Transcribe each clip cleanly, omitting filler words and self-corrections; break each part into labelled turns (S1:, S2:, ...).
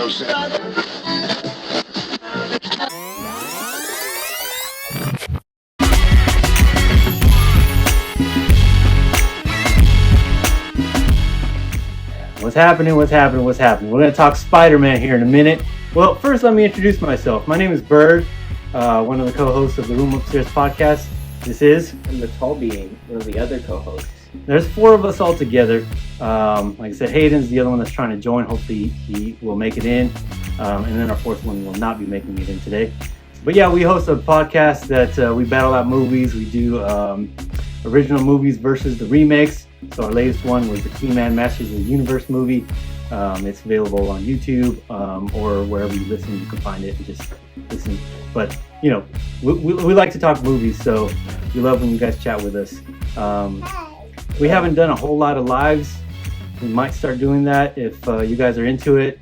S1: What's happening? What's happening? What's happening? We're going to talk Spider-Man here in a minute. Well, first, let me introduce myself. My name is Bird, one of the co-hosts of the Room Upstairs podcast. This is...
S2: I'm the TallBeing, one of the other co-hosts.
S1: There's four of us all together. Like I said, Hayden's the other one that's trying to join. Hopefully, he will make it in. And then our fourth one will not be making it in today. But yeah, we host a podcast that we battle out movies. We do original movies versus the remakes. So our latest one was the He-Man Masters of the Universe movie. It's available on YouTube or wherever you listen. You can find it and just listen. But, you know, we like to talk movies, so we love when you guys chat with us. We haven't done a whole lot of lives. We might start doing that if you guys are into it.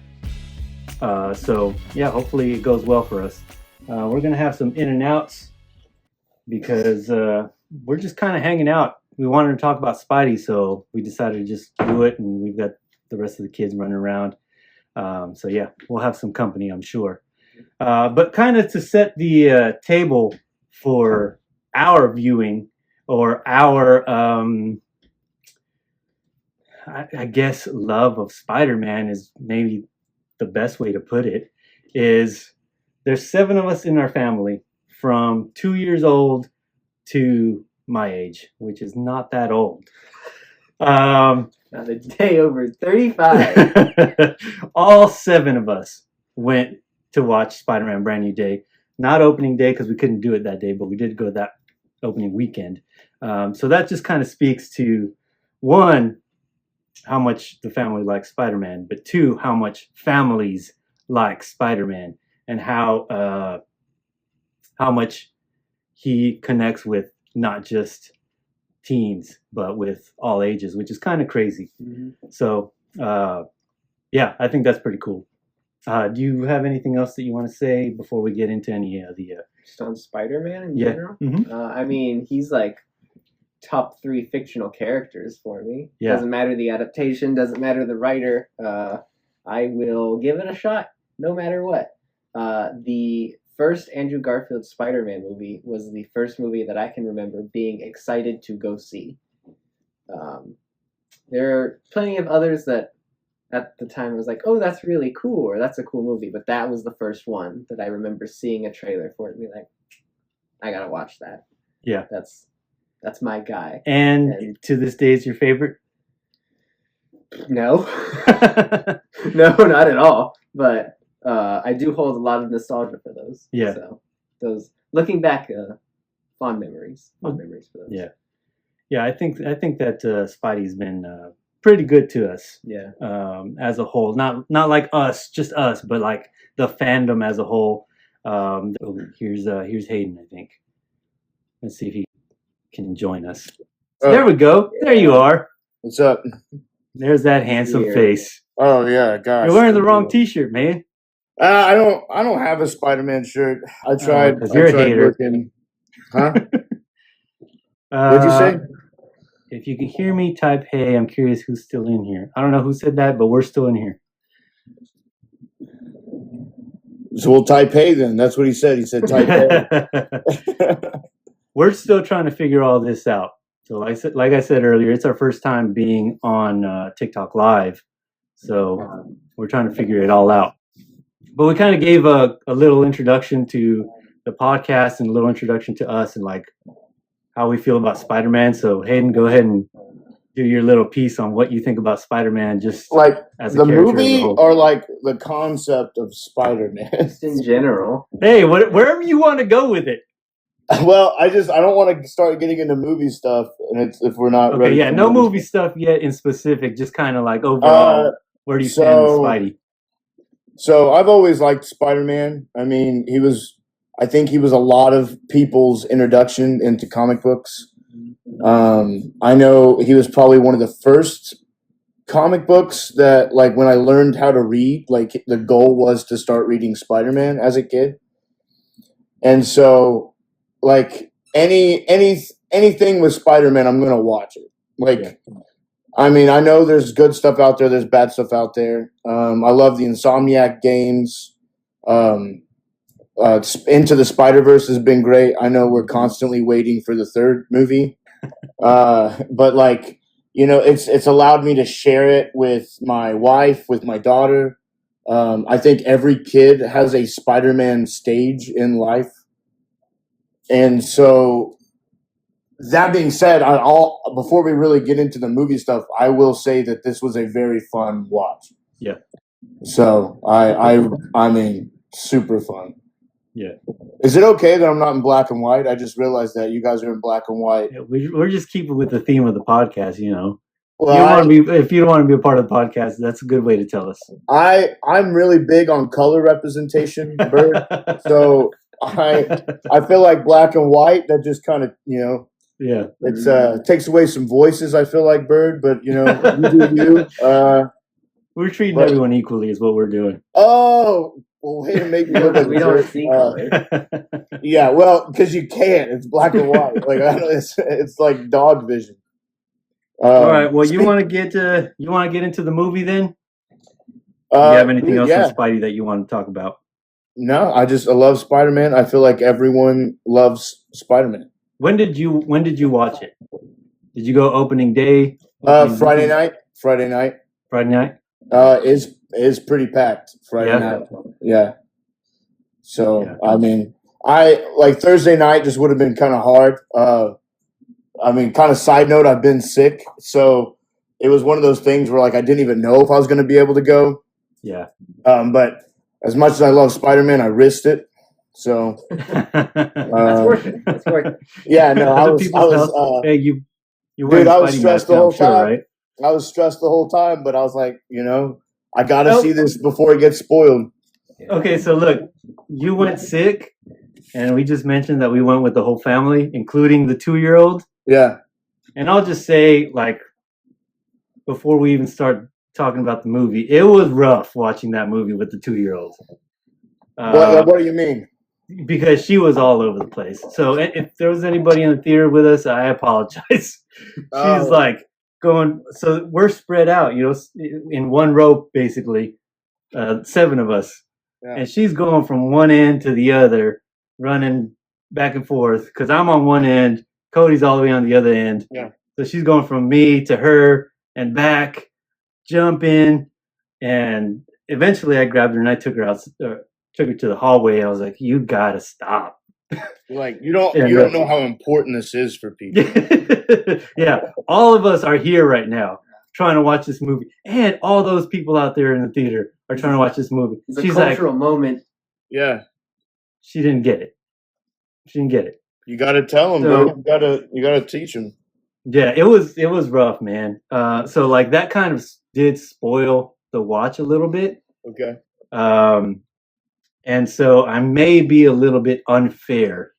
S1: So, yeah, hopefully it goes well for us. We're going to have some in and outs because we're just kind of hanging out. We wanted to talk about Spidey, so we decided to just do it, and we've got the rest of the kids running around. So yeah, we'll have some company, I'm sure. But kind of to set the table for our viewing, or our, I guess, love of Spider-Man is maybe the best way to put it, is there's 7 of us in our family from 2 years old to my age, which is not that old.
S2: Not a day over 35.
S1: All 7 of us went to watch Spider-Man Brand New Day. Not opening day because we couldn't do it that day, but we did go that opening weekend. So that just kind of speaks to, 1, how much the family likes Spider-Man, but 2, how much families like Spider-Man, and how much he connects with not just teens, but with all ages, which is kind of crazy. Mm-hmm. So, yeah, I think that's pretty cool. Do you have anything else that you want to say before we get into any of the...
S2: Just on Spider-Man in general?
S1: Mm-hmm.
S2: I mean, he's like top 3 fictional characters for me.
S1: Yeah.
S2: Doesn't matter the adaptation, doesn't matter the writer. I will give it a shot, no matter what. The first Andrew Garfield Spider-Man movie was the first movie that I can remember being excited to go see. There are plenty of others that at the time I was like, oh, that's really cool, or that's a cool movie, but that was the first one that I remember seeing a trailer for it and be like, I gotta watch that.
S1: Yeah.
S2: That's my guy.
S1: And to this day is your favorite?
S2: No. No, not at all. But I do hold a lot of nostalgia for those.
S1: Yeah.
S2: So those, looking back, fond memories for those.
S1: Yeah. Yeah, I think that Spidey's been pretty good to us.
S2: Yeah.
S1: As a whole, not like us, just us, but like the fandom as a whole. Here's Hayden, I think. Let's see if he can join us. There we go. There you are.
S3: What's up?
S1: There's that handsome face.
S3: Oh yeah, gosh.
S1: You're wearing the wrong T-shirt, man.
S3: I don't have a Spider-Man shirt. I tried.
S1: Because you're a hater.
S3: Looking. Huh? What'd you say?
S1: If you can hear me, type hey. I'm curious who's still in here. I don't know who said that, but we're still in here.
S3: So we'll type hey then. That's what he said. He said type hey.
S1: We're still trying to figure all this out. So like I said earlier, it's our first time being on TikTok Live. So we're trying to figure it all out. But we kind of gave a little introduction to the podcast and a little introduction to us and like how we feel about Spider-Man. So Hayden, go ahead and do your little piece on what you think about Spider-Man, just
S3: like
S1: as a
S3: the
S1: character
S3: movie
S1: as a whole.
S3: or like the concept of Spider-Man.
S2: Just in general.
S1: Hey, wherever you want to go with it.
S3: Well, I don't want to start getting into movie stuff, and if we're not ready.
S1: Okay, yeah, no movie stuff yet in specific. Just kind of like overall, where do you stand with Spidey?
S3: So I've always liked Spider-Man. I mean, I think he was a lot of people's introduction into comic books. I know he was probably one of the first comic books that, like, when I learned how to read, like, the goal was to start reading Spider-Man as a kid. And so, like, anything with Spider-Man, I'm going to watch it. Like, I mean, I know there's good stuff out there. There's bad stuff out there. I love the Insomniac games. Into the Spider-Verse has been great. I know we're constantly waiting for the third movie, but like it's allowed me to share it with my wife, with my daughter. I think every kid has a Spider-Man stage in life, and so that being said, before we really get into the movie stuff, I will say that this was a very fun watch.
S1: Yeah.
S3: So I mean, super fun.
S1: Yeah.
S3: Is it okay that I'm not in black and white? I just realized that you guys are in black and white.
S1: Yeah, we're just keeping with the theme of the podcast,
S3: Well,
S1: if you don't want to be a part of the podcast, that's a good way to tell us.
S3: I'm really big on color representation, Bird. So I feel like black and white, that just kind of,
S1: yeah,
S3: it's takes away some voices, I feel like, Bird, but you do you.
S1: We're treating everyone equally is what we're doing.
S3: Oh, well, way to make me look like
S2: we don't see color.
S3: Yeah, well, because you can't. It's black and white. Like it's like dog vision.
S1: All right. Well, you want to get into the movie then? Do you have anything else on Spidey that you want to talk about?
S3: No, I love Spider-Man. I feel like everyone loves Spider-Man.
S1: When did you watch it? Did you go opening day?
S3: Friday night. Friday night. Is pretty packed Friday night. Yeah. So I mean, I like Thursday night just would have been kind of hard. I mean, kind of side note, I've been sick, so it was one of those things where like I didn't even know if I was going to be able to go.
S1: Yeah.
S3: But as much as I love Spider-Man, I risked it. So
S2: that's worth it. That's worth it.
S3: Yeah. No, I was.
S1: Hey, you.
S3: Dude, I was stressed the whole time. Right? I was stressed the whole time, but I was like, I got to see this before it gets spoiled.
S1: Okay, so look, you went sick, and we just mentioned that we went with the whole family, including the 2-year-old.
S3: Yeah.
S1: And I'll just say, like, before we even start talking about the movie, it was rough watching that movie with the 2-year-old.
S3: What do you mean?
S1: Because she was all over the place. So if there was anybody in the theater with us, I apologize. She's like going. So we're spread out, in one row, basically, 7 of us, and she's going from one end to the other, running back and forth. Because I'm on one end, Cody's all the way on the other end.
S3: Yeah.
S1: So she's going from me to her and back, jumping, and eventually I grabbed her and I took her out. Took her to the hallway. I was like, "You gotta stop!"
S3: Like you don't know how important this is for people.
S1: Yeah, all of us are here right now trying to watch this movie, and all those people out there in the theater are trying to watch this movie.
S2: It's a cultural moment.
S3: Yeah,
S1: she didn't get it.
S3: You got to tell them, bro. You gotta teach them.
S1: Yeah, it was rough, man. So like that kind of did spoil the watch a little bit.
S3: Okay.
S1: And so I may be a little bit unfair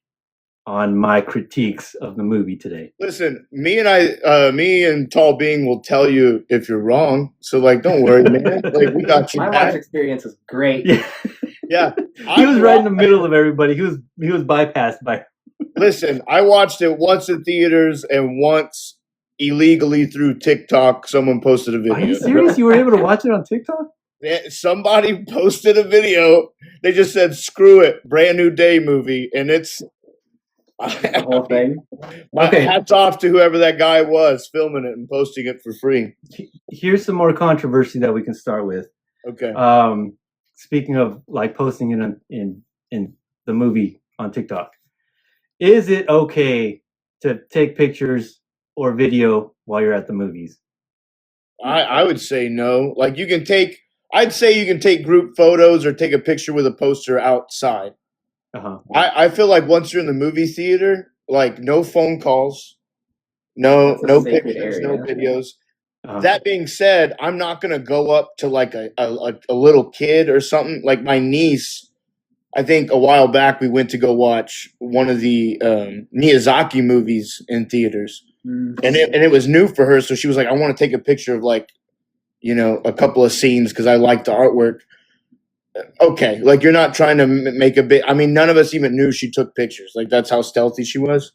S1: on my critiques of the movie today.
S3: Listen, me and TallBeing will tell you if you're wrong. So like, don't worry, man. Like we got you.
S2: My watch experience was great.
S3: Yeah.
S1: He was right in the middle of everybody. He was bypassed by.
S3: Listen, I watched it once in theaters and once illegally through TikTok. Someone posted a video.
S1: Are you serious? You were able to watch it on TikTok?
S3: Somebody posted a video. They just said, "Screw it, brand new day movie," and it's
S2: the whole thing.
S3: Okay, hats off to whoever that guy was filming it and posting it for free.
S1: Here's some more controversy that we can start with.
S3: Okay.
S1: Speaking of like posting it in the movie on TikTok, is it okay to take pictures or video while you're at the movies?
S3: I would say no. Like I'd say you can take group photos or take a picture with a poster outside.
S1: Uh-huh.
S3: I feel like once you're in the movie theater, like no phone calls, no pictures, no videos. Uh-huh. That being said, I'm not gonna go up to like a little kid or something. Like my niece, I think a while back we went to go watch one of the Miyazaki movies in theaters, and it was new for her. So she was like, "I want to take a picture of like, a couple of scenes because I like the artwork." Okay, like you're not trying to make a bit. I mean, none of us even knew she took pictures. Like that's how stealthy she was.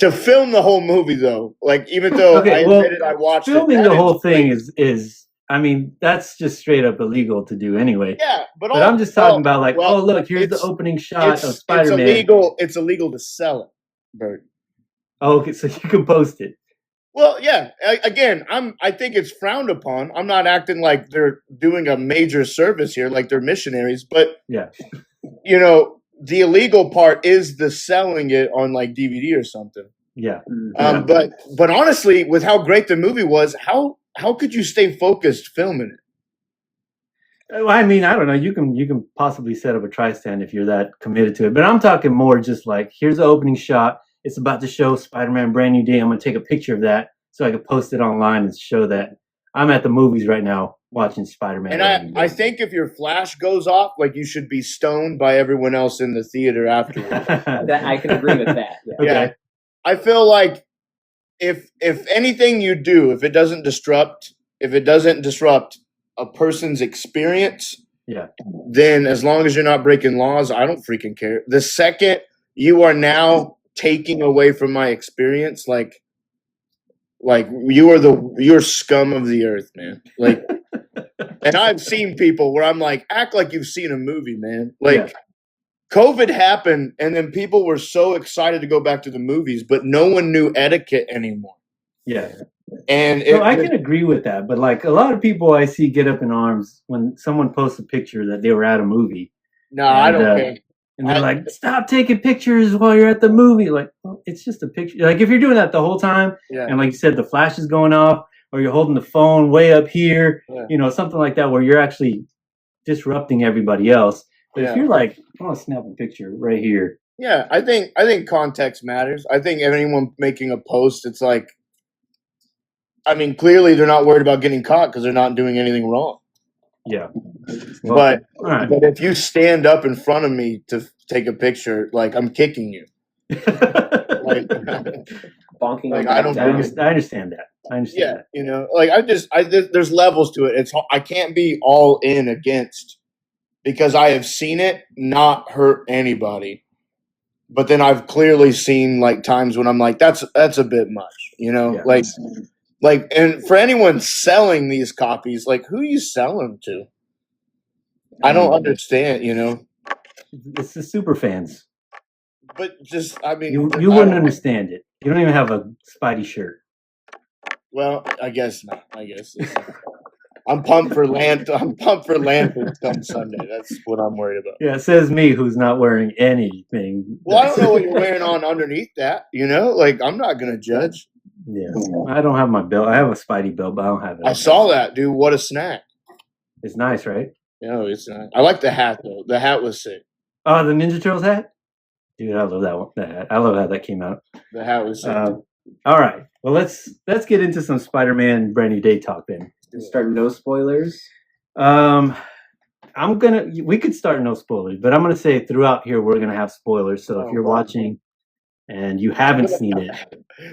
S3: to film the whole movie, though, like even though I admitted I watched
S1: filming the whole thing is I mean, that's just straight up illegal to do anyway.
S3: Yeah, but
S1: I'm just talking about like, oh look, here's the opening shot of Spider-Man.
S3: It's illegal to sell it, Bert.
S1: Oh, okay, so you can post it.
S3: Well, yeah. Again, I think it's frowned upon. I'm not acting like they're doing a major service here, like they're missionaries. But
S1: yeah,
S3: you know, the illegal part is the selling it on like DVD or something.
S1: Yeah.
S3: But honestly, with how great the movie was, how could you stay focused filming it?
S1: Well, I mean, I don't know. You can possibly set up a tri-stand if you're that committed to it. But I'm talking more just like, here's the opening shot. It's about to show Spider-Man Brand New Day. I'm going to take a picture of that so I can post it online and show that I'm at the movies right now watching Spider-Man.
S3: And I think if your flash goes off, like you should be stoned by everyone else in the theater afterwards.
S2: That I can agree with that. Yeah.
S1: Okay.
S3: Yeah. I feel like if anything you do, if it doesn't disrupt a person's experience,
S1: yeah,
S3: then as long as you're not breaking laws, I don't freaking care. The second you are now taking away from my experience, like you're scum of the earth, man. Like, and I've seen people where I'm like, act like you've seen a movie, man. Like, COVID happened, and then people were so excited to go back to the movies, but no one knew etiquette anymore.
S1: Yeah.
S3: And
S1: I can agree with that, but like a lot of people I see get up in arms when someone posts a picture that they were at a movie.
S3: No, I don't care.
S1: And they're like, stop taking pictures while you're at the movie. Like, well, it's just a picture. Like, if you're doing that the whole time, and like you said, the flash is going off, or you're holding the phone way up here, you know, something like that, where you're actually disrupting everybody else. But if you're like, I want to snap a picture right here.
S3: Yeah, I think context matters. I think anyone making a post, it's like, I mean, clearly they're not worried about getting caught because they're not doing anything wrong.
S1: Yeah. Well,
S3: but if you stand up in front of me to take a picture, like I'm kicking you. Like,
S2: bonking.
S3: Like,
S1: I understand that. I understand that.
S3: You know, like there's levels to it. I can't be all in against, because I have seen it not hurt anybody. But then I've clearly seen like times when I'm like, that's a bit much, you know, like, and for anyone selling these copies, like, who are you selling to? I don't understand, you know.
S1: It's the super fans.
S3: But just, I mean,
S1: you wouldn't understand it. You don't even have a Spidey shirt.
S3: Well, I guess not. I'm pumped for Lanterns come Sunday. That's what I'm worried about.
S1: Yeah, it says me, who's not wearing anything.
S3: Well, I don't know what you're wearing on underneath that. You know, like, I'm not gonna judge.
S1: Yeah, I don't have my belt. I have a Spidey belt, but I don't have it.
S3: I saw that, dude. What a snack!
S1: It's nice, right?
S3: No, it's not. I like the hat though. The hat was sick.
S1: Oh, the Ninja Turtles hat, dude. I love that one. That hat. I love how that came out.
S3: The hat was sick.
S1: All right. Well, let's get into some Spider-Man Brand New Day talk then.
S2: Start no spoilers.
S1: We could start no spoilers, but I'm gonna say throughout here we're gonna have spoilers. So if you're watching and you haven't seen it,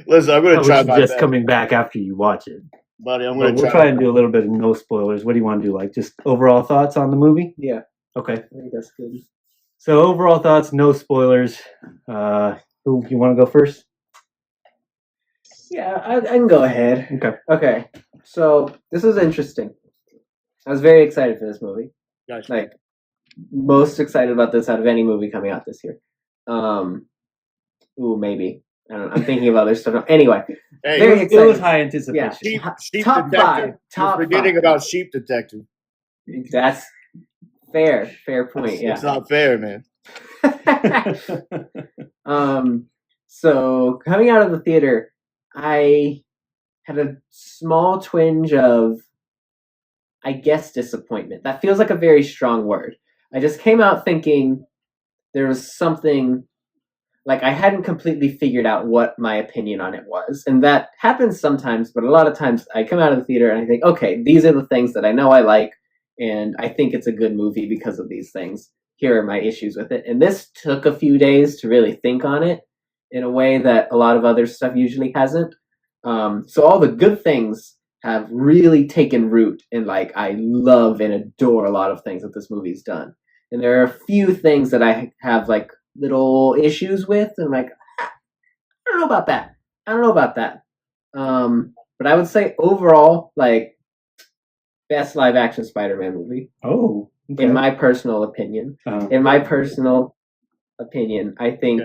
S3: listen, I'm gonna try my
S1: just
S3: best.
S1: coming back after you watch it,
S3: buddy.
S1: We'll try and do a little bit of no spoilers. What do you want to do? Like just overall thoughts on the movie?
S2: Yeah.
S1: Okay.
S2: I think that's good.
S1: So overall thoughts, no spoilers. Who you want to go first?
S2: Yeah, I can go ahead.
S1: Okay.
S2: So this was interesting. I was very excited for this movie.
S3: Gotcha.
S2: Like most excited about this out of any movie coming out this year. Maybe. I don't know. I'm thinking of other stuff. Anyway,
S1: very excited. It was high anticipation.
S2: Yeah.
S3: Sheep
S2: Top
S3: Detective.
S2: Top
S3: You're forgetting
S2: five.
S3: about Sheep Detective.
S2: That's fair. Fair point. Yeah.
S3: It's not fair, man.
S2: So coming out of the theater, I had a small twinge of, I guess, disappointment. That feels like a very strong word. I just came out thinking there was something, like I hadn't completely figured out what my opinion on it was. And that happens sometimes, but a lot of times I come out of the theater and I think, okay, these are the things that I know I like, and I think it's a good movie because of these things. Here are my issues with it. And this took a few days to really think on it in a way that a lot of other stuff usually hasn't. So all the good things have really taken root, and like I love and adore a lot of things that this movie's done. And there are a few things that I have like little issues with, and like I don't know about that. I don't know about that. But I would say overall, like, best live action Spider-Man movie.
S1: Oh, okay.
S2: In my personal opinion. In my personal opinion, I think.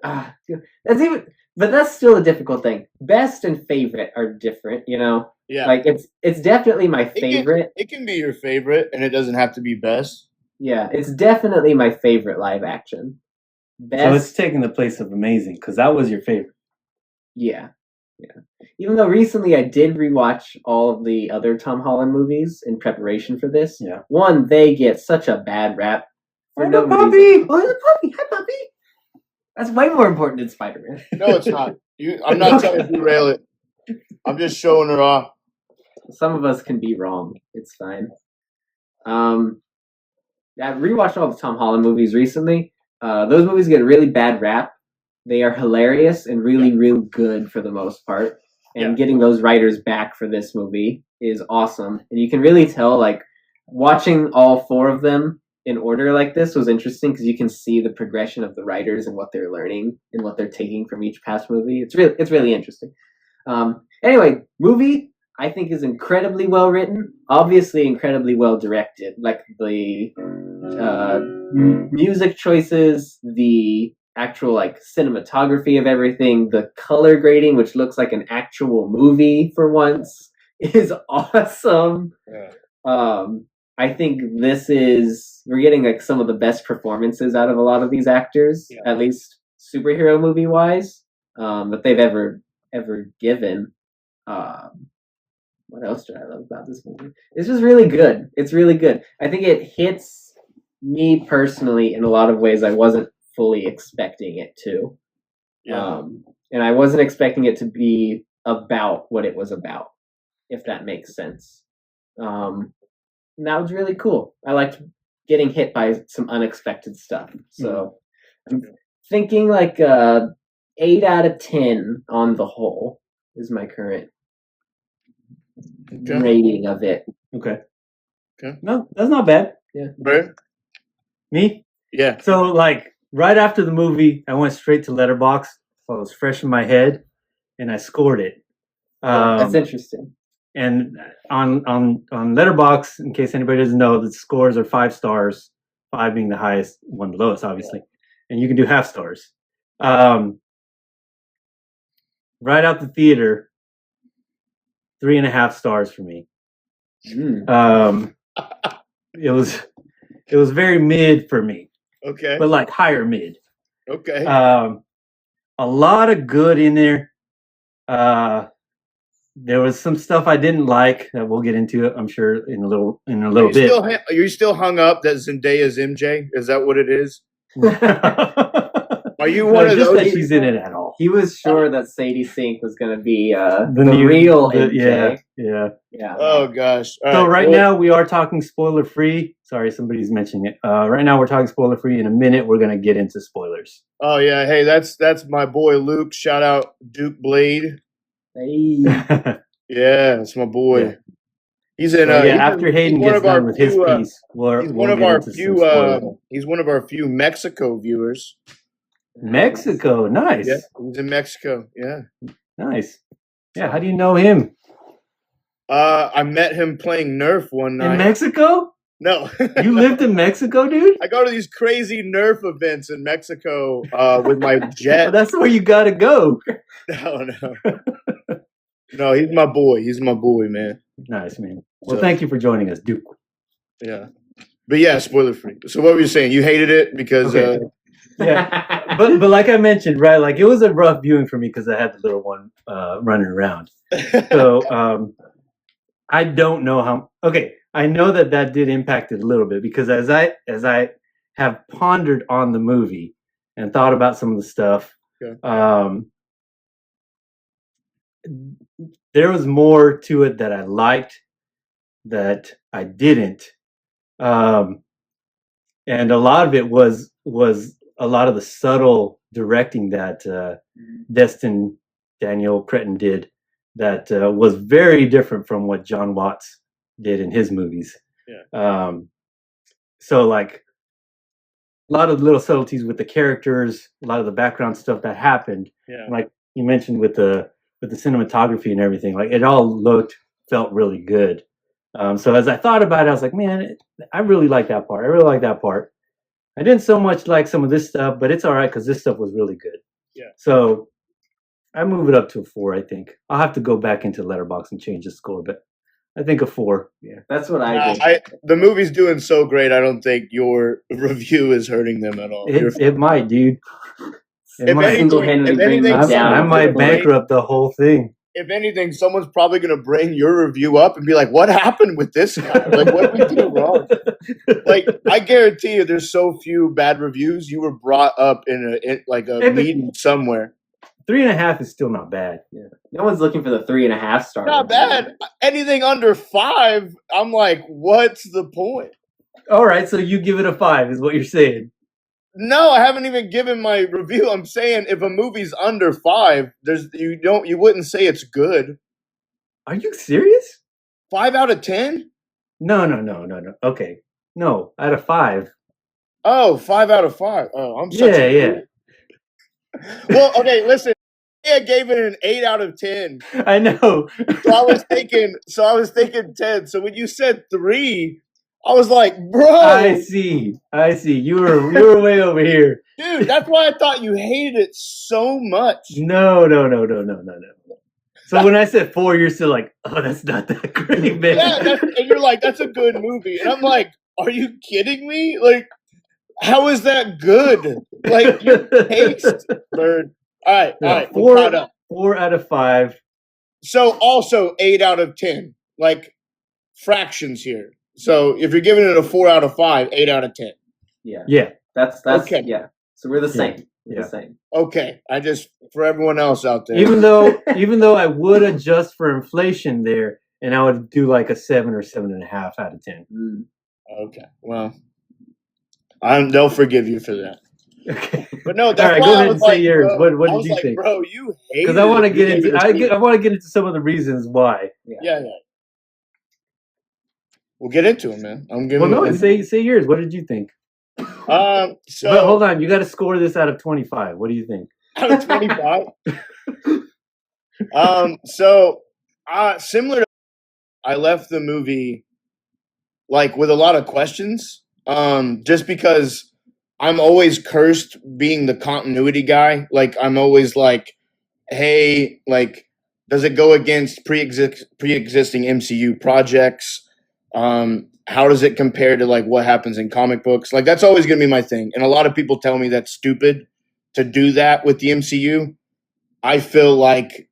S2: That's even, but that's still a difficult thing. Best and favorite are different, you know.
S3: Yeah.
S2: Like it's definitely my favorite.
S3: It can be your favorite, and it doesn't have to be best.
S2: Yeah, it's definitely my favorite live action. Best.
S1: So it's taking the place of amazing because that was your favorite.
S2: Yeah. Even though recently I did rewatch all of the other Tom Holland movies in preparation for this.
S1: Yeah.
S2: One, they get such a bad rap for no
S1: puppy.
S2: reason. Oh, the puppy! Hi, puppy! That's way more important than Spider-Man.
S3: No, it's not. I'm not trying to derail it. I'm just showing her off.
S2: Some of us can be wrong. It's fine. I rewatched all the Tom Holland movies recently. Those movies get a really bad rap. They are hilarious and really, real good for the most part. And getting those writers back for this movie is awesome. And you can really tell, like, watching all four of them in order like this was interesting because you can see the progression of the writers and what they're learning and what they're taking from each past movie. It's really interesting. Anyway, movie I think is incredibly well written, obviously incredibly well directed. Like the music choices, the actual like cinematography of everything, the color grading, which looks like an actual movie for once, is awesome.
S3: Yeah.
S2: I think we're getting like some of the best performances out of a lot of these actors, at least superhero movie wise, that they've ever given. What else do I love about this movie? It's just really good. It's really good. I think it hits me personally in a lot of ways I wasn't fully expecting it to.
S3: Yeah.
S2: And I wasn't expecting it to be about what it was about, if that makes sense. And that was really cool. I liked getting hit by some unexpected stuff. So I'm thinking like 8 out of 10 on the whole is my current rating of it.
S1: Okay. No, that's not bad.
S2: Yeah.
S3: Right?
S1: Me?
S3: Yeah.
S1: So like right after the movie, I went straight to Letterboxd. So it was fresh in my head, and I scored it.
S2: That's interesting.
S1: And on Letterboxd, in case anybody doesn't know, the scores are 5 stars, 5 being the highest, 1 the lowest, obviously. And you can do half stars. Right out the theater, 3.5 stars for me. It was very mid for me.
S3: Okay.
S1: But like higher mid.
S3: Okay.
S1: A lot of good in there. There was some stuff I didn't like that we'll get into it, I'm sure, in a little bit.
S3: Are you still hung up that Zendaya's MJ? Is that what it is? Are you one of those?
S1: That she's in it at all.
S2: He was sure that Sadie Sink was going to be the real MJ.
S1: Yeah.
S3: Oh gosh. All
S1: so right now we are talking spoiler free. Sorry, somebody's mentioning it. Right now we're talking spoiler free. In a minute we're going to get into spoilers.
S3: Oh yeah. Hey, that's my boy Luke. Shout out Duke Blade.
S2: Hey.
S3: Yeah, that's my boy.
S1: Yeah.
S3: He's in.
S1: After Hayden gets done with his piece,
S3: he's one of our few. He's one of our few Mexico viewers.
S1: Mexico, nice.
S3: Yeah, he's in Mexico. Yeah,
S1: nice. Yeah, how do you know him?
S3: I met him playing Nerf one night
S1: in Mexico.
S3: No,
S1: you lived in Mexico, dude.
S3: I go to these crazy Nerf events in Mexico with my jet.
S1: Well, that's where you gotta go.
S3: No. No, he's my boy. He's my boy, man.
S1: Nice, man. Well, thank you for joining us, Duke.
S3: Yeah. But yeah, spoiler free. So what were you saying? You hated it because
S1: yeah. But like I mentioned, right, like it was a rough viewing for me because I had the little one running around. So I don't know how I know that did impact it a little bit because as I have pondered on the movie and thought about some of the stuff, there was more to it that I liked that I didn't. And a lot of it was a lot of the subtle directing that Destin Daniel Cretton did that was very different from what John Watts did in his movies. Yeah. So like lot of little subtleties with the characters, a lot of the background stuff that happened.
S4: Yeah.
S1: Like you mentioned with the cinematography and everything, like it all felt really good. So as I thought about it, I was like, man, I really like that part. I really like that part. I didn't so much like some of this stuff, but it's all right because this stuff was really good.
S4: Yeah.
S1: So I move it up to a 4. I think I'll have to go back into Letterboxd and change the score, but I think a 4. Yeah,
S2: That's what I think.
S3: The movie's doing so great. I don't think your review is hurting them at all.
S1: it might, dude. It
S3: If
S1: might.
S3: anything,
S2: Single-handedly
S3: if
S2: bring
S3: anything,
S2: them down.
S1: I might bankrupt the whole thing.
S3: If anything, someone's probably going to bring your review up and be like, "What happened with this guy? Like, what did we do wrong?" Like, I guarantee you, there's so few bad reviews. You were brought up in a meeting somewhere.
S1: 3.5 is still not bad.
S2: Yeah. No one's looking for the 3.5 star.
S3: Not bad. Anything under 5, I'm like, what's the point?
S1: All right, so you give it a 5, is what you're saying.
S3: No, I haven't even given my review. I'm saying if a movie's under 5, you wouldn't say it's good.
S1: Are you serious?
S3: 5 out of 10?
S1: No. Okay, no, out of 5.
S3: Oh, 5 out of 5. Oh, I'm such
S1: Yeah.
S3: Well, okay, listen. I gave it an 8 out of 10.
S1: I know.
S3: So I was thinking 10. So when you said 3, I was like, bro.
S1: I see. You were way over here.
S3: Dude, that's why I thought you hated it so much.
S1: No. So when I said 4, you're still like, oh, that's not that great, man.
S3: Yeah, and you're like, that's a good movie. And I'm like, are you kidding me? Like, how is that good? Like, your taste, bird. All right.
S1: 4 out of 5.
S3: So also 8 out of 10. Like, fractions here. So if you're giving it a 4 out of 5, 8 out of 10.
S2: Yeah. That's
S3: Okay.
S2: Yeah. So we're the same.
S1: Yeah.
S2: The same.
S3: Okay. For everyone else out there.
S1: Even though I would adjust for inflation there, and I would do like a 7 or 7.5 out of 10.
S3: Okay. Well, they'll forgive you for that.
S1: Okay.
S3: But no, that's
S1: all right.
S3: why
S1: Go
S3: I
S1: ahead
S3: was
S1: and say
S3: like,
S1: yours.
S3: bro,
S1: What
S3: I
S1: did
S3: was
S1: you
S3: like,
S1: think?
S3: bro, you hate
S1: Because I want to get into I want to get into some of the reasons why.
S3: Yeah. We'll get into it, man. I'm giving.
S1: Well, no, say yours. What did you think?
S3: So
S1: But hold on, you got to score this out of 25. What do you think?
S3: Out of 25. Similar to, I left the movie like with a lot of questions. Just because I'm always cursed being the continuity guy. Like I'm always like, hey, like, does it go against pre-existing MCU projects? How does it compare to like what happens in comic books? Like that's always going to be my thing. And a lot of people tell me that's stupid to do that with the MCU. I feel like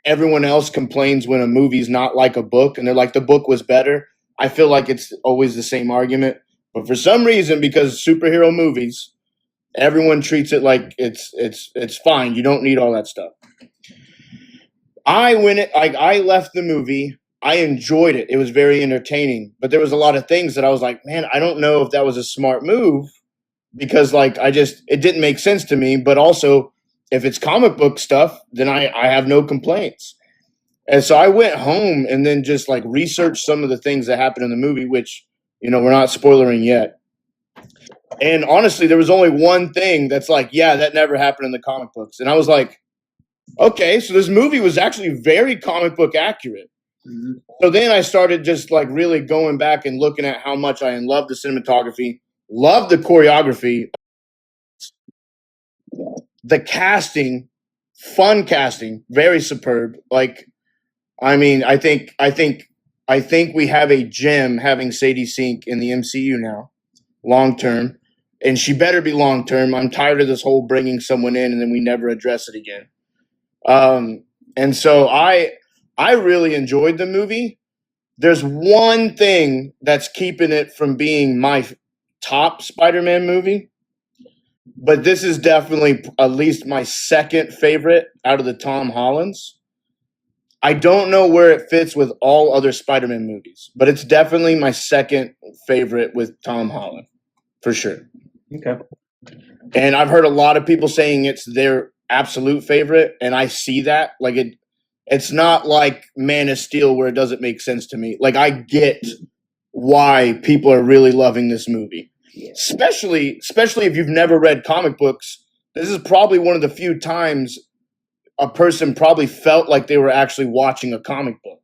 S3: everyone else complains when a movie's not like a book and they're like the book was better. I feel like it's always the same argument. But for some reason, because superhero movies, everyone treats it like it's fine. You don't need all that stuff. I left the movie. I enjoyed it. It was very entertaining, but there was a lot of things that I was like, man, I don't know if that was a smart move because like it didn't make sense to me. But also, if it's comic book stuff, then I have no complaints. And so I went home and then just like researched some of the things that happened in the movie, which, we're not spoilering yet. And honestly, there was only one thing that's like, yeah, that never happened in the comic books. And I was like, okay, so this movie was actually very comic book accurate. Mm-hmm. So then I started just like really going back and looking at how much I loved the cinematography, loved the choreography, the casting, fun casting, very superb. Like, I mean, I think we have a gem having Sadie Sink in the MCU now, long term, and she better be long term. I'm tired of this whole bringing someone in and then we never address it again. And so I really enjoyed the movie. There's one thing that's keeping it from being my top Spider-Man movie, but this is definitely at least my second favorite out of the Tom Hollands. I don't know where it fits with all other Spider-Man movies, but it's definitely my second favorite with Tom Holland, for sure.
S1: Okay.
S3: And I've heard a lot of people saying it's their absolute favorite, and I see that. Like it's not like Man of Steel where it doesn't make sense to me. Like I get why people are really loving this movie.
S2: Yeah.
S3: Especially if you've never read comic books. This is probably one of the few times a person probably felt like they were actually watching a comic book.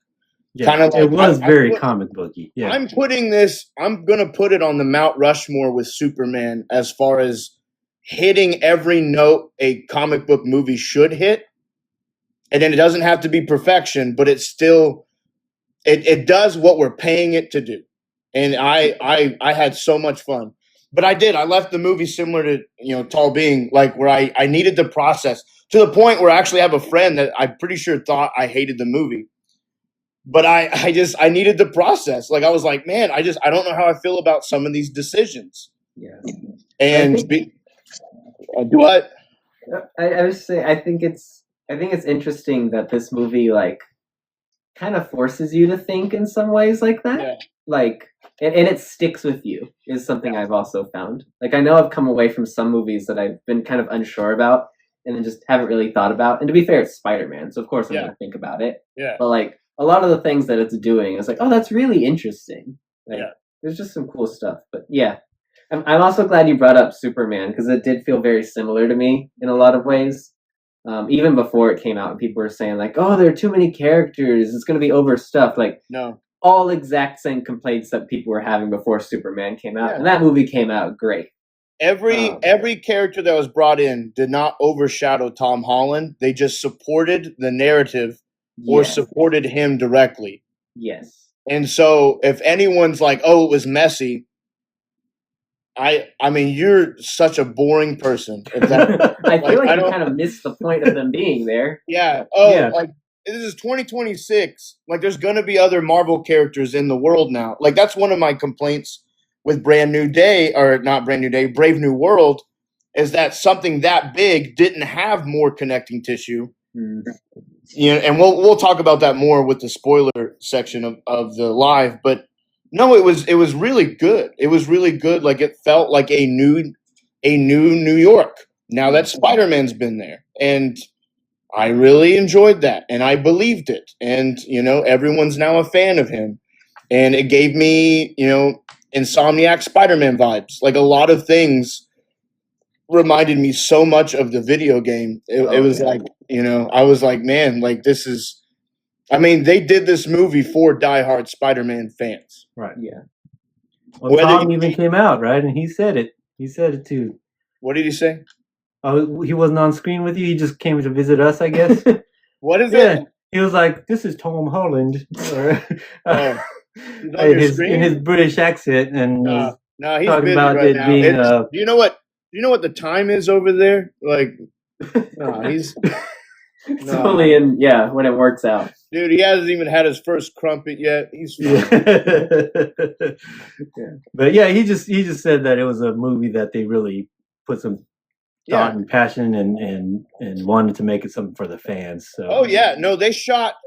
S1: Yeah,
S3: Kind of like
S1: it was very comic booky. Yeah,
S3: I'm going to put it on the Mount Rushmore with Superman as far as hitting every note a comic book movie should hit. And then it doesn't have to be perfection, but it's still, it does what we're paying it to do. And I had so much fun. But I left the movie similar to, Tall Being, like where I needed the process to the point where I actually have a friend that I'm pretty sure thought I hated the movie. But I needed the process. Like I was like, man, I don't know how I feel about some of these decisions.
S2: Yeah.
S3: And do what?
S2: I was saying, I think it's interesting that this movie like kind of forces you to think in some ways like that.
S3: Yeah.
S2: Like, and it sticks with you is something I've also found. Like, I know I've come away from some movies that I've been kind of unsure about and then just haven't really thought about. And to be fair, it's Spider-Man, so of course I'm going to think about it.
S3: Yeah.
S2: But like a lot of the things that it's doing is like, oh, that's really interesting. Like,
S3: Yeah.
S2: There's just some cool stuff. But yeah, I'm also glad you brought up Superman because it did feel very similar to me in a lot of ways. Even before it came out, and people were saying like, "Oh, there are too many characters. It's going to be overstuffed." Like,
S3: no,
S2: all exact same complaints that people were having before Superman came out,
S3: Yeah.
S2: and that movie came out great.
S3: Every character that was brought in did not overshadow Tom Holland. They just supported the narrative or supported him directly.
S2: Yes.
S3: And so, if anyone's like, "Oh, it was messy," I mean, you're such a boring person. If that,
S2: I feel like you kind of missed the point of them being there.
S3: Yeah. Oh, like this is 2026. Like, there's gonna be other Marvel characters in the world now. Like, that's one of my complaints with Brave New World, is that something that big didn't have more connecting tissue.
S2: Mm.
S3: And we'll talk about that more with the spoiler section of the live, but. No, it was really good. It was really good. Like it felt like a new New York. Now that Spider-Man's been there, and I really enjoyed that, and I believed it, and everyone's now a fan of him, and it gave me Insomniac Spider-Man vibes. Like a lot of things reminded me so much of the video game. It was like I was like, man, like this is. I mean, they did this movie for diehard Spider-Man fans.
S1: Right.
S2: Yeah.
S1: Well, Tom even came out, right? And he said it. He said it too.
S3: What did he say?
S1: Oh, he wasn't on screen with you? He just came to visit us, I guess?
S3: What is it?
S1: He was like, "This is Tom Holland."
S3: In
S1: his British accent. And
S3: no, he's
S1: talking
S3: busy
S1: about
S3: right
S1: it
S3: now.
S1: being...
S3: Do you know what the time is over there? Like, no, he's...
S2: It's only when it works out.
S3: Dude, he hasn't even had his first crumpet yet. He's fine.
S1: But yeah, he just said that it was a movie that they really put some thought and passion and wanted to make it something for the fans. So
S3: they shot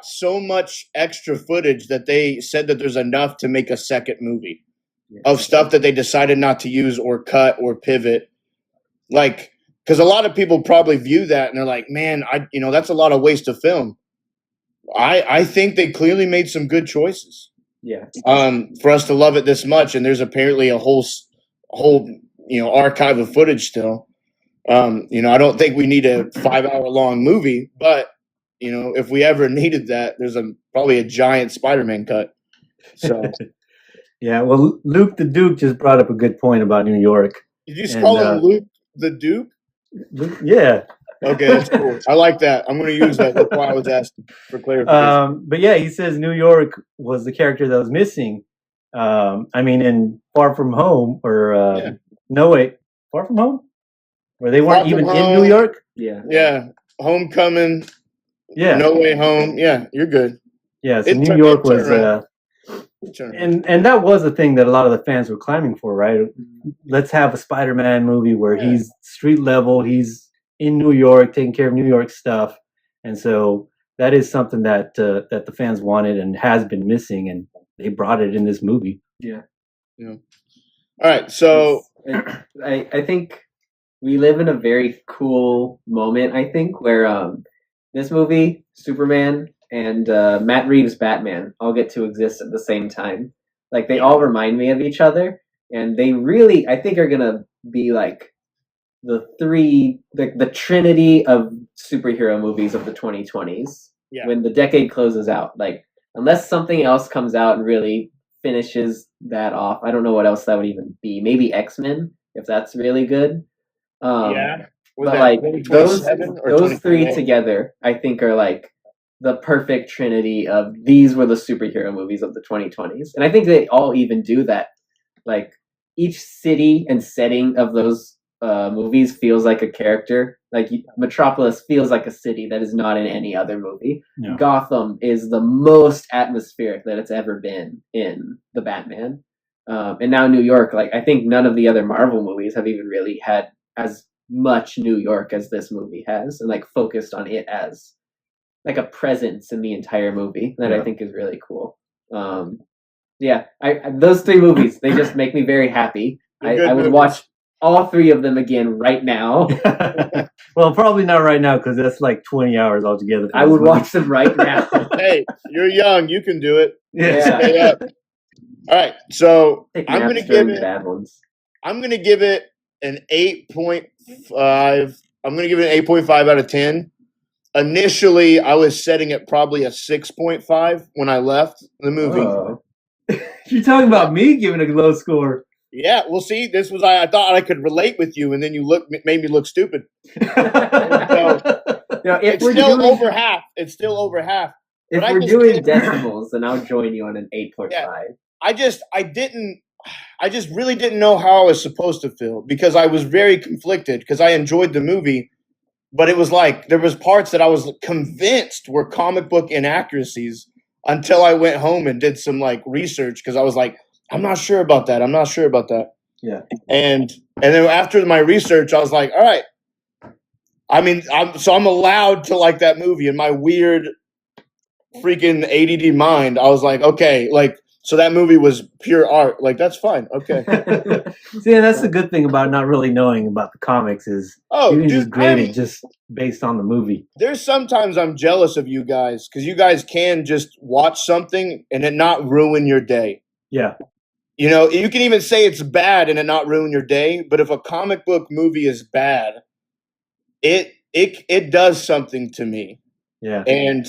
S3: so much extra footage that they said that there's enough to make a second movie of stuff that they decided not to use or cut or pivot. Like, because a lot of people probably view that and they're like, man, that's a lot of waste of film. I think they clearly made some good choices.
S2: Yeah.
S3: For us to love it this much, and there's apparently a whole archive of footage still. I don't think we need a 5-hour long movie, but if we ever needed that, there's probably a giant Spider-Man cut. So.
S1: Yeah. Well, Luke the Duke just brought up a good point about New York.
S3: Did you just call him Luke the Duke?
S1: Yeah.
S3: Okay, that's cool. I like that. I'm going to use that. That's why I was asking for clarification.
S1: But yeah, he says New York was the character that was missing. I mean, in Far From Home, or Far From Home, where they weren't even in New York.
S3: Yeah. Homecoming.
S1: Yeah.
S3: No Way Home. Yeah, you're good.
S1: Yeah, so New York was, and that was the thing that a lot of the fans were climbing for, right? Let's have a Spider-Man movie where he's street level, he's in New York, taking care of New York stuff, and so that is something that that the fans wanted and has been missing, and they brought it in this movie.
S2: Yeah.
S3: All right, so
S2: I think we live in a very cool moment. I think where this movie, Superman, and Matt Reeves' Batman all get to exist at the same time. Like, they all remind me of each other. and they really, I think, are gonna be like the trinity of superhero movies of the 2020s.
S3: Yeah.
S2: When the decade closes out, like unless something else comes out and really finishes that off, I don't know what else that would even be. Maybe X-Men, if that's really good.
S3: Yeah.
S2: But like those 3
S3: 24?
S2: together, I think are like the perfect trinity of these were the superhero movies of the 2020s. And I think they all even do that. Like each city and setting of those movies feels like a character. Like Metropolis feels like a city that is not in any other movie.
S1: Yeah.
S2: Gotham is the most atmospheric that it's ever been in the Batman. And now New York, like I think none of the other Marvel movies have even really had as much New York as this movie has, and like focused on it as like a presence in the entire movie that I think is really cool. Yeah, those 3 movies, they just make me very happy. I would watch all 3 of them again right now.
S1: Well, probably not right now because that's like 20 hours altogether.
S2: I would watch them right now.
S3: Hey, you're young. You can do it.
S1: Yeah.
S3: Stay up. All right. So I'm going to give it.
S2: Bad ones.
S3: I'm going to give it an 8.5. I'm going to give it an 8.5 out of 10. Initially, I was setting it probably a 6.5 when I left the movie.
S2: Oh.
S1: You're talking about me giving a low score.
S3: Yeah, well, see, this was I thought I could relate with you, and then you made me look stupid. It's still over half. It's still over half.
S2: If we're doing decimals, then I'll join you on an 8.5.
S3: Yeah, I just really didn't know how I was supposed to feel because I was very conflicted because I enjoyed the movie, but it was like there was parts that I was convinced were comic book inaccuracies until I went home and did some like research because I was like, I'm not sure about that.
S1: Yeah.
S3: And then after my research, I was like, all right. I mean, I'm allowed to like that movie in my weird freaking ADD mind. I was like, okay, like, so that movie was pure art. Like, that's fine. Okay.
S1: See, that's the good thing about not really knowing about the comics is you can just grade it just based on the movie.
S3: There's sometimes I'm jealous of you guys because you guys can just watch something and it not ruin your day.
S1: Yeah.
S3: You know, you can even say it's bad and it not ruin your day. But if a comic book movie is bad, it does something to me.
S1: Yeah.
S3: And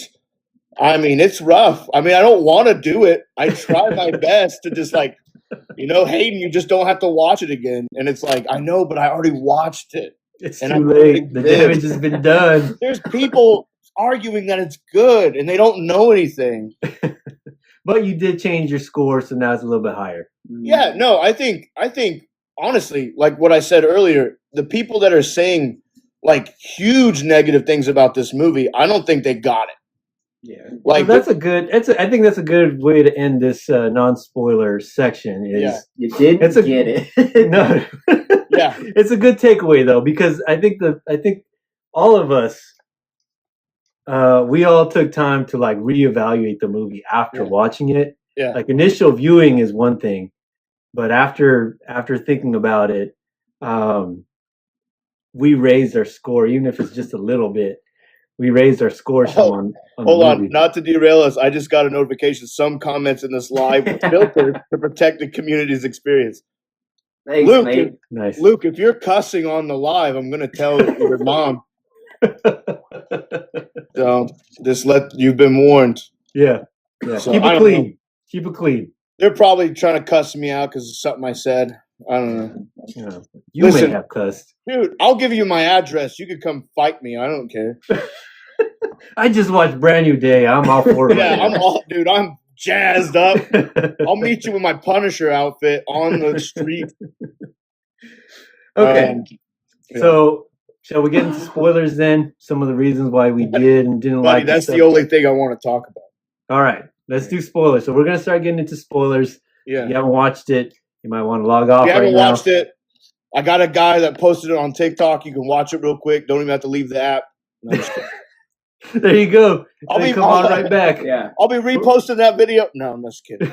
S3: I mean, it's rough. I mean, I don't want to do it. I try my best to just like, Hayden, you just don't have to watch it again. And it's like, I know, but I already watched it.
S1: It's too late. The damage has been done.
S3: There's people arguing that it's good and they don't know anything.
S1: But you did change your score, so now it's a little bit higher.
S3: Yeah, no, I think honestly, like what I said earlier, the people that are saying like huge negative things about this movie, I don't think they got it.
S2: Yeah,
S1: like so I think that's a good way to end this non-spoiler section. Is
S2: you didn't get it?
S1: No, yeah, it's a good takeaway though because I think all of us, we all took time to like reevaluate the movie after watching it.
S3: Yeah,
S1: like initial viewing is one thing, but after thinking about it, we raised our score even if it's just a little bit. We raised our score on
S3: hold on, not to derail us. I just got a notification. Some comments in this live were filtered to protect the community's experience.
S2: Thanks,
S3: Luke,
S2: mate.
S1: Nice.
S3: Luke, if you're cussing on the live, I'm going to tell your mom. So you've been warned.
S1: Yeah. So keep it clean. Know. Keep it clean.
S3: They're probably trying to cuss me out because of something I said. I don't know.
S1: Yeah. You may have cussed.
S3: Dude, I'll give you my address. You could come fight me. I don't care.
S1: I just watched Brand New Day. I'm all for it.
S3: Yeah, I'm jazzed up. I'll meet you with my Punisher outfit on the street.
S1: Okay. So, shall we get into spoilers then? Some of the reasons why we did and didn't like.
S3: That's the only thing I want to talk about.
S1: All right, let's do spoilers. So we're gonna start getting into spoilers.
S3: Yeah.
S1: If you haven't watched it, you might want to log off.
S3: If you haven't watched it, I got a guy that posted it on TikTok. You can watch it real quick. Don't even have to leave the app. No,
S1: there you go. Come on right back.
S2: Yeah.
S3: I'll be reposting that video. No, I'm just kidding.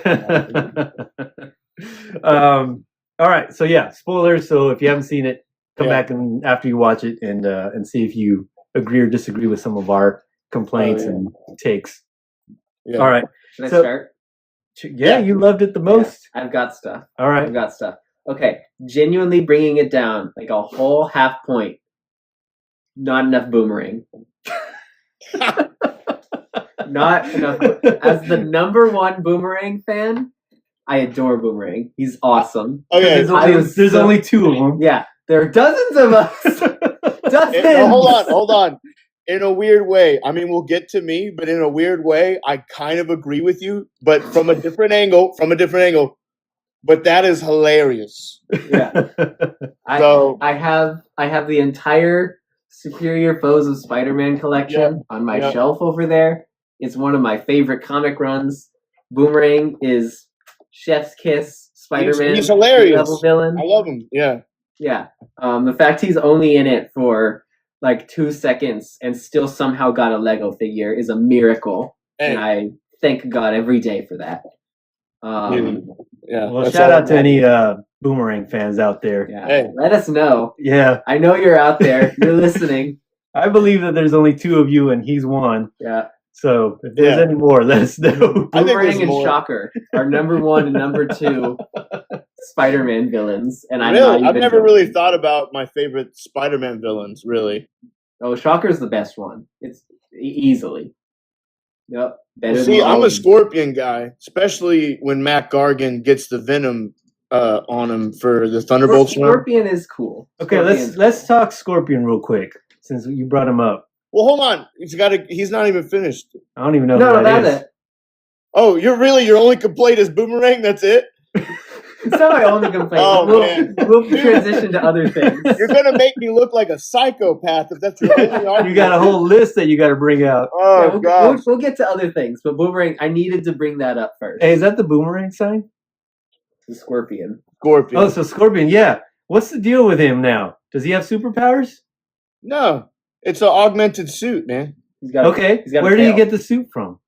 S1: All right. So yeah, spoilers. So if you haven't seen it, come back and after you watch it and see if you agree or disagree with some of our complaints and takes.
S3: Yeah.
S1: All right.
S2: Can I start?
S1: Yeah, you loved it the most.
S2: Yeah, I've got stuff.
S1: All right.
S2: I've got stuff. Okay, genuinely bringing it down like a whole half point. Not enough Boomerang. Not enough. As the number one Boomerang fan, I adore Boomerang. He's awesome.
S3: Okay,
S1: There's only two of them.
S2: Yeah, there are dozens of us. Dozens.
S3: Hold on. In a weird way, I mean, we'll get to me, but in a weird way, I kind of agree with you, but from a different angle. But that is hilarious.
S2: Yeah. I have the entire Superior Foes of Spider-Man collection on my shelf over there. It's one of my favorite comic runs. Boomerang is Chef's Kiss Spider-Man.
S3: He's hilarious.
S2: Level villain.
S3: I love him. Yeah.
S2: Yeah. The fact he's only in it for like 2 seconds and still somehow got a Lego figure is a miracle.
S3: Hey.
S2: And I thank God every day for that.
S3: Yeah.
S1: Well, shout out to any Boomerang fans out there.
S2: Yeah.
S3: Hey.
S2: Let us know.
S1: Yeah.
S2: I know you're out there. You're listening.
S1: I believe that there's only two of you and he's one.
S2: Yeah.
S1: So if there's any more, let us know.
S2: Boomerang and Shocker are number 1 and number 2 Spider-Man villains. And
S3: I've never really thought about my favorite Spider-Man villains, really.
S2: Oh, Shocker's the best one. It's easily. Yep.
S3: See, I'm a Scorpion guy, especially when Matt Gargan gets the Venom on him for the Thunderbolts.
S2: Scorpion is cool.
S1: Okay, let's talk Scorpion real quick since you brought him up.
S3: Well, hold on. He's not even finished.
S1: I don't even know.
S2: No, that's it.
S3: Oh, your only complaint is Boomerang? That's it?
S2: It's not my only complaint. We'll transition to other things.
S3: You're gonna make me look like a psychopath if that's your only argument.
S1: You got a whole list that you got to bring out.
S3: Oh, God.
S2: We'll get to other things, but Boomerang, I needed to bring that up first.
S1: Hey, is that the Boomerang sign?
S2: The Scorpion.
S1: Oh, so Scorpion, yeah. What's the deal with him now? Does he have superpowers?
S3: No. It's an augmented suit, man.
S1: Okay. Where did he get the suit from?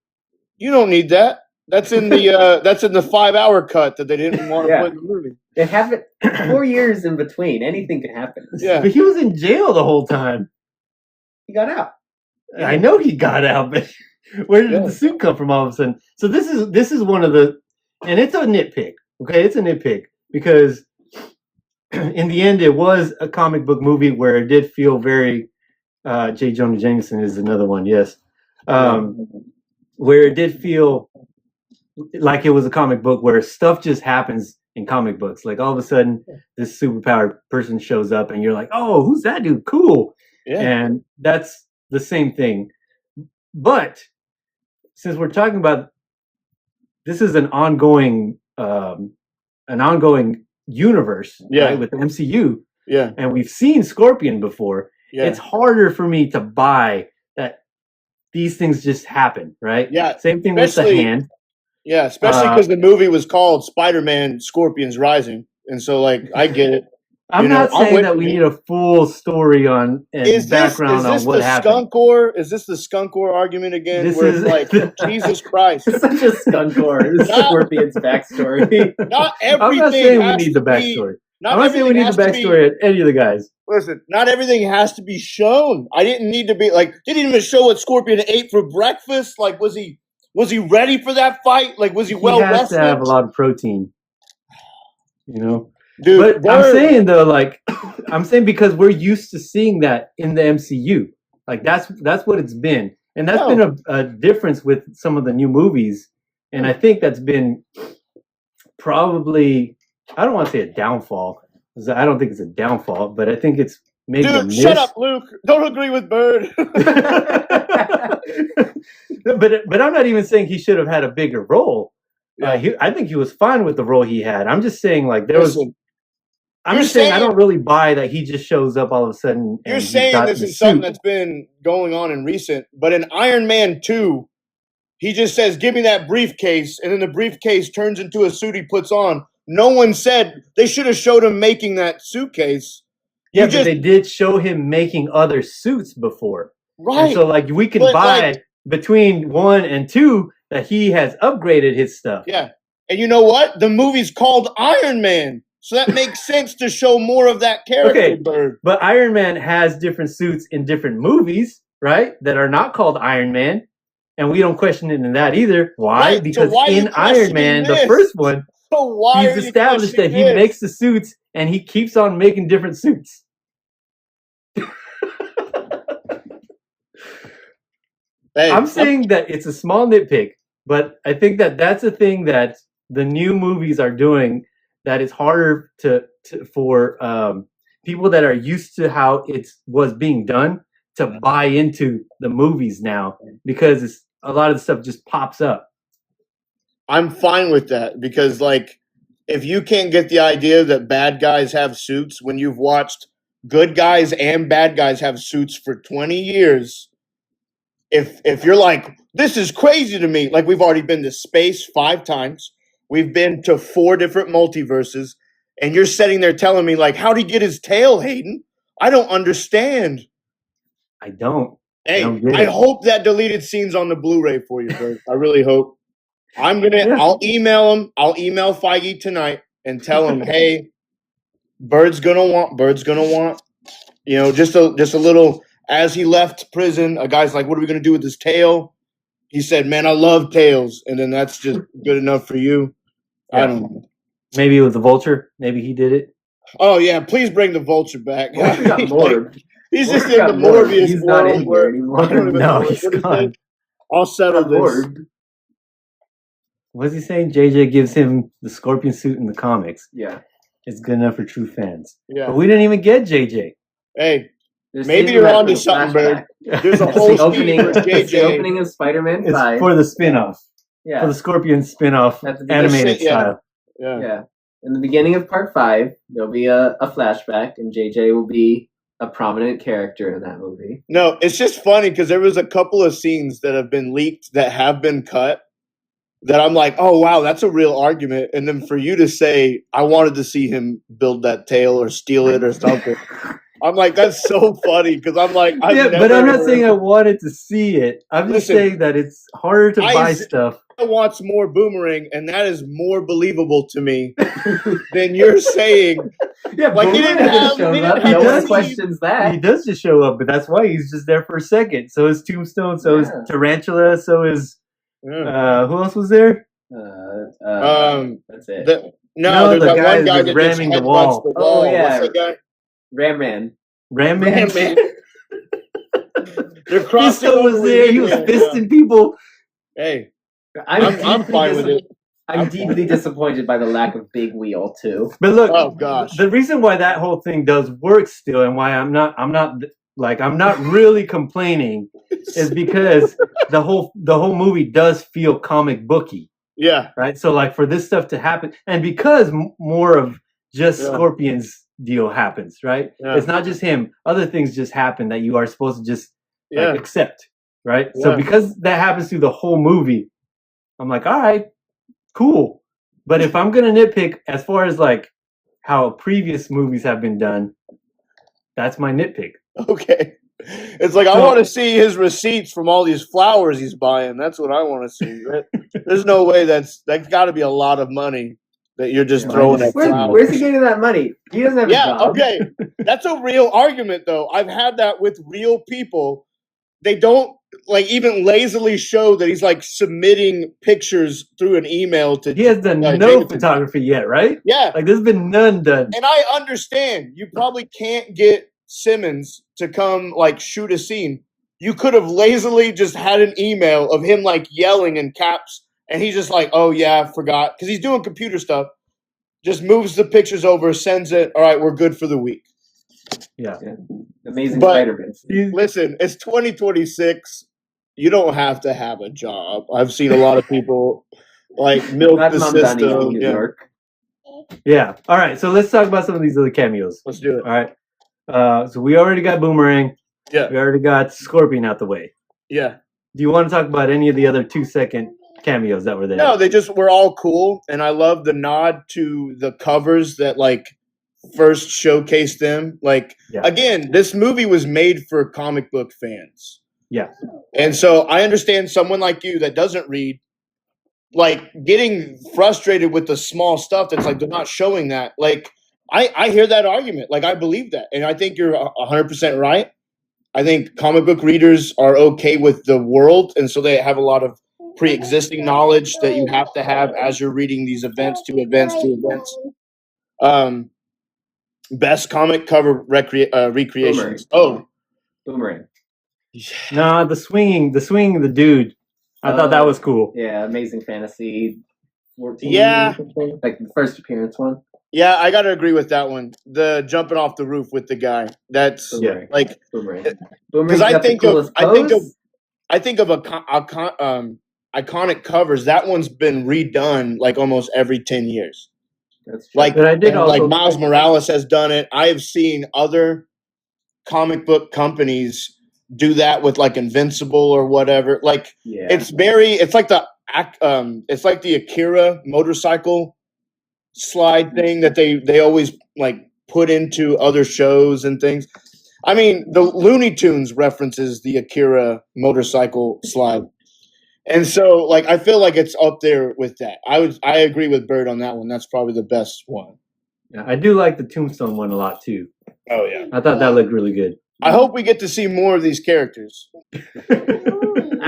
S3: You don't need that. That's in the 5-hour cut that they didn't want to put in the movie.
S2: It happened 4 years in between. Anything could happen.
S3: Yeah.
S1: But he was in jail the whole time.
S2: He got out.
S1: I know he got out, but where did the suit come from all of a sudden? So this is one of the, and it's a nitpick. Okay, it's a nitpick because in the end it was a comic book movie where it did feel very. J. Jonah Jameson is another one, yes. Where it did feel like it was a comic book where stuff just happens in comic books. Like all of a sudden, this superpowered person shows up, and you're like, "Oh, who's that dude? Cool!" Yeah. And that's the same thing. But since we're talking about this is an ongoing universe, right, with the MCU, and we've seen Scorpion before. Yeah. It's harder for me to buy that these things just happen, right?
S3: Yeah.
S1: Same thing with the hand.
S3: Yeah, especially because the movie was called Spider-Man Scorpions Rising. And so, like, I get it.
S1: I'm not saying that we need a full story on and background on what happened.
S3: Is this the skunkor argument again?
S1: This
S3: where
S1: is
S3: it's like, Jesus Christ.
S2: It's such a skunkor. This is Scorpion's backstory.
S3: Not everything
S1: I'm not saying we need the backstory. I'm not saying we need the backstory at any of the guys.
S3: Listen, not everything has to be shown. I didn't need to be like. They didn't even show what Scorpion ate for breakfast. Like, was he ready for that fight? Like, was he well rested?
S1: He has to have a lot of protein, you know.
S3: Dude,
S1: but I'm saying though, like, I'm saying because we're used to seeing that in the MCU. Like that's what it's been, and that's been a difference with some of the new movies. And I think that's been probably. I don't want to say a downfall. I don't think it's a downfall, but I think it's maybe a miss.
S3: Shut up, Luke. Don't agree with Bird.
S1: but I'm not even saying he should have had a bigger role. I think he was fine with the role he had. I'm just saying like there was. I'm just saying I don't really buy that he just shows up all of a sudden.
S3: You're saying this is something that's been going on in recent, but in Iron Man 2, he just says, "Give me that briefcase," and then the briefcase turns into a suit he puts on. No one said they should have showed him making that suitcase.
S1: Yeah, but they did show him making other suits before.
S3: Right.
S1: And so, like, we can buy between 1 and 2 that he has upgraded his stuff.
S3: Yeah. And you know what? The movie's called Iron Man. So that makes sense to show more of that character.
S1: Okay,
S3: Bird.
S1: But Iron Man has different suits in different movies, right? That are not called Iron Man. And we don't question it in that either. Why?
S3: Right.
S1: Because
S3: so why
S1: in Iron Man, the first one,
S3: So why
S1: He's established that he makes the suits and he keeps on making different suits. I'm saying that it's a small nitpick, but I think that that's a thing that the new movies are doing that is harder for people that are used to how it was being done to buy into the movies now, because a lot of the stuff just pops up.
S3: I'm fine with that because, like, if you can't get the idea that bad guys have suits when you've watched good guys and bad guys have suits for 20 years, if you're like, this is crazy to me, like, we've already been to space 5 times, we've been to 4 different multiverses, and you're sitting there telling me, like, how'd he get his tail, Hayden? I don't understand.
S1: I don't.
S3: Hey, I hope that deleted scene's on the Blu-ray for you, bro. I really hope. I'll email him. I'll email Feige tonight and tell him, hey, Bird's gonna want, you know, just a little. As he left prison, a guy's like, what are we gonna do with his tail? He said, man, I love tails. And then that's just good enough for you. Yeah. I don't know.
S1: Maybe it was the Vulture. Maybe he did it.
S3: Oh yeah, please bring the Vulture back. He's just in the
S2: Morb.
S3: Morbius
S2: He's not in
S3: world.
S2: here anymore.
S1: No, he's gone.
S3: I'll settle this.
S1: What's he saying? JJ gives him the Scorpion suit in the comics.
S2: Yeah.
S1: It's good enough for true fans.
S3: Yeah.
S1: But we didn't even get JJ.
S3: Hey, maybe you're on to something, Bird. There's a whole
S2: opening
S3: for JJ.
S2: the opening of Spider-Man 5.
S1: It's for the spin-off.
S2: Yeah.
S1: For the Scorpion spin-off animated style.
S3: Yeah.
S2: In the beginning of part 5, there'll be a flashback, and JJ will be a prominent character in that movie.
S3: No, it's just funny because there was a couple of scenes that have been leaked that have been cut that I'm like, oh, wow, that's a real argument. And then for you to say, I wanted to see him build that tail or steal it or something. I'm like, that's so funny because I'm like,
S1: but I'm not saying I wanted to see it. I'm just saying that it's harder to buy stuff.
S3: I watch more Boomerang, and that is more believable to me than you're saying.
S2: Yeah,
S3: like he didn't have.
S2: No one questions that.
S1: He does just show up, but that's why he's just there for a second. So is Tombstone. So is Tarantula. So is who else was there?
S2: That's it.
S3: There's
S1: the
S3: that
S1: guy
S3: one guy
S1: that's
S3: that
S1: ramming
S3: just
S1: the wall.
S3: the wall.
S2: Oh yeah,
S3: what's that guy?
S2: Ram Man.
S3: They're crossing
S1: Fisto was there. He was fisting people.
S3: Hey, I'm fine with it.
S2: I'm deeply disappointed by the lack of Big Wheel too.
S1: But look,
S3: oh gosh,
S1: the reason why that whole thing does work still, and why I'm not really complaining, is because the whole movie does feel comic booky.
S3: Yeah.
S1: Right. So like for this stuff to happen, and because more of just Scorpion's deal happens, right? Yeah. It's not just him. Other things just happen that you are supposed to just accept, right? Yeah. So because that happens through the whole movie, I'm like, all right, cool. But if I'm gonna nitpick as far as like how previous movies have been done, that's my nitpick.
S3: Okay. It's like, I want to see his receipts from all these flowers he's buying. That's what I want to see. There's no way that's got to be a lot of money that you're just throwing at flowers.
S2: Where's he getting that money? He doesn't have a job.
S3: Okay. That's a real argument, though. I've had that with real people. They don't like even lazily show that he's like submitting pictures through an email to.
S1: He has done no photography yet, right?
S3: Yeah.
S1: Like there's been none done.
S3: And I understand you probably can't get Simmons to come like shoot a scene. You could have lazily just had an email of him like yelling in caps, and he's just like, oh yeah, I forgot, because he's doing computer stuff. Just moves the pictures over, sends it. All right, we're good for the week.
S1: Yeah.
S2: Amazing Spider-Man.
S3: Listen, it's 2026. You don't have to have a job. I've seen a lot of people like milk the system.
S1: Yeah. All right. So let's talk about some of these other cameos.
S3: Let's do it.
S1: All right. So we already got Boomerang.
S3: Yeah.
S1: We already got Scorpion out the way.
S3: Yeah.
S1: Do you want to talk about any of the other 2-second cameos that were there?
S3: No, they just were all cool, and I love the nod to the covers that like first showcased them. Like again, this movie was made for comic book fans.
S1: Yeah.
S3: And so I understand someone like you that doesn't read, like getting frustrated with the small stuff that's like they're not showing that. Like I hear that argument. Like I believe that. And I think you're 100% right. I think comic book readers are okay with the world. And so they have a lot of pre-existing knowledge that you have to have as you're reading these events to events to events. Best comic cover recreations.
S2: Boomerang.
S1: No, the swinging of the dude. I thought that was cool.
S2: Yeah, Amazing Fantasy 14.
S3: Yeah.
S2: Like the first appearance one.
S3: Yeah, I gotta agree with that one. The jumping off the roof with the guy. That's
S2: Boomerang.
S3: like
S2: Boomerang.
S3: because I think of iconic covers. That one's been redone like almost every 10 years.
S2: That's true.
S3: Like,
S1: But I did also
S3: like Miles Morales has done it. I have seen other comic book companies do that with like Invincible or whatever. Like it's like the Akira motorcycle slide thing that they always like put into other shows and things. I mean, the Looney Tunes references the Akira motorcycle slide. And so like I feel like it's up there with that. I agree with Bird on that one. That's probably the best one.
S1: Yeah, I do like the Tombstone one a lot too.
S3: Oh yeah.
S1: I thought that looked really good.
S3: I hope we get to see more of these characters.
S2: I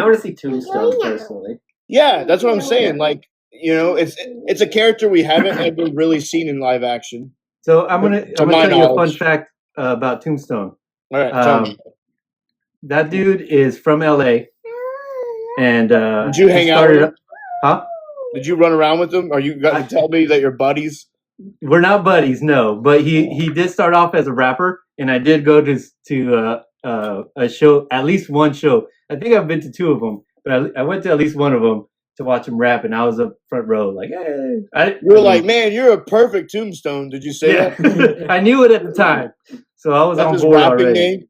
S2: want to see Tombstone personally.
S3: Yeah, that's what I'm saying. Like, you know, it's a character we haven't ever really seen in live action.
S1: So I'm gonna tell you a fun fact about Tombstone.
S3: All right,
S1: that dude is from LA, and
S3: did you hang out with him?
S1: Huh?
S3: Did you run around with him? Or you got to tell me that you're buddies?
S1: We're not buddies, no. But he did start off as a rapper, and I did go to a show, at least one show. I think I've been to two of them, but I went to at least one of them to watch him rap, and I was up front row, like, hey.
S3: You were like, man, you're a perfect Tombstone. Did you say that?
S1: I knew it at the time, so I was on board already. Name?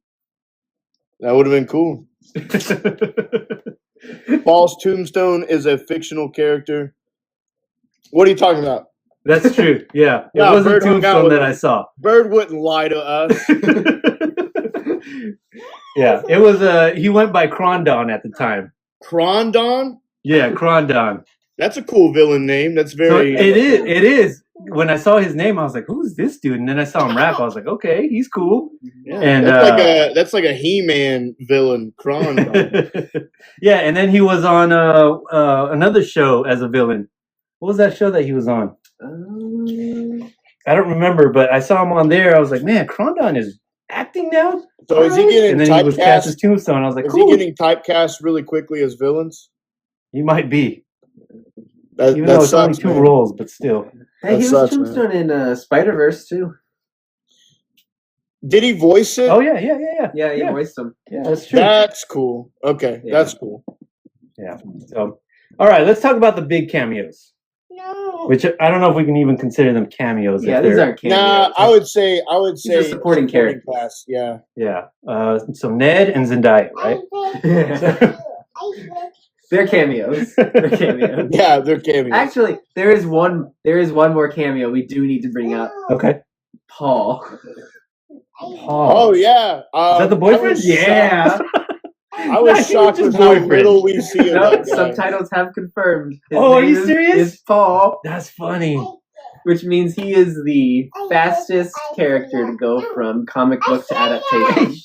S3: That would have been cool. Paul's Tombstone is a fictional character. What are you talking about?
S1: That's true. Yeah, it wasn't Tombstone that I saw.
S3: Bird wouldn't lie to us.
S1: Yeah, it was. He went by Krondon at the time.
S3: Krondon?
S1: Yeah, Krondon.
S3: That's a cool villain name. That's very.
S1: So it is. When I saw his name, I was like, "Who's this dude?" And then I saw him rap. I was like, "Okay, he's cool."
S3: Yeah,
S1: and
S3: that's like a He-Man villain, Krondon.
S1: Yeah, and then he was on another show as a villain. What was that show that he was on? I don't remember, but I saw him on there. I was like, "Man, Krondon is acting now."
S3: So is he getting typecast?
S1: He was cast as Tombstone. I was like,
S3: "Is he getting typecast really quickly as villains?"
S1: He might be.
S3: Even
S1: though it's only two roles, but still.
S2: Hey, he was Tombstone in Spider-Verse too.
S3: Did he voice it?
S1: Oh yeah.
S2: Yeah, he voiced him.
S1: Yeah, that's true.
S3: That's cool. Okay, that's cool.
S1: Yeah. So, all right, let's talk about the big cameos. No. Which I don't know if we can even consider them cameos.
S2: Yeah, these aren't cameos.
S3: Nah, I would say
S2: supporting characters.
S3: Class. Yeah.
S1: Yeah. So Ned and Zendaya, right?
S2: They're cameos.
S3: Yeah, they're cameos.
S2: Actually, there is one more cameo we do need to bring up.
S1: Okay.
S2: Paul.
S3: Oh yeah.
S1: Is that the boyfriend?
S2: Yeah.
S3: I was shocked with how little we see of that guy.
S2: Subtitles have confirmed.
S1: Are you serious?
S2: It's Paul.
S1: That's funny.
S2: Which means he is the fastest character to go from comic book to adaptation.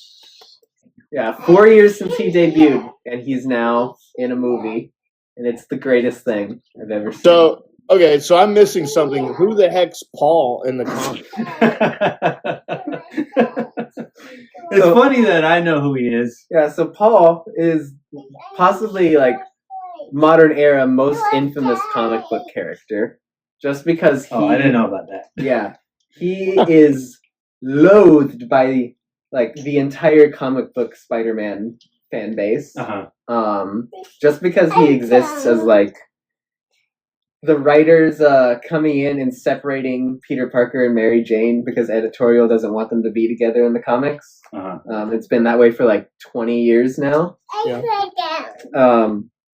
S2: Yeah, 4 years since he debuted, and he's now in a movie, and it's the greatest thing I've ever seen.
S3: So I'm missing something. Who the heck's Paul in the comic?
S1: It's funny that I know who he is.
S2: Yeah, so Paul is possibly like modern era most infamous comic book character, just because he.
S1: Oh, I didn't know about that.
S2: Yeah, he is loathed by like the entire comic book Spider-Man fan base. Just because he exists as like the writers coming in and separating Peter Parker and Mary Jane because editorial doesn't want them to be together in the comics. It's been that way for like 20 years now.
S3: Yeah.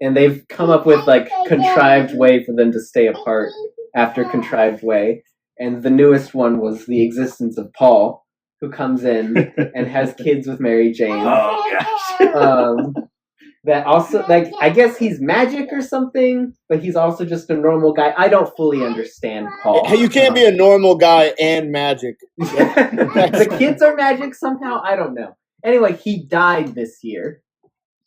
S2: And they've come up with like contrived way for them to stay apart after contrived way. And the newest one was the existence of Paul, who comes in and has kids with Mary Jane.
S1: Oh gosh.
S2: That also, like, I guess he's magic or something, but he's also just a normal guy. I don't fully understand Paul.
S3: You can't be a normal guy and magic.
S2: The kids are magic somehow. I don't know. Anyway, he died this year.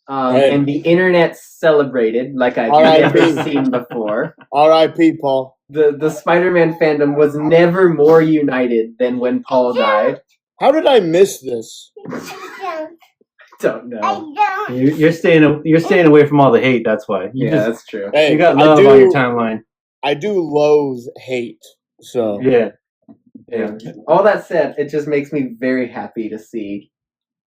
S3: Hey.
S2: And the internet celebrated like I've
S3: R.I.P.
S2: never seen before.
S3: R.I.P. Paul.
S2: The Spider-Man fandom was never more united than when Paul died.
S3: How did I miss this?
S2: Don't know.
S1: You're staying away from all the hate. That's why.
S2: That's true.
S3: Hey,
S1: You got love on your timeline.
S3: I do loathe hate. So
S1: Yeah.
S2: All that said, it just makes me very happy to see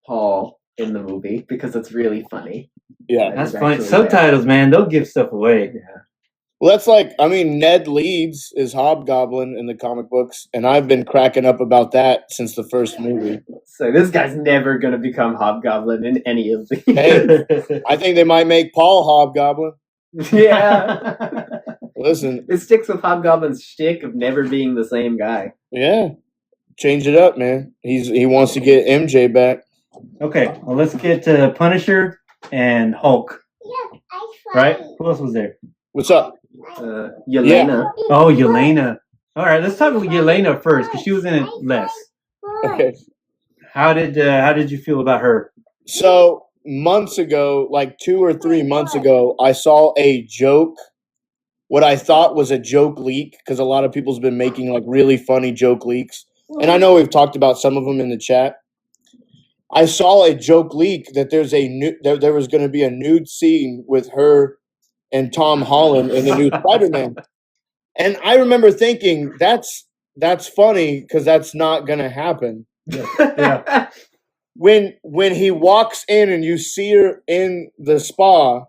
S2: Paul in the movie because it's really funny.
S3: Yeah,
S1: that's funny. Subtitles, man, they'll give stuff away.
S2: Yeah.
S3: Well, that's like, I mean, Ned Leeds is Hobgoblin in the comic books, and I've been cracking up about that since the first movie.
S2: So this guy's never going to become Hobgoblin in any of these.
S3: Hey, I think they might make Paul Hobgoblin.
S2: Yeah.
S3: Listen.
S2: It sticks with Hobgoblin's shtick of never being the same guy.
S3: Yeah. Change it up, man. He wants to get MJ back.
S1: Okay, well, let's get to Punisher and Hulk.
S4: Yeah,
S1: right? Who else was there?
S3: What's up?
S2: Yelena.
S3: Yeah.
S1: Oh, Yelena. All right, let's talk about Yelena first because she was in it less.
S3: Okay.
S1: How did you feel about her?
S3: So months ago, like 2 or 3 months ago, I saw a joke. What I thought was a joke leak, because a lot of people's been making like really funny joke leaks, and I know we've talked about some of them in the chat. I saw a joke leak that there was going to be a nude scene with her and Tom Holland in the new Spider-Man, and I remember thinking that's funny because that's not going to happen.
S1: Yeah.
S3: When he walks in and you see her in the spa,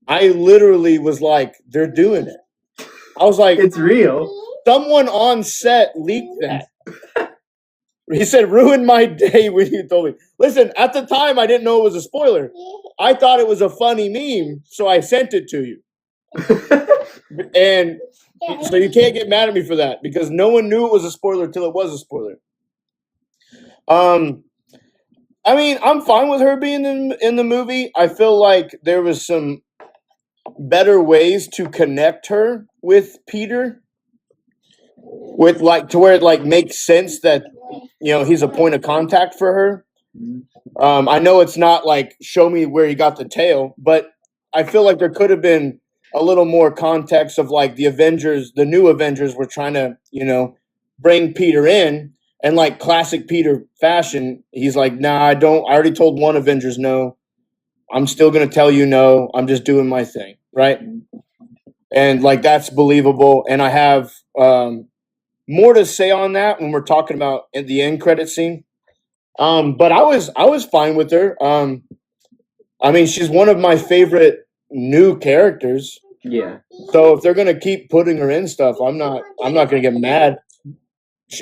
S3: I literally was like, they're doing it. I was like,
S2: it's real.
S3: Someone on set leaked that. He said, ruined my day when you told me. Listen, at the time, I didn't know it was a spoiler. I thought it was a funny meme, so I sent it to you. And so you can't get mad at me for that because no one knew it was a spoiler till it was a spoiler. I mean, I'm fine with her being in the movie. I feel like there was some better ways to connect her with Peter, with like to where it like makes sense that he's a point of contact for her. I know it's not like show me where you got the tail, but I feel like there could have been a little more context of like the new Avengers were trying to bring Peter in. And like classic Peter fashion, he's like, nah, I already told one Avengers no. I'm still going to tell you no. I'm just doing my thing. Right. And like, that's believable. And I have more to say on that when we're talking about in the end credit scene. But I was fine with her. I mean, she's one of my favorite new characters.
S2: Yeah.
S3: So if they're going to keep putting her in stuff, I'm not going to get mad.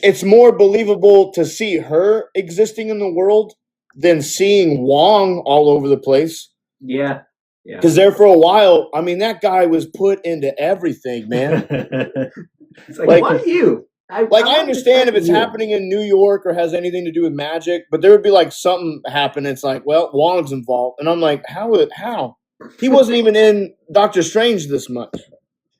S3: It's more believable to see her existing in the world than seeing Wong all over the place.
S2: Yeah.
S3: Because there for a while, I mean, that guy was put into everything, man.
S2: It's like, why you?
S3: I understand if it's happening in New York or has anything to do with magic, but there would be like something happen. It's like, well, Wong's involved. And I'm like, how? He wasn't even in Doctor Strange this much.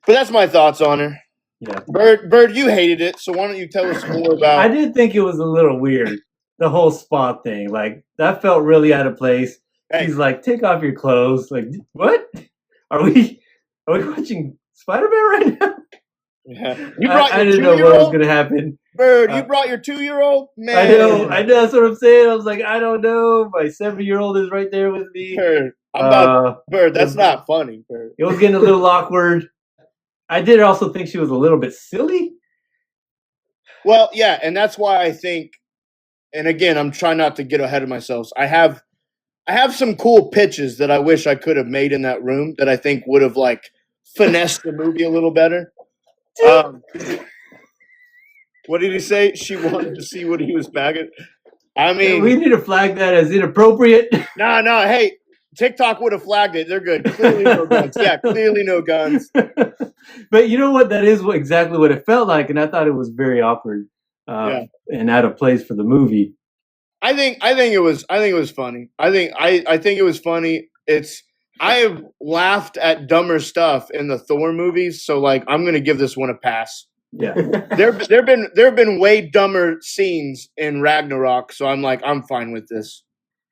S3: But that's my thoughts on her.
S1: Yeah.
S3: Bird, you hated it, so why don't you tell us more about
S1: I did think it was a little weird, the whole spot thing. Like, that felt really out of place.
S3: Hey.
S1: He's like, take off your clothes. Like, what? Are we watching Spider-Man right now?
S3: Yeah. You brought
S1: I
S3: your
S1: didn't know what
S3: 2-year-old?
S1: was going to happen.
S3: Bird, you brought your 2-year-old? Man.
S1: I know, that's what I'm saying. I was like, I don't know. My 7-year-old is right there with me.
S3: Bird, that's not funny, Bird.
S1: It was getting a little awkward. I did also think she was a little bit silly.
S3: Well, yeah, and that's why I think, and again, I'm trying not to get ahead of myself. I have some cool pitches that I wish I could have made in that room that I think would have like finessed the movie a little better. What did he say? She wanted to see what he was bagging. I mean,
S1: we need to flag that as inappropriate.
S3: No, hey, TikTok would have flagged it. They're good. Clearly no guns. Yeah, clearly no guns.
S1: But you know what? That is exactly what it felt like, and I thought it was very awkward and out of place for the movie.
S3: I think it was funny. I think it was funny. I have laughed at dumber stuff in the Thor movies, so like I'm gonna give this one a pass.
S1: Yeah,
S3: there have been way dumber scenes in Ragnarok, so I'm fine with this.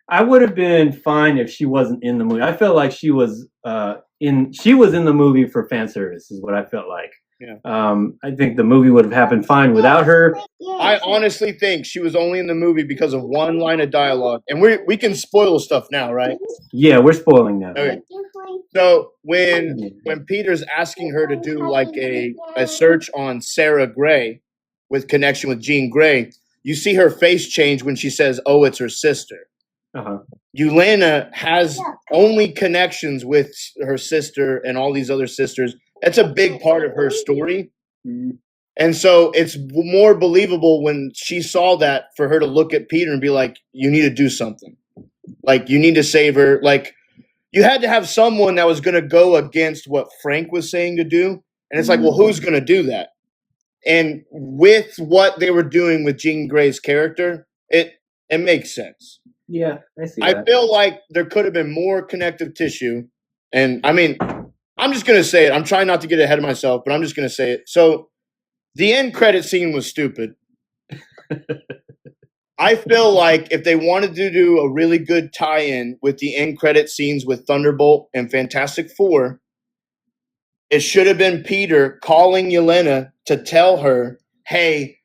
S1: I would have been fine if she wasn't in the movie. I felt like she was in the movie for fan service, is what I felt like.
S3: Yeah.
S1: I think the movie would have happened fine without her.
S3: I honestly think she was only in the movie because of one line of dialogue, and we can spoil stuff now, right?
S1: Yeah, we're spoiling now.
S3: Okay. So when Peter's asking her to do like a search on Sarah Gray with connection with Jean Grey, you see her face change when she says, "Oh, it's her sister."
S1: Uh-huh.
S3: Yelena has only connections with her sister and all these other sisters. That's a big part of her story. And so it's more believable when she saw that for her to look at Peter and be like, you need to do something. Like, you need to save her. Like, you had to have someone that was going to go against what Frank was saying to do. And it's like, well, who's going to do that? And with what they were doing with Jean Grey's character, it makes sense.
S2: Yeah, I see
S3: I
S2: that.
S3: feel like there could have been more connective tissue. And I mean, I'm just going to say it. I'm trying not to get ahead of myself, but I'm just going to say it. So the end credit scene was stupid. I feel like if they wanted to do a really good tie-in with the end credit scenes with Thunderbolt and Fantastic Four, it should have been Peter calling Yelena to tell her, hey,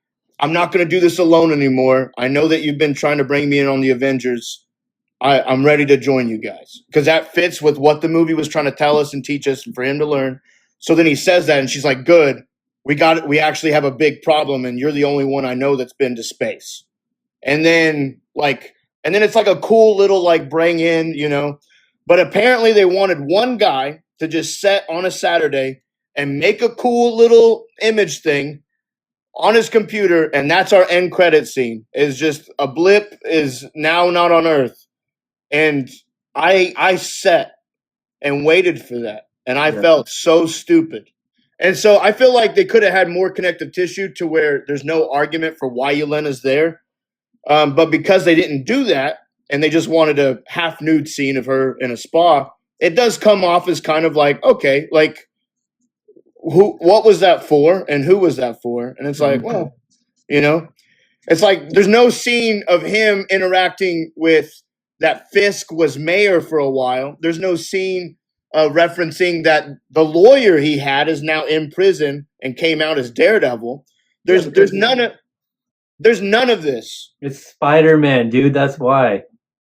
S3: I'm not going to do this alone anymore. I know that you've been trying to bring me in on the Avengers. I'm ready to join you guys. Because that fits with what the movie was trying to tell us and teach us and for him to learn. So then he says that and she's like, good. We got it. We actually have a big problem and you're the only one I know that's been to space. And then it's like a cool little like bring in, you know. But apparently they wanted one guy to just set on a Saturday and make a cool little image thing on his computer, and that's our end credit scene. Is just a blip is now not on Earth. And I sat and waited for that. And I felt so stupid. And so I feel like they could have had more connective tissue to where there's no argument for why Yelena's there. But because they didn't do that and they just wanted a half nude scene of her in a spa, it does come off as kind of like, okay, like what was that for and who was that for? And it's like, well, you know, it's like there's no scene of him interacting with that Fisk was mayor for a while. There's no scene referencing that the lawyer he had is now in prison and came out as Daredevil. There's none of this.
S1: It's Spider-Man, dude. That's why.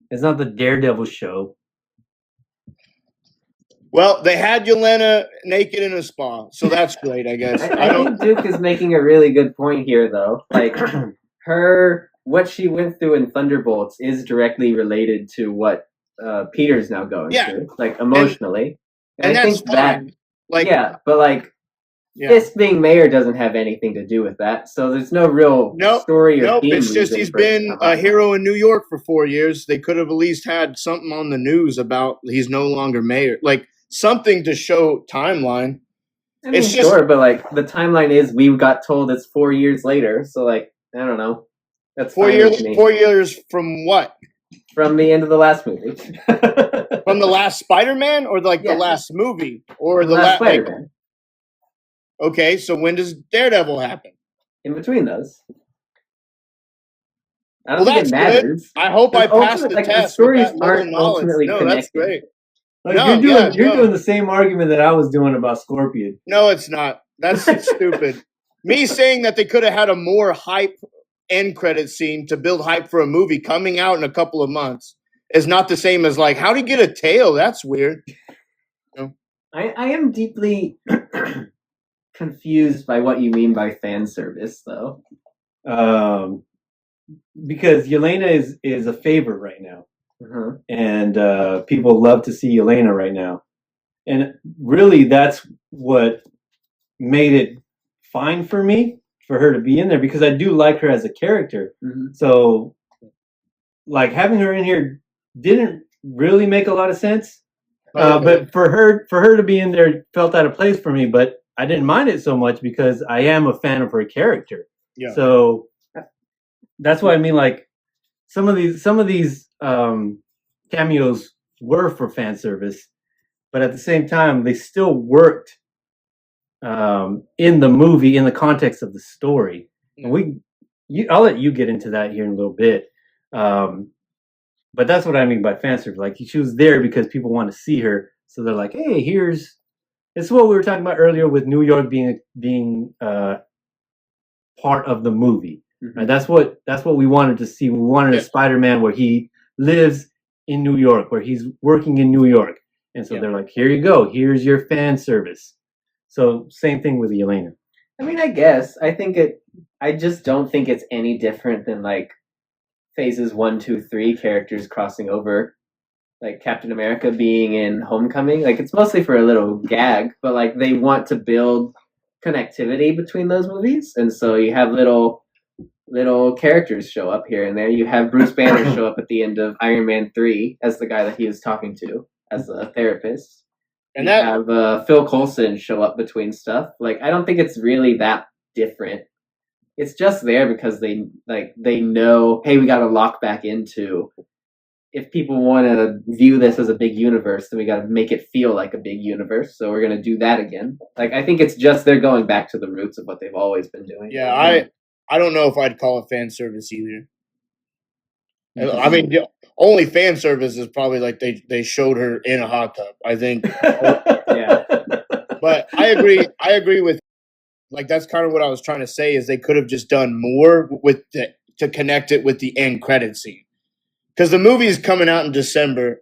S1: It's not the Daredevil show.
S3: Well, they had Yelena naked in a spa, so that's great, I guess.
S2: I think Duke is making a really good point here, though. Like, what she went through in Thunderbolts is directly related to what Peter's now going through, like emotionally.
S3: And I think fine.
S2: Fisk being mayor doesn't have anything to do with that, so there's no real story or theme.
S3: It's just he's been a hero in New York for 4 years. They could have at least had something on the news about he's no longer mayor, like something to show timeline.
S2: I mean, sure, but like the timeline is we got told it's 4 years later, so like I don't know. That's
S3: 4 years. 4 years from what?
S2: From the end of the last movie.
S3: From the last Spider-Man, or the last movie, or the last
S2: Spider-Man.
S3: Okay, so when does Daredevil happen?
S2: In between those. I don't think it matters.
S3: Good. I hope I passed the test.
S2: The stories aren't ultimately connected.
S3: That's great.
S1: Like you're doing the same argument that I was doing about Scorpion.
S3: No, it's not. That's stupid. Me saying that they could have had a more hype end credit scene to build hype for a movie coming out in a couple of months is not the same as like, how'd he get a tail? That's weird.
S2: I am deeply confused by what you mean by fan service, though.
S1: Because Yelena is a favorite right now. And people love to see Yelena right now. And really, that's what made it fine for me, for her to be in there, because I do like her as a character. So, like, having her in here didn't really make a lot of sense. But for her to be in there felt out of place for me, but I didn't mind it so much because I am a fan of her character. Yeah. So that's why I mean, like, some of these cameos were for fan service, but at the same time, they still worked in the movie, in the context of the story. And I'll let you get into that here in a little bit. But that's what I mean by fan service. Like she was there because people want to see her, so they're like, "Hey, here's." It's what we were talking about earlier with New York being part of the movie.
S2: Mm-hmm.
S1: Right? That's what we wanted to see. We wanted a Spider-Man where he lives in New York, where he's working in New York, and so they're like, "Here you go. Here's your fan service." So same thing with Yelena.
S2: I mean, I guess I just don't think it's any different than like phases 1, 2, 3 characters crossing over, like Captain America being in Homecoming. Like it's mostly for a little gag, but like they want to build connectivity between those movies, and so you have little characters show up here and there. You have Bruce Banner show up at the end of Iron Man 3 as the guy that he was talking to as a therapist. And you have Phil Coulson show up between stuff. Like I don't think it's really that different. It's just there because they know, hey, we got to lock back into. If people want to view this as a big universe, then we got to make it feel like a big universe. So we're going to do that again. Like I think it's just they're going back to the roots of what they've always been doing.
S3: Yeah, I don't know if I'd call it fan service either. I mean, only fan service is probably like they showed her in a hot tub. I think.
S2: Yeah.
S3: But I agree with, like, that's kind of what I was trying to say is they could have just done more to connect it with the end credit scene. Because the movie is coming out in December,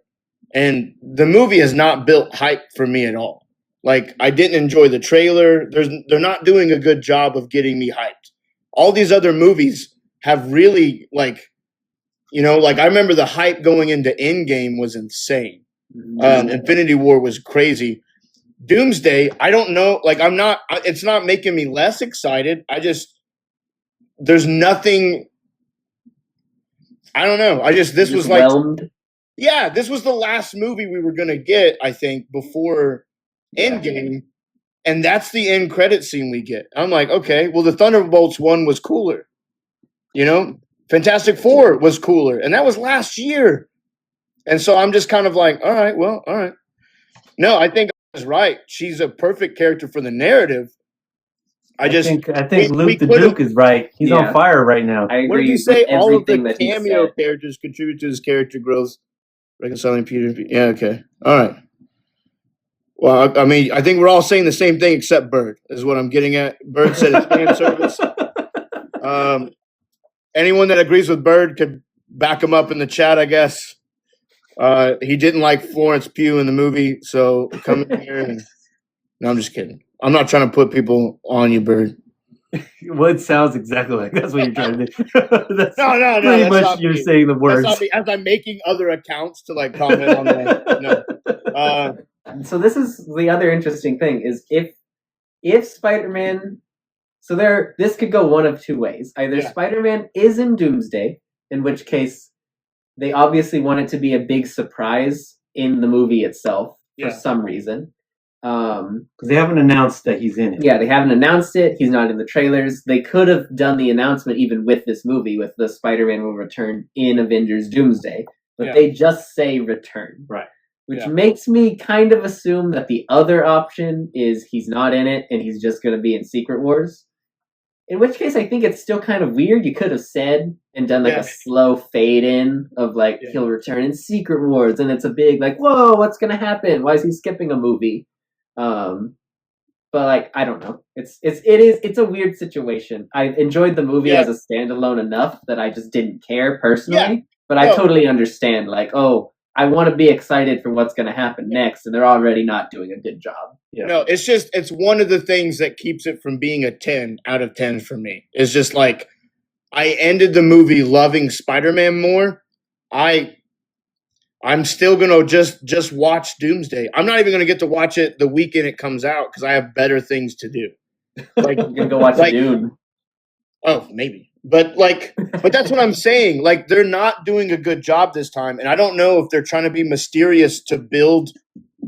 S3: and the movie has not built hype for me at all. Like, I didn't enjoy the trailer. They're not doing a good job of getting me hyped. All these other movies have really, like, like I remember the hype going into Endgame was insane. Infinity War was crazy. Doomsday, I don't know. Like, it's not making me less excited. There's nothing. I don't know. This was like, this was the last movie we were going to get, I think, before Endgame. And that's the end credit scene we get. I'm like, okay, well, the Thunderbolts one was cooler. Fantastic Four was cooler. And that was last year. And so I'm just kind of like, all right. No, I think I was right. She's a perfect character for the narrative. I think
S1: Luke the Duke is right. He's on fire right now.
S2: I agree.
S3: What did you say? All of the cameo characters contribute to his character growth, reconciling Peter. Yeah, okay. All right. Well, I mean, I think we're all saying the same thing except Bird, is what I'm getting at. Bird said it's fan service. Anyone that agrees with Bird could back him up in the chat, I guess. He didn't like Florence Pugh in the movie, so come in here. No, I'm just kidding. I'm not trying to put people on you, Bird.
S1: Well, it sounds exactly like that's what you're trying to do.
S3: No.
S1: Pretty much you're saying the words.
S3: As I'm making other accounts to like comment on that. No.
S2: So this is the other interesting thing is if Spider-Man, so this could go one of two ways. Either Spider-Man is in Doomsday, in which case they obviously want it to be a big surprise in the movie itself for some reason.
S1: Because they haven't announced that he's in it.
S2: Yeah, they haven't announced it. He's not in the trailers. They could have done the announcement even with this movie, with the Spider-Man will return in Avengers Doomsday. But they just say return.
S1: Right.
S2: Which makes me kind of assume that the other option is he's not in it and he's just going to be in Secret Wars. In which case, I think it's still kind of weird. You could have said and done like a slow fade in of like he'll return in Secret Wars, and it's a big like, whoa, what's going to happen? Why is he skipping a movie? But like, I don't know. It's a weird situation. I enjoyed the movie as a standalone enough that I just didn't care personally. But I totally understand. Like, I want to be excited for what's going to happen next, and they're already not doing a good job.
S3: Yeah. No, it's one of the things that keeps it from being a 10 out of 10 for me. It's just like, I ended the movie loving Spider-Man more. I'm still going to just watch Doomsday. I'm not even going to get to watch it the weekend it comes out because I have better things to do.
S2: Like, you're going to go watch Dune.
S3: Oh, maybe. But that's what I'm saying. Like, they're not doing a good job this time. And I don't know if they're trying to be mysterious to build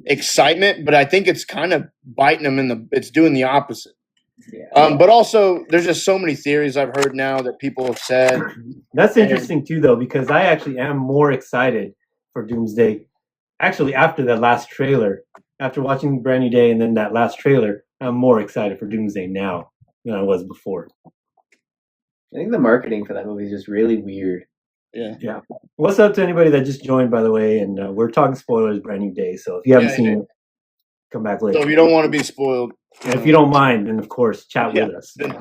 S3: excitement, but I think it's kind of biting them it's doing the opposite. Yeah. But also, there's just so many theories I've heard now that people have said.
S1: That's interesting too, though, because I actually am more excited for Doomsday. Actually, after that last trailer, after watching Brand New Day and then that last trailer, I'm more excited for Doomsday now than I was before.
S2: I think the marketing for that movie is just really weird.
S3: Yeah.
S1: What's up to anybody that just joined, by the way? And we're talking spoilers, brand new day. So if you haven't seen it, come back later.
S3: So if you don't want to be spoiled,
S1: and if you don't mind, then of course chat with us.
S2: Can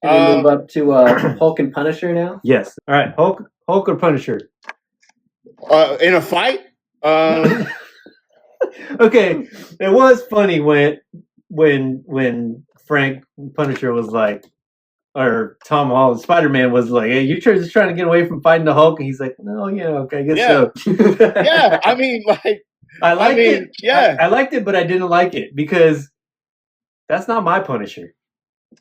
S2: we move up to Hulk and Punisher now?
S1: Yes. All right, Hulk or Punisher?
S3: In a fight?
S1: Okay, it was funny when Frank Punisher was like, or Tom Holland Spider-Man was like, "Hey, you're just trying to get away from fighting the Hulk," and he's like, "No, okay, I guess so."
S3: Yeah, I mean, like,
S1: I liked it.
S3: Yeah,
S1: I liked it, but I didn't like it because that's not my Punisher.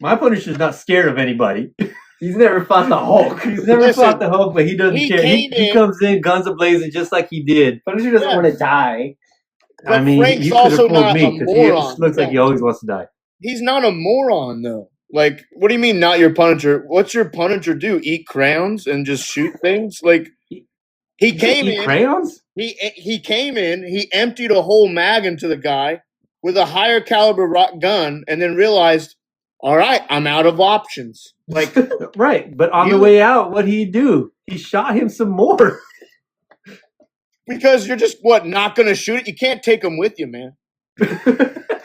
S1: My Punisher's not scared of anybody.
S2: He's never fought the Hulk.
S1: He's never fought the Hulk, but he doesn't care. He comes in guns a-blazing just like he did.
S2: Punisher doesn't want to die.
S3: But
S1: I mean,
S3: Frank's
S1: you could have
S3: also
S1: fooled
S3: not
S1: me
S3: a
S1: because
S3: moron.
S1: he looks like he always wants to die.
S3: He's not a moron, though. Like, what do you mean not your Punisher? What's your Punisher do? Eat crayons and just shoot things? Like, he came in.
S1: Crayons?
S3: He came in. He emptied a whole mag into the guy with a higher caliber gun, and then realized, all right, I'm out of options. Like,
S1: right, but on the way out, what'd he do? He shot him some more.
S3: Because you're just not going to shoot it. You can't take him with you, man.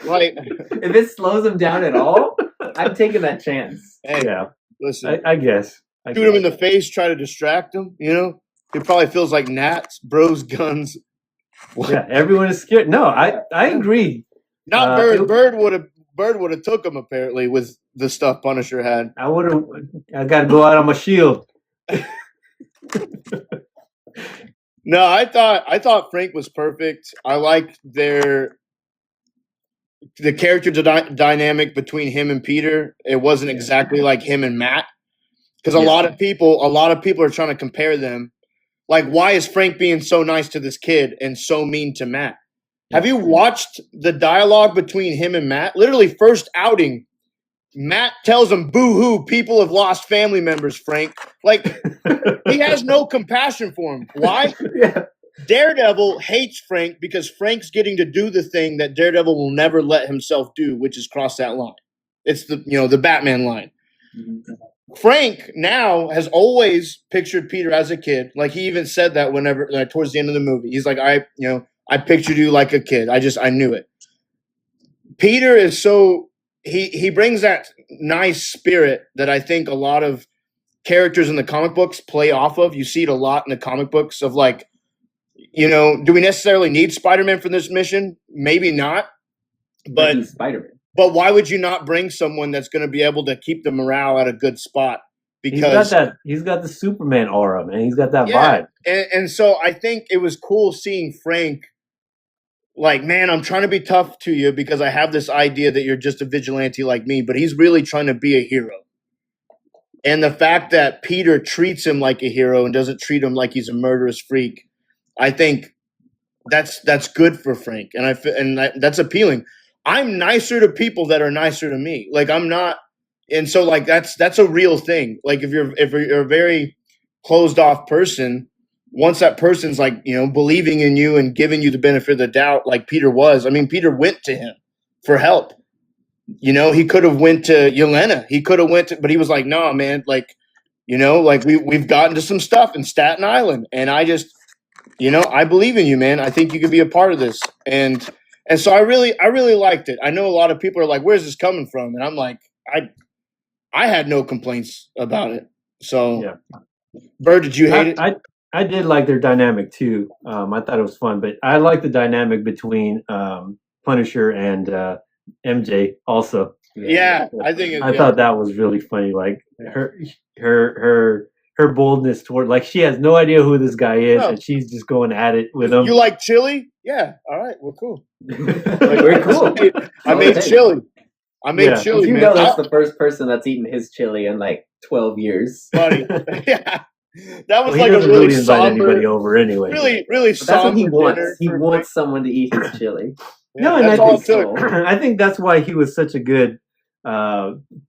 S3: Like,
S2: if it slows him down at all, I'm taking that chance.
S3: Hey,
S1: yeah,
S3: listen.
S1: I guess.
S3: Shoot him in the face, try to distract him. You know, he probably feels like gnats, bros, guns.
S1: What? Yeah, everyone is scared. No, I agree.
S3: Not Bird. Bird would have took him apparently with the stuff Punisher had.
S1: I got to go out on my shield.
S3: No, I thought Frank was perfect. I liked the character dynamic between him and Peter. It wasn't exactly like him and Matt, because a lot of people are trying to compare them. Like, why is Frank being so nice to this kid and so mean to Matt? Have you watched the dialogue between him and Matt? Literally, first outing, Matt tells him, "Boo-hoo, people have lost family members, Frank." Like, he has no compassion for him. Why?
S2: Yeah.
S3: Daredevil hates Frank because Frank's getting to do the thing that Daredevil will never let himself do, which is cross that line. It's the Batman line. Mm-hmm. Frank now has always pictured Peter as a kid. Like, he even said that whenever towards the end of the movie. He's like, I pictured you like a kid. I knew it. Peter is so he brings that nice spirit that I think a lot of characters in the comic books play off of. You see it a lot in the comic books of, like, do we necessarily need Spider-Man for this mission? Maybe not. But
S2: he's Spider-Man.
S3: But why would you not bring someone that's going to be able to keep the morale at a good spot? Because
S1: he's got the Superman aura, man. He's got that vibe.
S3: And so I think it was cool seeing Frank, like, man, I'm trying to be tough to you because I have this idea that you're just a vigilante like me, but he's really trying to be a hero. And the fact that Peter treats him like a hero and doesn't treat him like he's a murderous freak, I think that's good for Frank, and that's appealing. I'm nicer to people that are nicer to me. Like, I'm not, and so, like, that's a real thing. Like, if you're a very closed off person, once that person's, like, believing in you and giving you the benefit of the doubt, like Peter was. I mean, Peter went to him for help. He could have went to Yelena. He could have but he was like, no, man, like, like we've gotten to some stuff in Staten Island, and I just, I believe in you, man. I think you could be a part of this. And so I really liked it. I know a lot of people are like, where's this coming from? And I'm like, I had no complaints about it. So, yeah. Bird, did you hate it?
S1: I did like their dynamic too. I thought it was fun, but I like the dynamic between Punisher and MJ also.
S3: Yeah, I
S1: thought that was really funny. Like, her boldness toward, like, she has no idea who this guy is, and she's just going at it with him.
S3: You like chili? Yeah. All right. Well, cool.
S2: Very cool.
S3: I made chili. Chili.
S2: Man. That's the first person that's eaten his chili in like 12 years.
S3: Buddy. Yeah. That was
S1: like a really invite anybody over anyway.
S3: Really somber.
S2: That's what he wants. He wants someone to eat his chili.
S1: No, and I think that's why he was such a good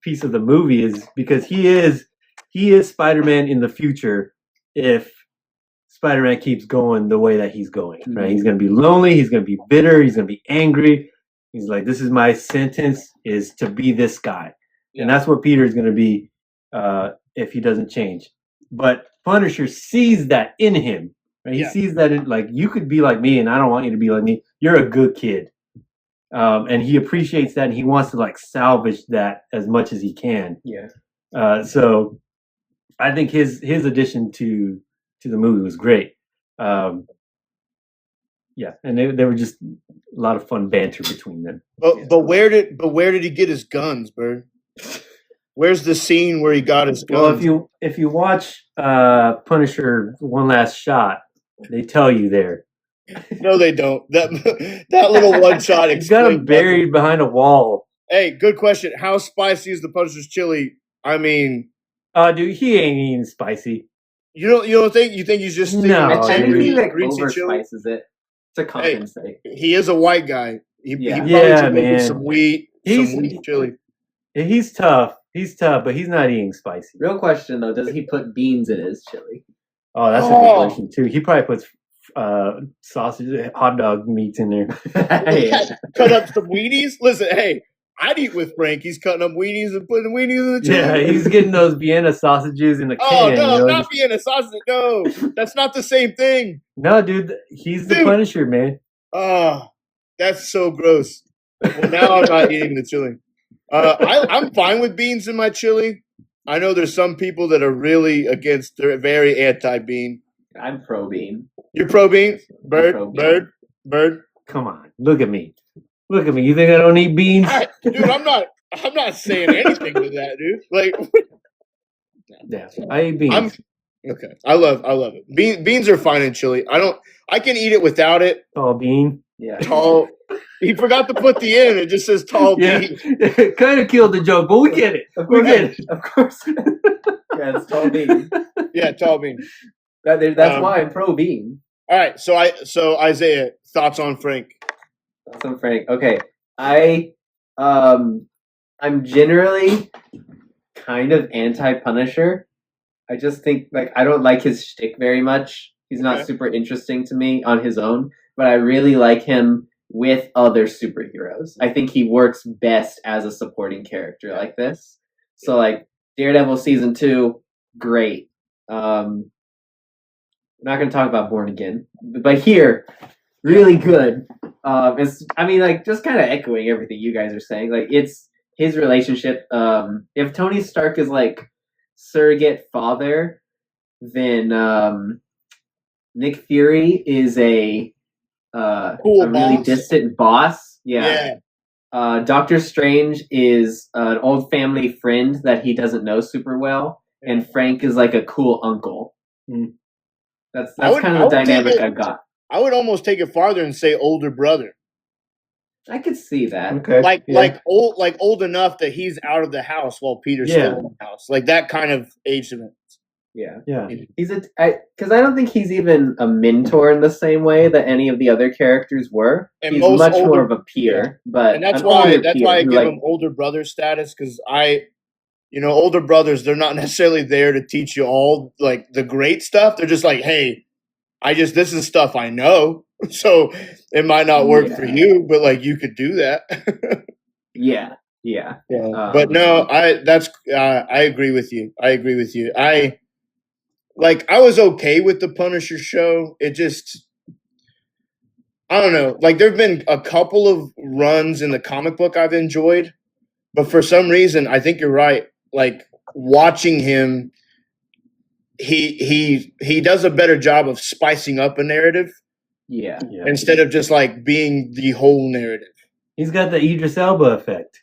S1: piece of the movie, is because he is Spider-Man in the future if Spider-Man keeps going the way that he's going, right? Mm-hmm. He's going to be lonely. He's going to be bitter. He's going to be angry. He's like, this is my sentence, is to be this guy. Yeah. And that's what Peter is going to be if he doesn't change. but Punisher sees that in him. Right? He
S3: Yeah.
S1: sees that in, like, you could be like me, and I don't want you to be like me. You're a good kid, and he appreciates that, and he wants to like salvage that as much as he can.
S2: Yeah.
S1: So I think his addition to the movie was great. Yeah, and they were just a lot of fun banter between them.
S3: But where did he get his guns, Bird? Where's the scene where he got his guns?
S1: Well, if you watch Punisher One Last Shot, they tell you there.
S3: No, they don't. That little one shot.
S1: He's got him buried behind a wall.
S3: Hey, good question. How spicy is the Punisher's chili? I mean,
S1: dude, he ain't eating spicy.
S3: you don't think? You think he's just
S1: No,
S2: I think he like
S3: greasy
S2: over
S3: chili?
S2: spices it to compensate.
S3: He is a white guy. He
S2: Yeah.
S3: probably
S1: Yeah,
S3: should make
S1: man.
S3: some wheat chili.
S1: He's tough. He's tough, but he's not eating spicy.
S2: Real question though, does he put beans in his chili?
S1: Oh, that's a good question too. He probably puts sausage, hot dog meats in there.
S2: Yeah.
S3: Cut up some weenies. Listen, hey, I'd eat with Frank. He's cutting up weenies and putting weenies in the chili.
S1: Yeah, he's getting those Vienna sausages in a can.
S3: Oh no,
S1: you know,
S3: not Vienna sausage. No, that's not the same thing.
S1: No, dude, he's the Punisher, man.
S3: Oh, that's so gross. Well, now I'm not eating the chili. I'm fine with beans in my chili. I know there's some people that are really against. They're very anti-bean.
S2: I'm pro bean.
S3: You're pro bean, Bird.
S2: pro-bean.
S3: Bird.
S1: Come on, look at me. Look at me. You think I don't eat beans?
S3: Dude, I'm not saying anything to that, dude. Like,
S1: yeah, I eat beans.
S3: Okay. I love it. Beans are fine in chili. I can eat it without it.
S1: Tall bean.
S2: Yeah.
S3: Tall. He forgot to put the in. It just says tall bean.
S1: Yeah, kind of killed the joke, but we get it. We get it.
S2: Of course. Yeah, it's tall bean.
S3: Yeah, tall bean.
S2: That's why I'm pro bean.
S3: All right. So Isaiah, thoughts on Frank?
S2: Thoughts on Frank. Okay. I'm generally kind of anti-Punisher. I just think I don't like his shtick very much. He's not super interesting to me on his own, but I really like him with other superheroes. I think he works best as a supporting character like this. So Daredevil season 2, great. I'm not going to talk about Born Again, but here, really good. Just kind of echoing everything you guys are saying. It's his relationship. If Tony Stark is surrogate father, then Nick Fury is a really distant boss. Yeah. Doctor Strange is an old family friend that he doesn't know super well, and Frank is a cool uncle. That's kind of the dynamic I've got.
S3: I would almost take it farther and say older brother.
S2: I could see that.
S1: Okay.
S3: Old enough that he's out of the house while Peter's still in the house. That kind of age limit.
S2: Yeah. He's because I don't think he's even a mentor in the same way that any of the other characters were.
S3: And
S2: he's much more of a peer, but
S3: that's why I give him older brother status, because older brothers, they're not necessarily there to teach you all the great stuff. They're just hey, this is stuff I know, so it might not work for you, but you could do that.
S2: Yeah.
S3: But no, I agree with you. I was okay with the Punisher show. It just, I don't know. There've been a couple of runs in the comic book I've enjoyed, but for some reason, I think you're right. Watching him, he does a better job of spicing up a narrative.
S2: Yeah.
S3: Instead of just being the whole narrative.
S1: He's got the Idris Elba effect.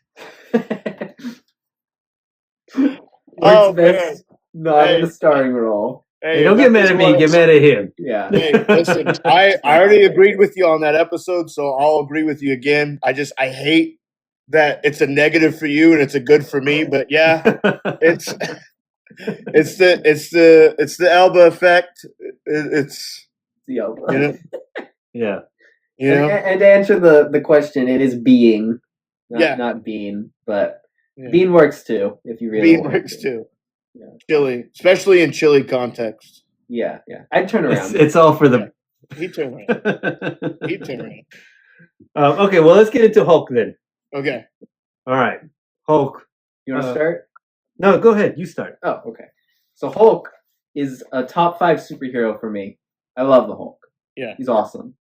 S2: Works best not in a starring role.
S1: Hey, don't get mad at me. Get mad at him.
S2: Yeah.
S3: Hey, listen, I already agreed with you on that episode, so I'll agree with you again. I hate that it's a negative for you and it's a good for me, but yeah, it's the Elba effect. It's
S2: the Elba.
S1: Yeah.
S2: And to answer the question, it is being, not being, but being works too. If you really want
S3: works
S2: to.
S3: Too. Yeah. Chili, especially in chili context.
S2: Yeah. I'd turn around.
S1: It's all for the.
S3: He'd turn around.
S1: Okay, well, let's get into Hulk then.
S3: Okay.
S1: All right, Hulk.
S2: You want to start?
S1: No, go ahead. You start.
S2: Oh, okay. So Hulk is a top 5 superhero for me. I love the Hulk.
S4: Yeah.
S2: He's awesome.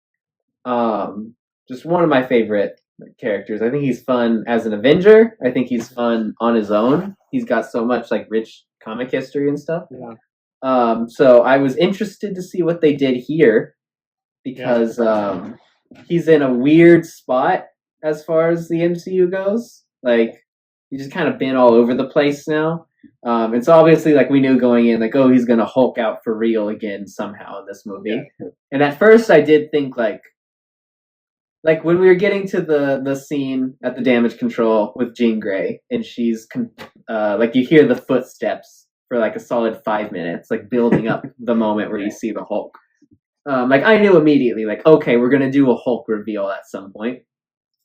S2: Just one of my favorite characters. I think he's fun as an Avenger. I think he's fun on his own. He's got so much like rich comic history and stuff.
S4: Yeah.
S2: So I was interested to see what they did here because he's in a weird spot as far as the MCU goes. Like he's just kind of been all over the place now. And so obviously, like we knew going in, like, oh, he's gonna Hulk out for real again somehow in this movie. Yeah. And at first, I did think like when we were getting to the scene at the damage control with Jean Grey, and she's like you hear the footsteps for like a solid 5 minutes, like building up the moment where you see the Hulk. Like I knew immediately, like, okay, we're gonna do a Hulk reveal at some point.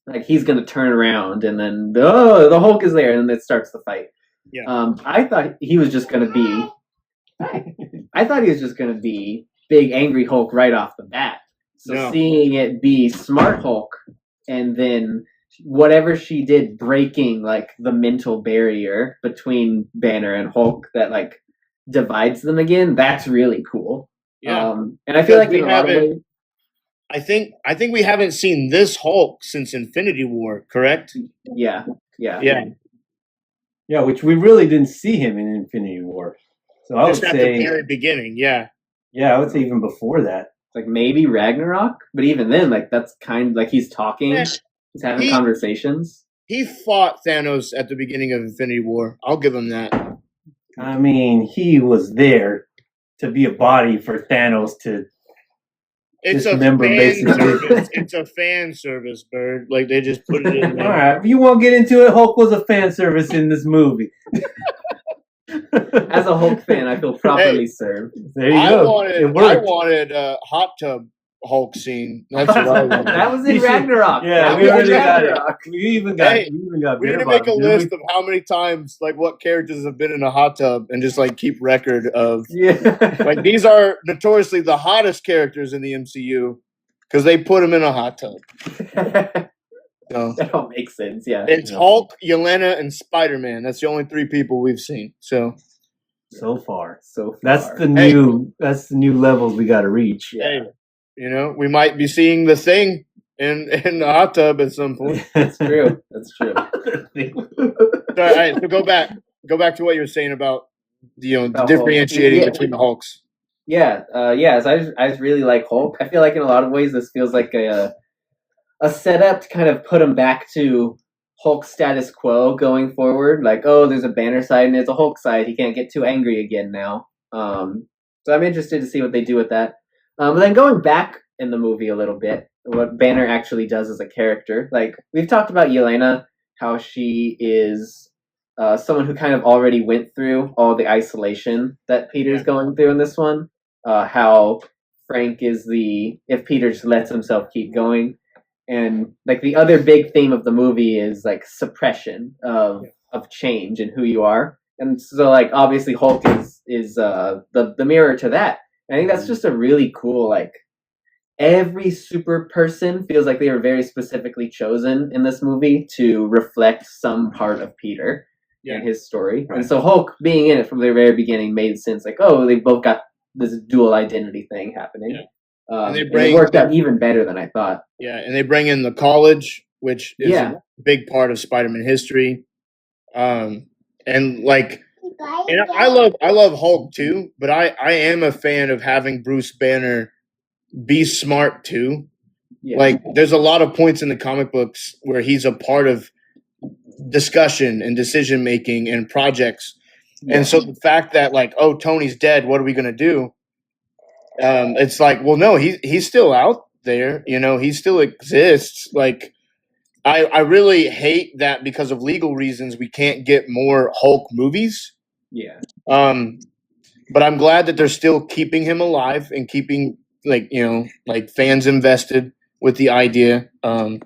S2: Like he's gonna turn around, and then the Hulk is there, and then it starts the fight.
S4: Yeah.
S2: I thought he was just gonna be big angry Hulk right off the bat. So seeing it be smart Hulk, and then whatever she did breaking like the mental barrier between Banner and Hulk that like divides them again, that's really cool.
S4: Yeah.
S2: And I feel like in a lot of ways,
S4: I think we haven't seen this Hulk since Infinity War, correct?
S2: Yeah.
S1: Yeah, which we really didn't see him in Infinity War. So I would
S4: Just at
S1: say
S4: the very beginning, yeah.
S1: Yeah, I would say even before that.
S2: Like maybe Ragnarok, but even then, like that's kind of like he's talking, he's having conversations.
S4: He fought Thanos at the beginning of Infinity War. I'll give him that.
S1: I mean, he was there to be a body for Thanos to dismember, basically.
S4: It's a fan service, Bird. Like they just put it in there.
S1: All right, you won't get into it. Hulk was a fan service in this movie.
S2: As a Hulk fan, I feel properly served.
S1: There you go.
S4: I wanted a hot tub Hulk scene. That's what I wanted.
S2: That was in Ragnarok.
S1: Yeah, we really got it. We even got.
S4: We need to make a list of how many times, like, what characters have been in a hot tub, and just like keep record of.
S2: Yeah.
S4: Like these are notoriously the hottest characters in the MCU because they put them in a hot tub. So
S2: that all makes sense. Yeah.
S4: It's Hulk, Yelena, and Spider-Man. That's the only 3 people we've seen. So
S1: far.
S2: That's
S1: the new levels we got to reach.
S4: Yeah. Hey, you know, we might be seeing the Thing in the hot tub at some point.
S2: That's true. All
S4: right, so go back to what you were saying about the differentiating between the Hulks.
S2: Yeah. So I just really like Hulk. I feel like in a lot of ways this feels like a setup to kind of put him back to Hulk status quo going forward. Like, oh, there's a Banner side and there's a Hulk side. He can't get too angry again now. So I'm interested to see what they do with that. But then going back in the movie a little bit, what Banner actually does as a character. Like, we've talked about Yelena, how she is someone who kind of already went through all the isolation that Peter's going through in this one. How Frank is if Peter just lets himself keep going. And like the other big theme of the movie is like suppression of change and who you are. And so like obviously Hulk is the mirror to that. And I think that's just a really cool, like every super person feels like they were very specifically chosen in this movie to reflect some part of Peter and his story. Right. And so Hulk being in it from the very beginning made sense. Like, oh, they both got this dual identity thing happening. Yeah. And it worked out even better than I thought.
S4: Yeah, and they bring in the college, which is a big part of Spider-Man history. And like, and I love Hulk too, but I am a fan of having Bruce Banner be smart too. Yeah. Like, there's a lot of points in the comic books where he's a part of discussion and decision making and projects. Yeah. And so the fact that like, oh, Tony's dead, what are we gonna do? It's like, well, no, he's still out there, you know, he still exists. Like, I really hate that because of legal reasons we can't get more Hulk movies.
S2: Yeah.
S4: But I'm glad that they're still keeping him alive and keeping like, you know, like fans invested with the idea. But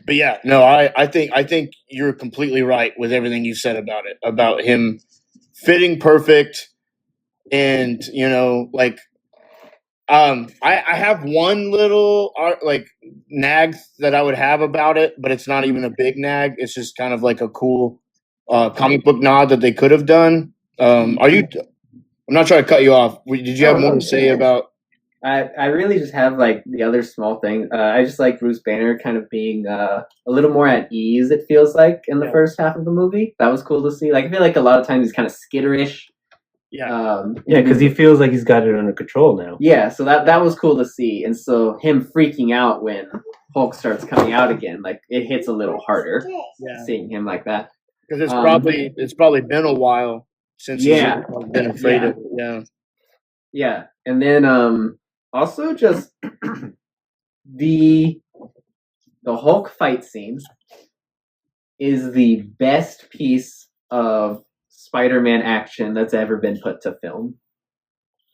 S4: yeah, no, I think you're completely right with everything you said about it, about him fitting perfect. And, you know, like, I have one little like nag that I would have about it, but it's not even a big nag. It's just kind of like a cool comic book nod that they could have done. Are you I'm not trying to cut you off. Did you have more to say about?
S2: I really just have like the other small thing. I just like Bruce Banner kind of being a little more at ease. It feels like in the first half of the movie. That was cool to see. Like I feel like a lot of times he's kind of skitterish.
S4: Yeah.
S1: Because he feels like he's got it under control now.
S2: Yeah, so that was cool to see. And so him freaking out when Hulk starts coming out again, like it hits a little harder seeing him like that.
S4: Because it's probably been a while since he's been afraid of it. Yeah.
S2: Yeah. And then also just the Hulk fight scene is the best piece of Spider-Man action that's ever been put to film.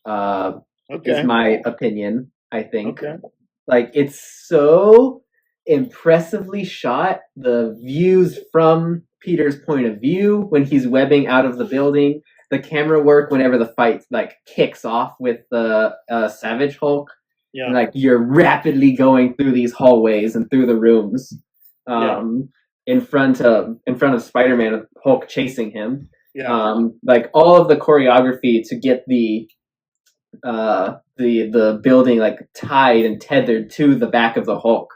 S2: Is my opinion, I think. Okay. Like, it's so impressively shot. The views from Peter's point of view when he's webbing out of the building. The camera work whenever the fight, like, kicks off with the Savage Hulk. Yeah. And, like, you're rapidly going through these hallways and through the rooms. In front of Spider-Man, Hulk chasing him. Yeah. Like all of the choreography to get the building like tied and tethered to the back of the Hulk.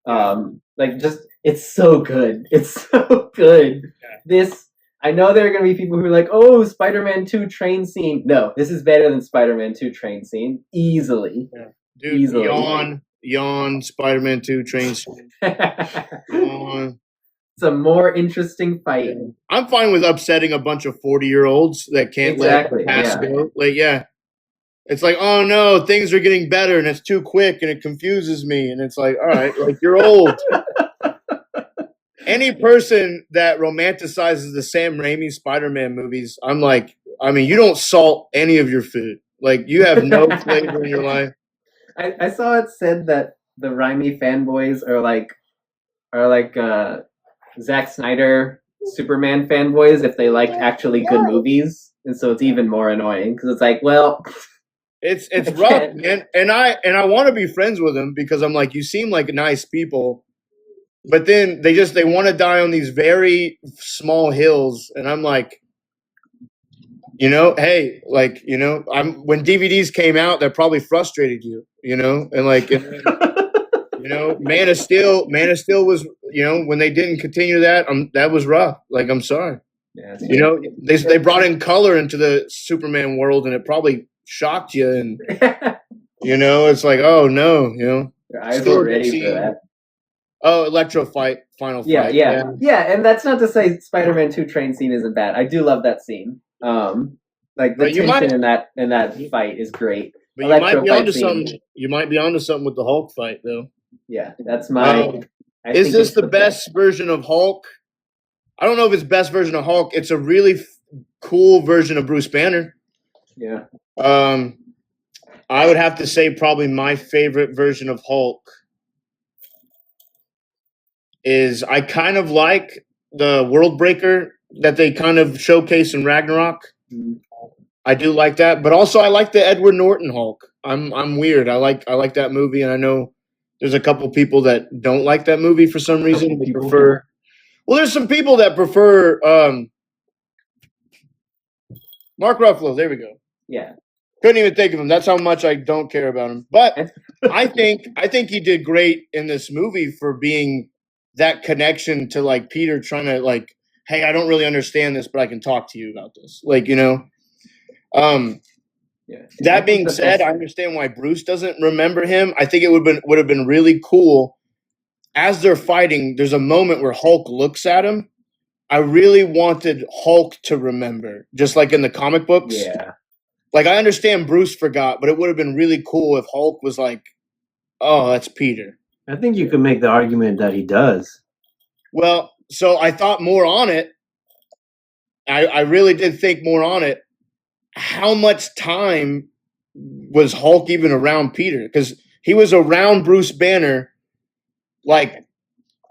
S2: Like just it's so good. It's so good. Yeah. I know there are gonna be people who are like, oh, Spider-Man 2 train scene. No, this is better than Spider-Man 2 train scene. Easily. Yeah.
S4: Dude, easily. Yawn, Spider-Man 2 train scene. Yawn.
S2: It's a more interesting fight.
S4: I'm fine with upsetting a bunch of 40-year-olds that can't let it pass go. Like, it's like, oh no, things are getting better and it's too quick and it confuses me. And it's like, all right, like you're old. Any person that romanticizes the Sam Raimi Spider-Man movies, I'm like, I mean, you don't salt any of your food. Like, you have no flavor in your life.
S2: I saw it said that the Raimi fanboys are like Zack Snyder Superman fanboys if they like actually good movies, and so it's even more annoying because it's like, well,
S4: it's rough, man. And I want to be friends with them because I'm like, you seem like nice people, but then they want to die on these very small hills, and I'm like, hey, like, when DVDs came out, that probably frustrated you, and like. Man of Steel was, when they didn't continue that, that was rough. Like, I'm sorry. Yeah, they brought in color into the Superman world, and it probably shocked you. And it's like, oh no,
S2: Your eyes were ready for that.
S4: Oh, Electro fight, final fight.
S2: Yeah. And that's not to say Spider-Man 2 train scene isn't bad. I do love that scene. Like the tension in that fight is great.
S4: But you might be onto something. You might be onto something with the Hulk fight, though.
S2: Yeah, that's my.
S4: Is this the best version of Hulk? I don't know if it's best version of Hulk. It's a really cool version of Bruce Banner.
S2: Yeah.
S4: I would have to say probably my favorite version of Hulk is I kind of like the World Breaker that they kind of showcase in Ragnarok. Mm-hmm. I do like that, but also I like the Edward Norton Hulk. I'm weird. I like that movie, and I know there's a couple people that don't like that movie for some reason. They prefer. Well, there's some people that prefer Mark Ruffalo. There we go.
S2: Yeah.
S4: Couldn't even think of him. That's how much I don't care about him. But I think he did great in this movie for being that connection to like Peter trying to like, hey, I don't really understand this, but I can talk to you about this. Like, That being said, I understand why Bruce doesn't remember him. I think it would have been really cool as they're fighting. There's a moment where Hulk looks at him. I really wanted Hulk to remember, just like in the comic books.
S2: Yeah.
S4: Like, I understand Bruce forgot, but it would have been really cool if Hulk was like, oh, that's Peter.
S1: I think you could make the argument that he does.
S4: Well, so I thought more on it. I really did think more on it. How much time was Hulk even around Peter? Because he was around Bruce Banner, like,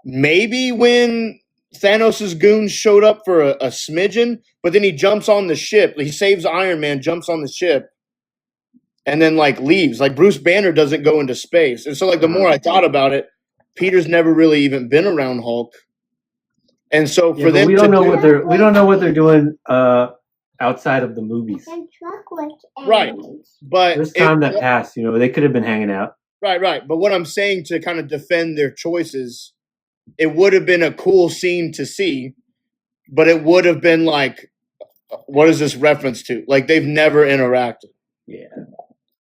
S4: maybe when Thanos' goons showed up for a smidgen, but then he jumps on the ship. He saves Iron Man, jumps on the ship, and then, like, leaves. Like, Bruce Banner doesn't go into space. And so, like, the more I thought about it, Peter's never really even been around Hulk. And so for them
S1: we don't know what they're doing outside of the movies.
S4: Right. But
S1: There's time that passed. They could have been hanging out.
S4: Right. But what I'm saying to kind of defend their choices, it would have been a cool scene to see, but it would have been like, what is this reference to? Like they've never interacted.
S2: Yeah.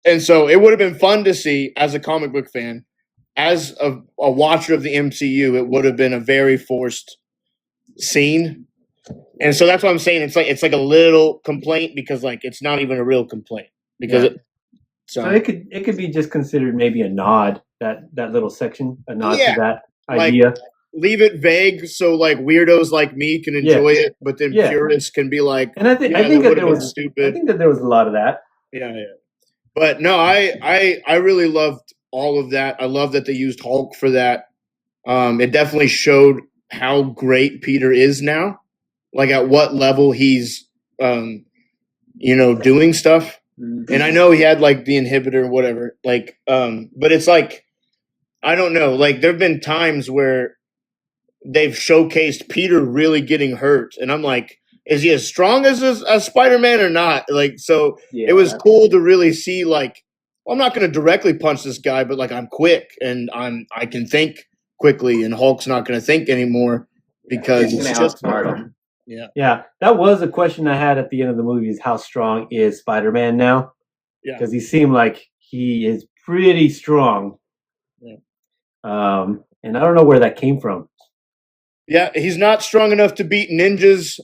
S4: And so it would have been fun to see as a comic book fan, as a watcher of the MCU. It would have been a very forced scene. And so that's what I'm saying. It's like a little complaint because like it's not even a real complaint because
S1: so it could be just considered maybe a nod, that little section, a nod to that idea.
S4: Like, leave it vague so like weirdos like me can enjoy it, but then purists can be like,
S1: and I think that there was
S4: stupid.
S1: I think that there was a lot of that.
S4: Yeah. But no, I really loved all of that. I love that they used Hulk for that. It definitely showed how great Peter is now, like at what level he's, doing stuff. And I know he had like the inhibitor or whatever, like, but it's like, I don't know, like there've been times where they've showcased Peter really getting hurt, and I'm like, is he as strong as a Spider-Man or not? Like, so it was cool to really see like, well, I'm not going to directly punch this guy, but like I'm quick and I can think quickly, and Hulk's not going to think anymore because it's just him.
S1: Yeah, that was a question I had at the end of the movie: is how strong is Spider-Man now?
S4: Yeah,
S1: because he seemed like he is pretty strong.
S4: Yeah.
S1: And I don't know where that came from.
S4: Yeah, he's not strong enough to beat ninjas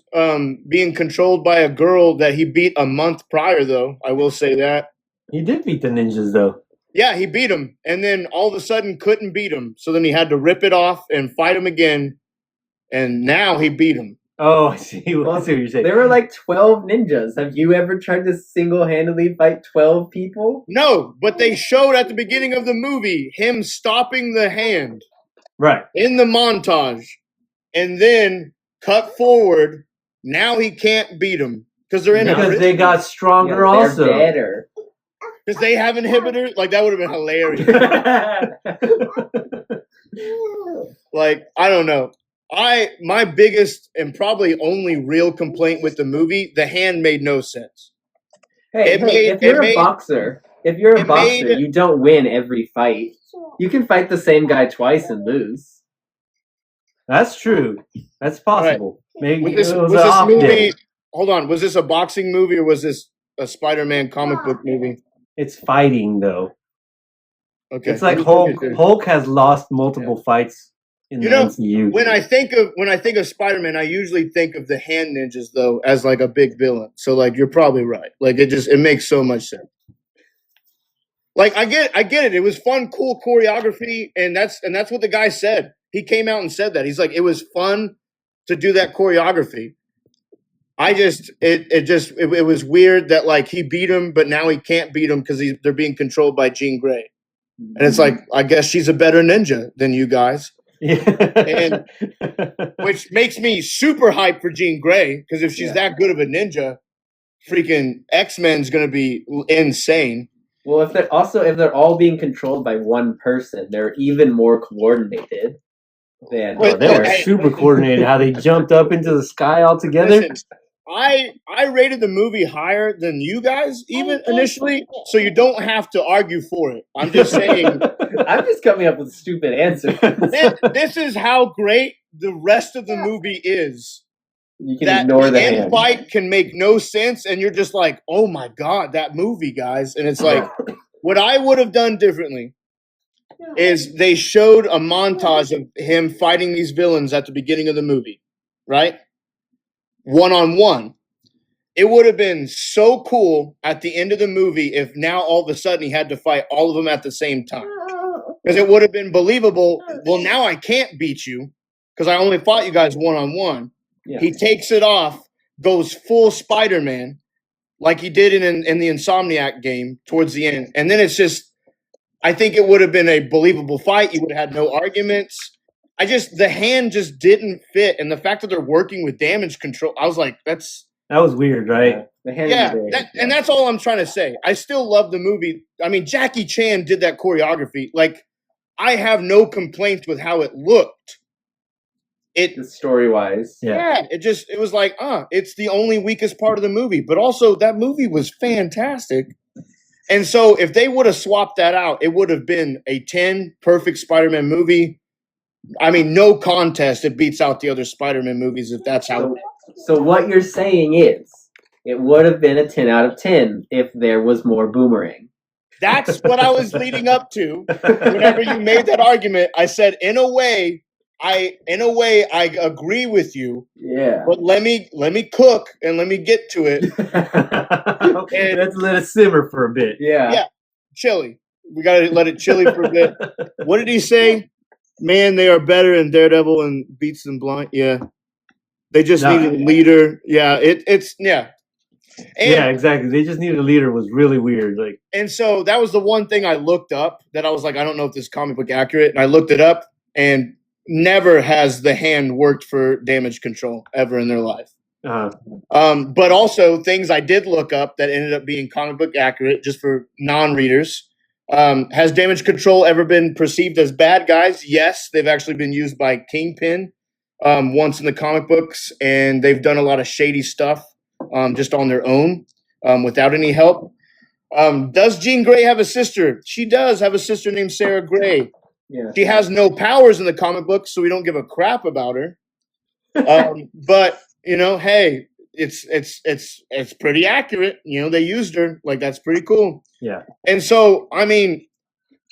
S4: being controlled by a girl that he beat a month prior, though. I will say that.
S1: He did beat the ninjas, though.
S4: Yeah, he beat him, and then all of a sudden couldn't beat him. So then he had to rip it off and fight him again, and now he beat him.
S1: Oh, I see. I see what you're saying.
S2: There were like 12 ninjas. Have you ever tried to single-handedly fight 12 people?
S4: No, but they showed at the beginning of the movie him stopping the hand.
S1: Right.
S4: In the montage. And then cut forward. Now he can't beat him. Because they're in
S1: because they got stronger also.
S2: They're better.
S4: Because they have inhibitors? Like, that would have been hilarious. Like, I don't know. My biggest and probably only real complaint with the movie, the hand made no sense.
S2: If you're a boxer, you don't win every fight. You can fight the same guy twice and lose.
S1: That's true. That's possible. Right. Maybe
S4: was this movie? Hold on. Was this a boxing movie or was this a Spider-Man comic book movie?
S1: It's fighting though.
S4: Okay.
S1: It's like Hulk has lost multiple fights in the MCU.
S4: When I think of Spider-Man, I usually think of the hand ninjas though as like a big villain. So like you're probably right. Like it makes so much sense. Like I get it. It was fun, cool choreography, and that's what the guy said. He came out and said that. He's like, it was fun to do that choreography. It was weird that like he beat him, but now he can't beat him because they're being controlled by Jean Grey. And it's like, I guess she's a better ninja than you guys. And which makes me super hyped for Jean Grey, because if she's that good of a ninja, freaking X-Men's gonna be insane.
S2: Well, if they're all being controlled by one person, they're even more coordinated.
S1: They were super coordinated. How they jumped up into the sky all together.
S4: Listen, I rated the movie higher than you guys even initially, so you don't have to argue for it. I'm just saying.
S2: I'm just coming up with stupid answers.
S4: This is how great the rest of the movie is.
S2: You can ignore the hand.
S4: Fight can make no sense, and you're just like, oh my god, that movie, guys. And it's like, what I would have done differently is they showed a montage of him fighting these villains at the beginning of the movie, right? One-on-one. It would have been so cool at the end of the movie if now all of a sudden he had to fight all of them at the same time. Because it would have been believable. Well, now I can't beat you because I only fought you guys one-on-one. Yeah. He takes it off, goes full Spider-Man like he did in the Insomniac game towards the end. And then it's just, I think it would have been a believable fight. You would have had no arguments. The hand just didn't fit. And the fact that they're working with damage control, I was like, that
S1: was weird, right?
S4: And that's all I'm trying to say. I still love the movie. I mean, Jackie Chan did that choreography. Like, I have no complaints with how it looked.
S2: story wise.
S4: It was like, it's the only weakest part of the movie. But also that movie was fantastic. And so if they would have swapped that out, it would have been a 10 perfect Spider-Man movie. I mean, no contest. It beats out the other Spider-Man movies if that's how.
S2: So what you're saying is it would have been a 10 out of 10 if there was more Boomerang.
S4: That's what I was leading up to. Whenever you made that argument, I said, in a way, I agree with you.
S2: Yeah.
S4: But let me cook and let me get to it.
S1: And let's let it simmer for a bit.
S2: Yeah.
S4: Chili. We gotta let it chili for a bit. What did he say? Man, they are better in Daredevil and Beats Them Blind. Yeah. They just needed a leader. Yeah, it's And,
S1: yeah, exactly. They just needed a leader. Was really weird. Like,
S4: and so that was the one thing I looked up that I was like, I don't know if this is comic book accurate. And I looked it up, and never has the hand worked for damage control ever in their life. But also things I did look up that ended up being comic book accurate just for non-readers. Has damage control ever been perceived as bad guys? Yes, they've actually been used by Kingpin once in the comic books, and they've done a lot of shady stuff just on their own without any help. Does Jean Grey have a sister? She does have a sister named Sarah Grey.
S2: Yeah.
S4: She has no powers in the comic books, so we don't give a crap about her. But hey, it's pretty accurate. They used her. Like, that's pretty cool.
S1: Yeah.
S4: And so, I mean,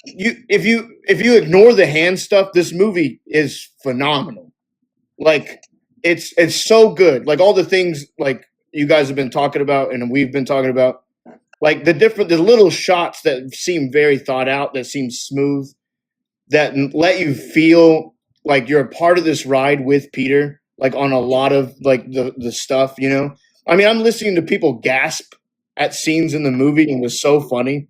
S4: if you ignore the hand stuff, this movie is phenomenal. Like, it's so good. Like, all the things like you guys have been talking about and we've been talking about, like the little shots that seem very thought out, that seem smooth, that let you feel like you're a part of this ride with Peter, like on a lot of like the stuff, I mean, I'm listening to people gasp at scenes in the movie, and it was so funny.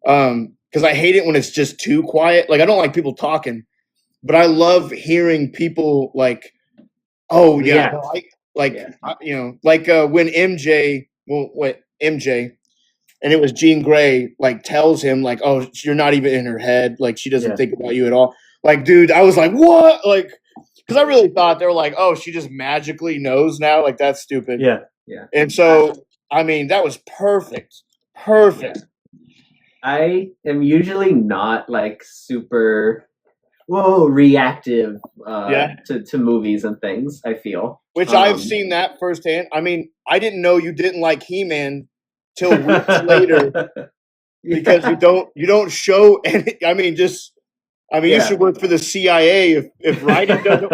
S4: Because I hate it when it's just too quiet. Like, I don't like people talking, but I love hearing people like, oh yeah, when MJ, and it was Jean Grey, like, tells him, like, oh, you're not even in her head. Like, she doesn't think about you at all. Like, dude, I was like, what? Like, because I really thought they were like, oh, she just magically knows now. Like, that's stupid.
S2: Yeah.
S4: And so, I mean, that was perfect. Perfect.
S2: Yeah. I am usually not, like, super reactive to movies and things, I feel.
S4: Which I've seen that firsthand. I mean, I didn't know you didn't like He-Man till weeks later because you don't show any. I mean, you should work for the CIA if writing doesn't.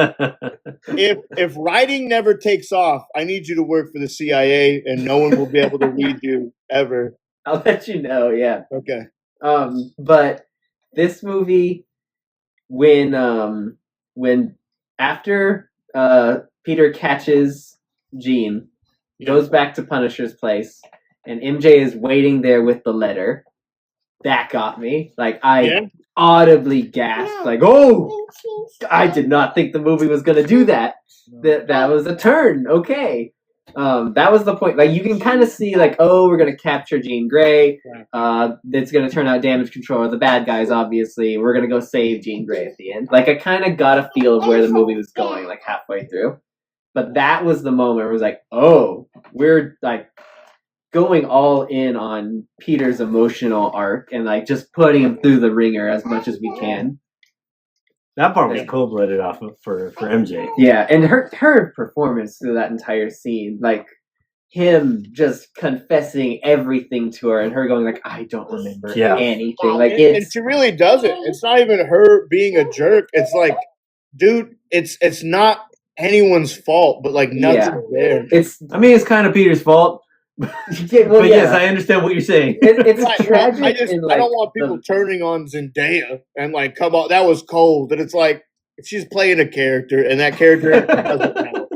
S4: if writing never takes off, I need you to work for the CIA, and no one will be able to read you ever.
S2: I'll let you know. Yeah.
S4: Okay.
S2: But this movie, when after Peter catches Jean, goes back to Punisher's place, and MJ is waiting there with the letter. That got me. Like, I audibly gasped. Like, oh, I did not think the movie was going to do that. That was a turn. Okay. That was the point. Like, you can kind of see, like, oh, we're going to capture Jean Grey. It's going to turn out damage control are the bad guys, obviously. We're going to go save Jean Grey at the end. Like, I kind of got a feel of where the movie was going, like, halfway through. But that was the moment where it was like, oh, we're, like, going all in on Peter's emotional arc and, like, just putting him through the ringer as much as we can.
S1: That part was cold-blooded off of for MJ.
S2: Yeah, and her performance through that entire scene, like, him just confessing everything to her and her going like, I don't remember anything. Like,
S4: and she really doesn't. It's not even her being a jerk. It's like, dude, it's not anyone's fault, but like nothing's there.
S1: It's kind of Peter's fault. Yes, I understand what you're saying.
S2: It's tragic.
S4: I don't want people turning on Zendaya and like, come on, that was cold. And it's like, if she's playing a character and that character doesn't matter.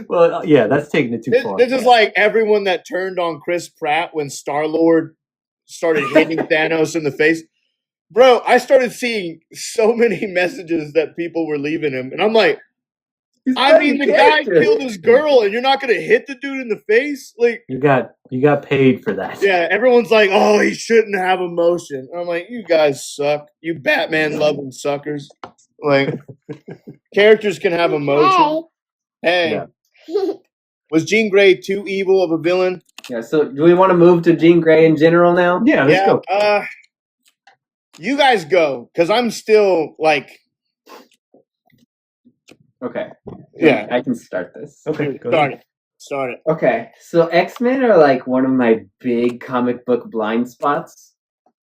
S1: Well, yeah, that's taking it too far.
S4: This is like everyone that turned on Chris Pratt when Star-Lord started hitting Thanos in the face. Bro, I started seeing so many messages that people were leaving him, and I'm like, the guy killed his girl, and you're not gonna hit the dude in the face? Like,
S1: you got paid for that.
S4: Yeah, everyone's like, oh, he shouldn't have emotion. And I'm like, you guys suck. You Batman loving suckers. Like characters can have emotion. Hey. Was Jean Grey too evil of a villain?
S2: Yeah, so do we want to move to Jean Grey in general now?
S1: Yeah, let's go.
S4: You guys go, because I'm still like...
S2: Okay.
S4: Yeah.
S2: I can start this.
S1: Okay, go
S4: Start it.
S2: Okay, so X-Men are like one of my big comic book blind spots.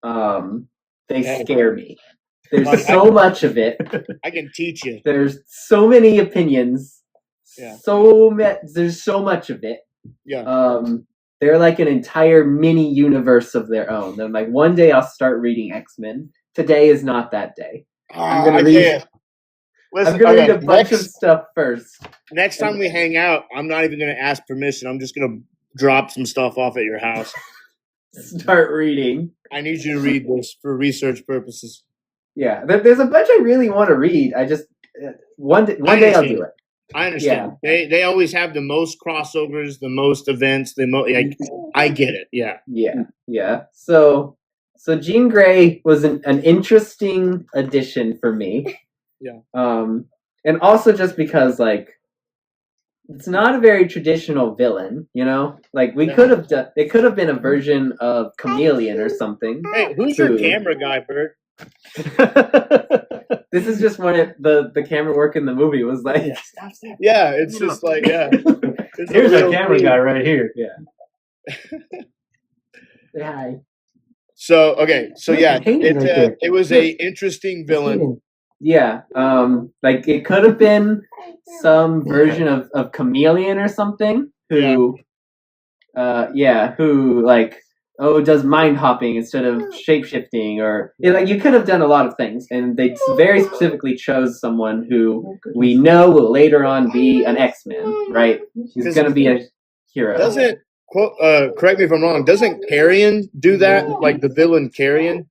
S2: They scare me. There's so much of it.
S4: I can teach you.
S2: There's so many opinions.
S4: Yeah.
S2: There's so much of it.
S4: Yeah.
S2: They're like an entire mini universe of their own. They're like, one day I'll start reading X-Men. Today is not that day. I'm gonna read a bunch of stuff first.
S4: Next time we hang out, I'm not even gonna ask permission. I'm just gonna drop some stuff off at your house.
S2: Start reading.
S4: I need you to read this for research purposes.
S2: Yeah, there's a bunch I really want to read. I just one day I'll do it.
S4: I understand. Yeah. They always have the most crossovers, the most events, I get it. Yeah.
S2: Yeah. So Jean Grey was an interesting addition for me.
S4: Yeah.
S2: And also just because like it's not a very traditional villain, you know? Like it could have been a version of Chameleon or something.
S4: Hey, who's your camera guy, Bert?
S2: This is just when the camera work in the movie was like stop.
S4: Yeah, it's just like
S1: here's our camera guy right here.
S2: Yeah. Say hi.
S4: So it was a interesting villain.
S2: Yeah. Like it could have been some version of Chameleon or something who who like does mind hopping instead of shape shifting, or like you could have done a lot of things, and they very specifically chose someone who we know will later on be an X-Men, right? He's going to be a hero.
S4: Doesn't correct me if I'm wrong? Doesn't Carrion do that? Like the villain Carrion?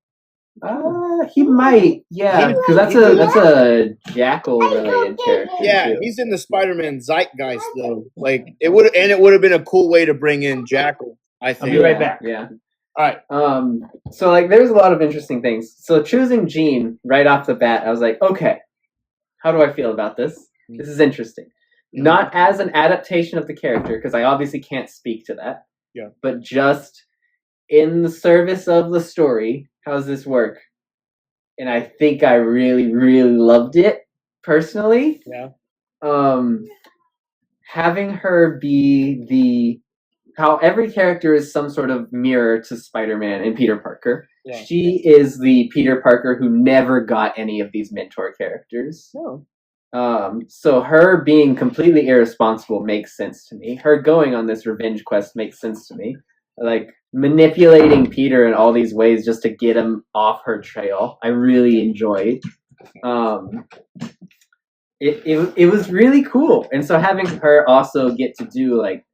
S2: He might, yeah, because that's a Jackal related character.
S4: Yeah,
S2: too.
S4: He's in the Spider-Man zeitgeist though. Like it would have been a cool way to bring in Jackal. I think.
S1: I'll be right back.
S2: Yeah.
S4: All right.
S2: So like there's a lot of interesting things. So choosing Jean right off the bat, I was like, okay, how do I feel about this? This is interesting. Not as an adaptation of the character, because I obviously can't speak to that.
S4: Yeah.
S2: But just in the service of the story, how does this work? And I think I really, really loved it personally.
S4: Yeah.
S2: Having her be how every character is some sort of mirror to Spider-Man and Peter Parker. Yeah. She is the Peter Parker who never got any of these mentor characters.
S4: No.
S2: So her being completely irresponsible makes sense to me. Her going on this revenge quest makes sense to me. Like manipulating Peter in all these ways just to get him off her trail, I really enjoyed. It was really cool, and so having her also get to do like,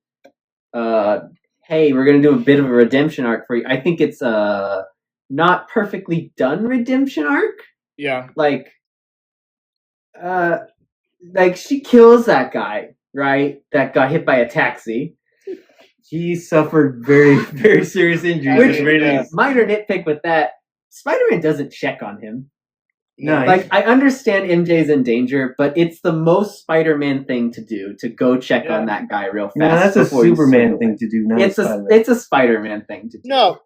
S2: hey, we're gonna do a bit of a redemption arc for you. I think it's a not perfectly done redemption arc.
S4: Yeah,
S2: like she kills that guy, right? That got hit by a taxi.
S1: He suffered very, very serious injuries.
S2: Which, minor nitpick with that, Spider-Man doesn't check on him.
S1: No,
S2: like I understand MJ's in danger, but it's the most Spider-Man thing to do to go check on that guy real fast.
S1: No, that's a Superman thing to do. Not
S2: it's a Spider-Man thing to do.
S4: No,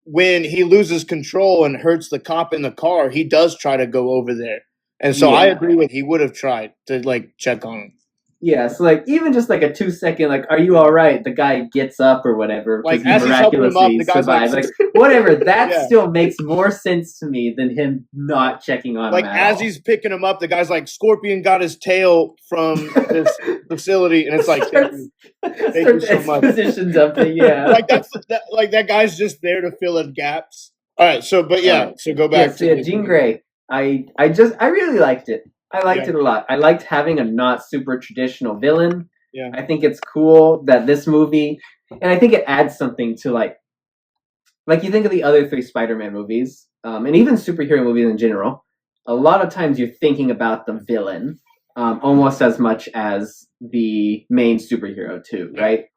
S4: when he loses control and hurts the cop in the car, he does try to go over there, and so I agree with he would have tried to like check on him.
S2: Yeah, so like even just like a 2-second, like, are you all right? The guy gets up or whatever.
S4: Like as he's helping him up, the guy's
S2: like whatever. That still makes more sense to me than him not checking on him.
S4: Like as he's picking him up, the guy's like, Scorpion got his tail from this facility, and it's like, thank you so much.
S2: Exposition dumping, yeah.
S4: Like that guy's just there to fill in gaps. All right, so go back
S2: to Jean Grey. I really liked it. I liked it a lot. I liked having a not super traditional villain.
S4: Yeah.
S2: I think it's cool that this movie, and I think it adds something to like you think of the other 3 Spider-Man movies, and even superhero movies in general. A lot of times you're thinking about the villain almost as much as the main superhero too, right?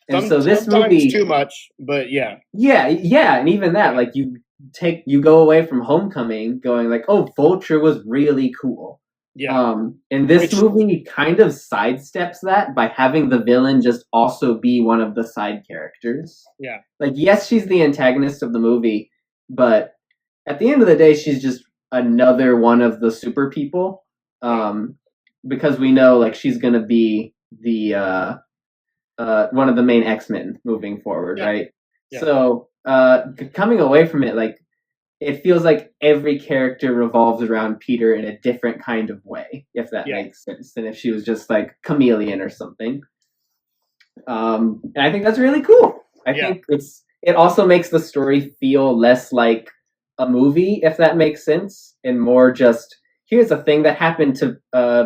S2: And so this movie
S4: too much, but yeah,
S2: and even that, like you go away from Homecoming going like, oh, Vulture was really cool.
S4: Yeah.
S2: And this movie kind of sidesteps that by having the villain just also be one of the side characters.
S4: Yeah.
S2: Like, yes, she's the antagonist of the movie, but at the end of the day, she's just another one of the super people. Because we know, like, she's gonna be the one of the main X-Men moving forward, right? Yeah. So, coming away from it, like, it feels like every character revolves around Peter in a different kind of way, if that makes sense, than if she was just like chameleon or something. And I think that's really cool. I think it also makes the story feel less like a movie, if that makes sense, and more just here's a thing that happened to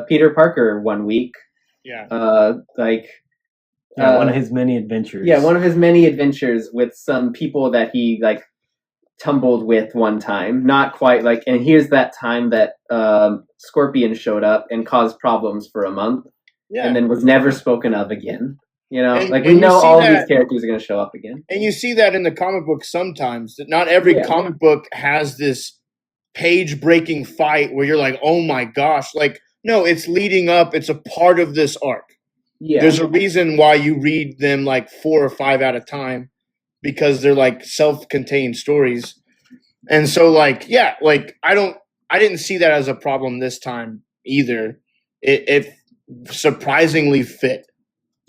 S2: Peter Parker one week.
S1: Yeah. One of his many adventures.
S2: Yeah, one of his many adventures with some people that he like tumbled with one time. Not quite like, and here's that time that Scorpion showed up and caused problems for a month, and then was never spoken of again. You know, and, like we know all these characters are going to show up again.
S4: And you see that in the comic book sometimes, that not every comic book has this page-breaking fight where you're like, oh my gosh. Like, no, it's leading up. It's a part of this arc. Yeah. There's a reason why you read them like 4 or 5 at a time, because they're like self-contained stories. And so like, yeah, like I didn't see that as a problem this time either. It surprisingly fit.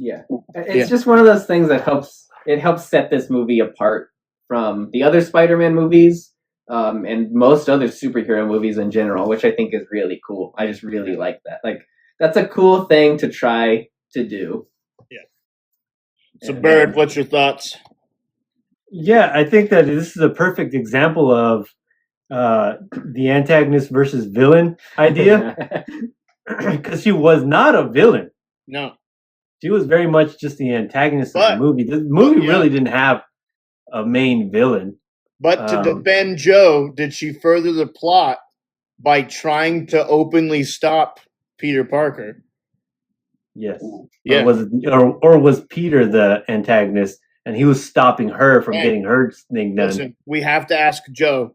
S2: Yeah. It's just one of those things that helps set this movie apart from the other Spider-Man movies, and most other superhero movies in general, which I think is really cool. I just really like that. Like, that's a cool thing to try to do.
S4: Yeah. So, Bird, what's your thoughts?
S1: Yeah, I think that this is a perfect example of the antagonist versus villain idea, because she was not a villain.
S4: No.
S1: She was very much just the antagonist of the movie. The movie really didn't have a main villain.
S4: But to defend Joe, did she further the plot by trying to openly stop Peter Parker?
S1: Yes. Yeah. Or was Peter the antagonist and he was stopping her from getting her thing done?
S4: Listen, we have to ask Joe.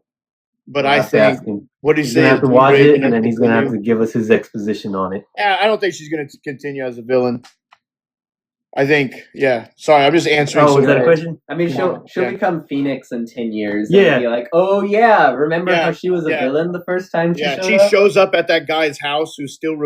S4: But I think what he's
S1: going to have to watch it, and then he's going to have to give us his exposition on it.
S4: Yeah, I don't think she's going to continue as a villain. I think, Sorry, I'm just answering.
S1: Oh, is that a question?
S2: I mean, she'll become Phoenix in 10 years. And be like, oh yeah, remember how she was a villain the first time
S4: she shows up at that guy's house who's still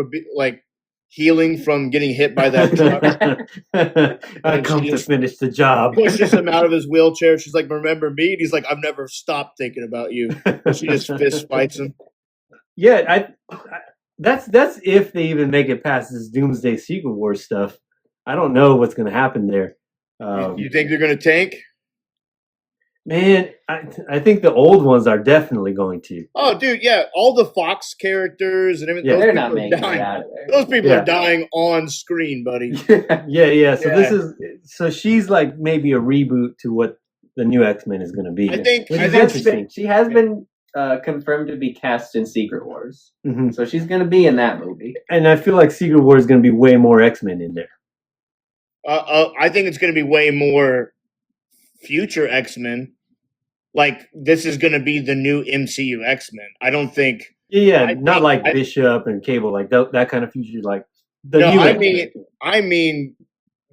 S4: healing from getting hit by that truck.
S1: I come to finish the job.
S4: Pushes him out of his wheelchair. She's like, remember me? And he's like, I've never stopped thinking about you. She just fist fights him.
S1: Yeah, that's if they even make it past this Doomsday Secret Wars stuff. I don't know what's going to happen there.
S4: You think they're going to tank?
S1: Man, I think the old ods are definitely going to.
S4: Oh, dude, yeah. All the Fox characters and everything.
S2: Yeah, they're not making it out of there.
S4: Those people are dying on screen, buddy.
S1: Yeah. So she's like maybe a reboot to what the new X-Men is going to be.
S4: I think
S2: she has been confirmed to be cast in Secret Wars.
S1: Mm-hmm.
S2: So she's going to be in that movie.
S1: And I feel like Secret Wars is going to be way more X-Men in there.
S4: I think it's going to be way more future X-Men. Like, this is going to be the new MCU X-Men. I don't think...
S1: Yeah, not like Bishop and Cable, like that kind of future, like the new X-Men.
S4: I mean,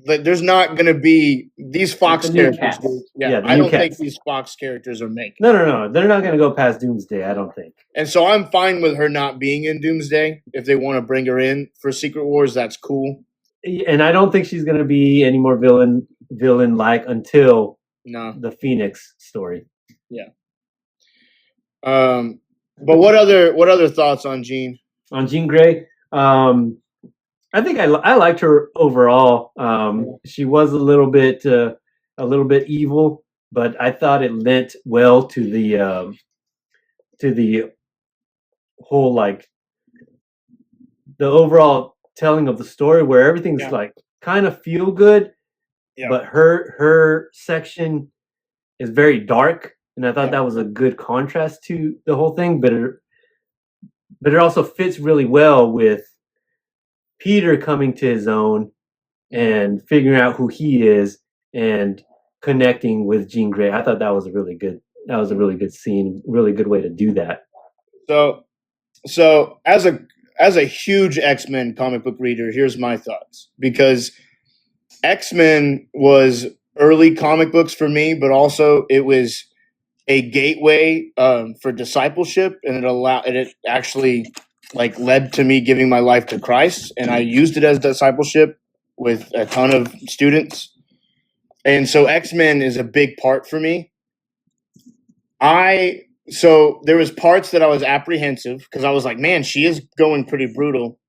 S4: like, there's not going to be these Fox characters. I don't think these Fox characters are making.
S1: No. They're not going to go past Doomsday, I don't think.
S4: And so I'm fine with her not being in Doomsday. If they want to bring her in for Secret Wars, that's cool.
S1: And I don't think she's going to be any more villain-like until the Phoenix story.
S4: Yeah. But what other thoughts on Jean?
S1: On Jean Grey, I think I liked her overall. She was a little bit evil, but I thought it lent well to the whole, like, the overall telling of the story, where everything's like kind of feel good, but her section is very dark. And I thought that was a good contrast to the whole thing, but it also fits really well with Peter coming to his own and figuring out who he is and connecting with Jean Grey. I thought that was a really good scene, really good way to do that.
S4: So as as a huge X-Men comic book reader, here's my thoughts. Because X-Men was early comic books for me, but also it was a gateway for discipleship, and it actually like led to me giving my life to Christ, and I used it as discipleship with a ton of students. And so X-Men is a big part for me. So there was parts that I was apprehensive because I was like, man, she is going pretty brutal.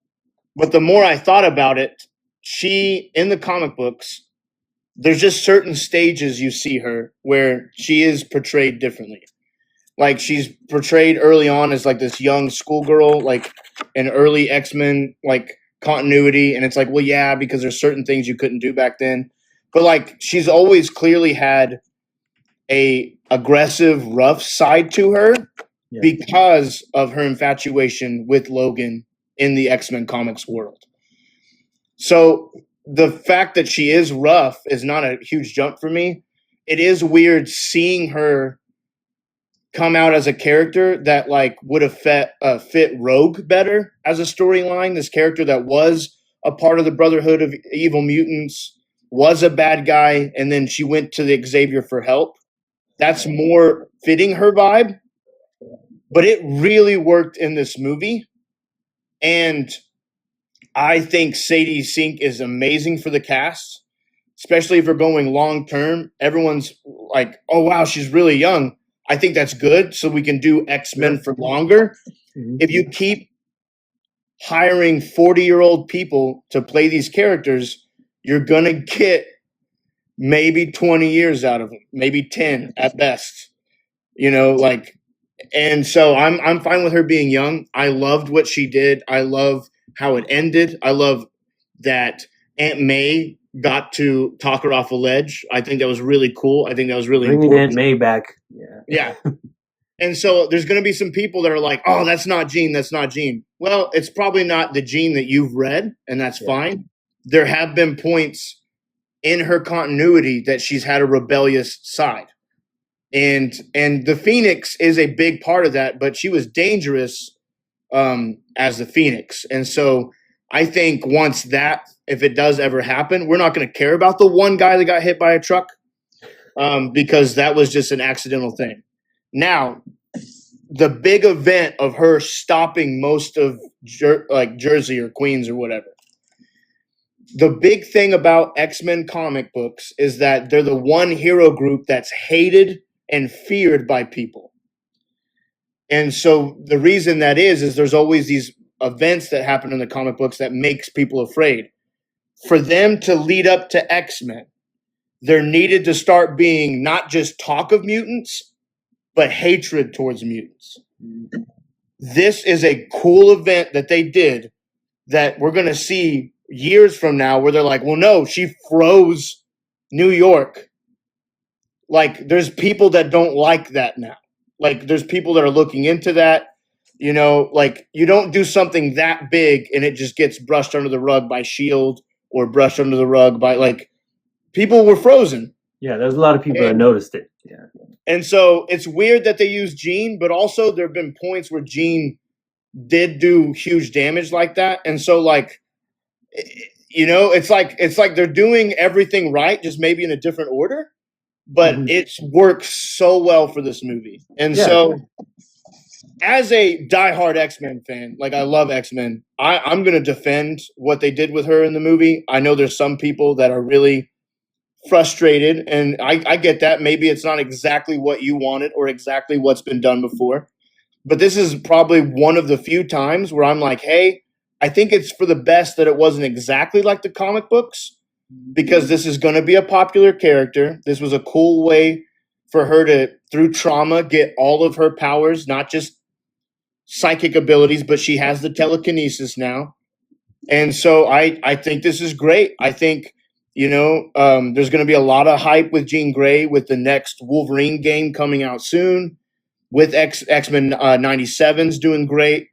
S4: But the more I thought about it, she, in the comic books, there's just certain stages you see her where she is portrayed differently. Like she's portrayed early on as like this young schoolgirl, like an early X-Men like continuity. And it's like, well, yeah, because there's certain things you couldn't do back then. But like she's always clearly had a aggressive, rough side to her because of her infatuation with Logan in the X-Men comics world. So the fact that she is rough is not a huge jump for me. It is weird seeing her come out as a character that like would have fit Rogue better as a storyline. This character that was a part of the Brotherhood of Evil Mutants, was a bad guy, and then she went to the Xavier for help. That's more fitting her vibe. But it really worked in this movie. And I think Sadie Sink is amazing for the cast, especially if we're going long term. Everyone's like, oh, wow, she's really young. I think that's good, so we can do X-Men for longer. Mm-hmm. If you keep hiring 40-year-old people to play these characters, you're going to get maybe 20 years out of them, maybe 10 at best. You know, like, and so I'm fine with her being young. I loved what she did. I love how it ended. I love that Aunt May got to talk her off a ledge. I think that was really cool. I think that was really
S1: bringing Aunt May back.
S4: Yeah. And so there's going to be some people that are like, oh, that's not Jean. That's not Jean. Well, it's probably not the Jean that you've read, and that's fine. There have been points in her continuity that she's had a rebellious side. And the Phoenix is a big part of that, but she was dangerous as the Phoenix. And so I think once that, if it does ever happen, we're not going to care about the one guy that got hit by a truck because that was just an accidental thing. Now, the big event of her stopping most of Jersey or Queens or whatever. The big thing about X-Men comic books is that they're the one hero group that's hated and feared by people. And so the reason that is there's always these events that happen in the comic books that makes people afraid. For them to lead up to X-Men, there needed to start being not just talk of mutants, but hatred towards mutants. This is a cool event that they did that we're going to see years from now where they're like, well, no, she froze New York. Like, there's people that don't like that now. Like, there's people that are looking into that. You know, like, you don't do something that big and it just gets brushed under the rug by S.H.I.E.L.D. or brushed under the rug by, like, people were frozen.
S1: Yeah, there's a lot of people that noticed it. Yeah.
S4: And so it's weird that they use Jean, but also there have been points where Jean did do huge damage like that. And so, like, you know, it's like they're doing everything right, just maybe in a different order. But it works so well for this movie. And so as a diehard X-Men fan, like I love X-Men, I'm going to defend what they did with her in the movie. I know there's some people that are really frustrated, and I get that. Maybe it's not exactly what you wanted or exactly what's been done before. But this is probably one of the few times where I'm like, hey, I think it's for the best that it wasn't exactly like the comic books, because this is going to be a popular character. This was a cool way for her to, through trauma, get all of her powers, not just psychic abilities, but she has the telekinesis now. And so I think this is great. I think, you know, there's going to be a lot of hype with Jean Grey with the next Wolverine game coming out soon, with X-Men 97's doing great.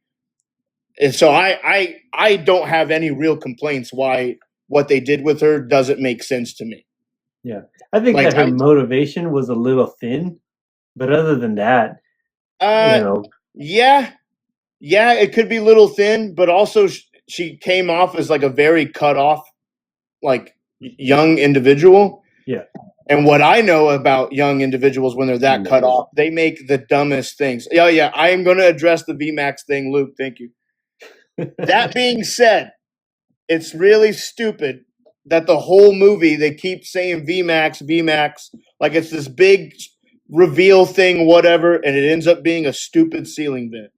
S4: And so I don't have any real complaints why what they did with her doesn't make sense to me.
S1: Yeah. I think that her motivation was a little thin, but other than that, you know.
S4: Yeah. Yeah, it could be a little thin, but also she came off as like a very cut off, like young individual.
S1: Yeah.
S4: And what I know about young individuals when they're that cut off, they make the dumbest things. Yeah. I am going to address the VMAX thing, Luke. Thank you. That being said, it's really stupid that the whole movie they keep saying VMAX, like it's this big reveal thing, whatever, and it ends up being a stupid ceiling vent.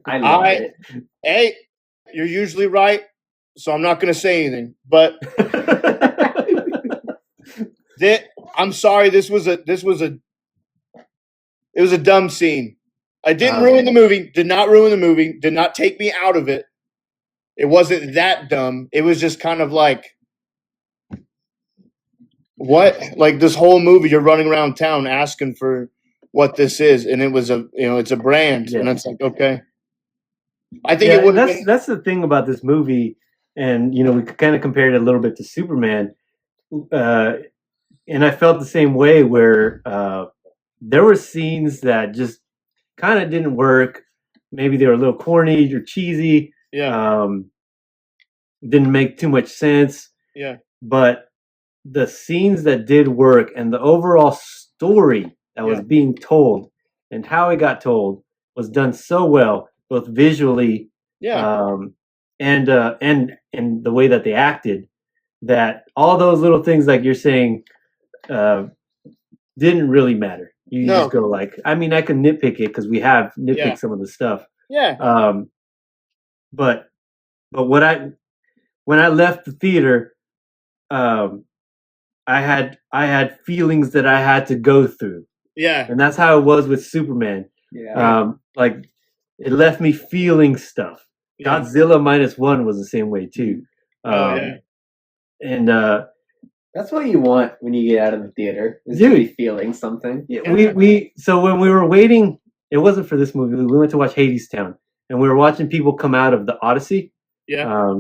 S2: I love it.
S4: Hey, you're usually right, so I'm not going to say anything. But I'm sorry, it was a dumb scene. I didn't ruin the movie. Did not ruin the movie. Did not take me out of it. It wasn't that dumb. It was just kind of like, what? Like this whole movie, you're running around town asking for what this is, and it was it's a brand, and it's like, okay. I think it would.
S1: That's the thing about this movie, and we kind of compared it a little bit to Superman, and I felt the same way where there were scenes that just kind of didn't work. Maybe they were a little corny or cheesy.
S4: Yeah.
S1: Didn't make too much sense.
S4: Yeah.
S1: But the scenes that did work and the overall story that was being told and how it got told was done so well, both visually, and the way that they acted, that all those little things, like you're saying, didn't really matter. You just go like, I mean, I could nitpick it because we have nitpicked some of the stuff.
S4: Yeah.
S1: But when I left the theater, I had feelings that I had to go through.
S4: Yeah.
S1: And that's how it was with Superman.
S2: Yeah.
S1: Like it left me feeling stuff. Yeah. Godzilla -1 was the same way too. And
S2: that's what you want when you get out of the theater, is to be feeling something.
S1: Yeah, so when we were waiting, it wasn't for this movie. We went to watch Hadestown, and we were watching people come out of the Odyssey.
S4: Yeah.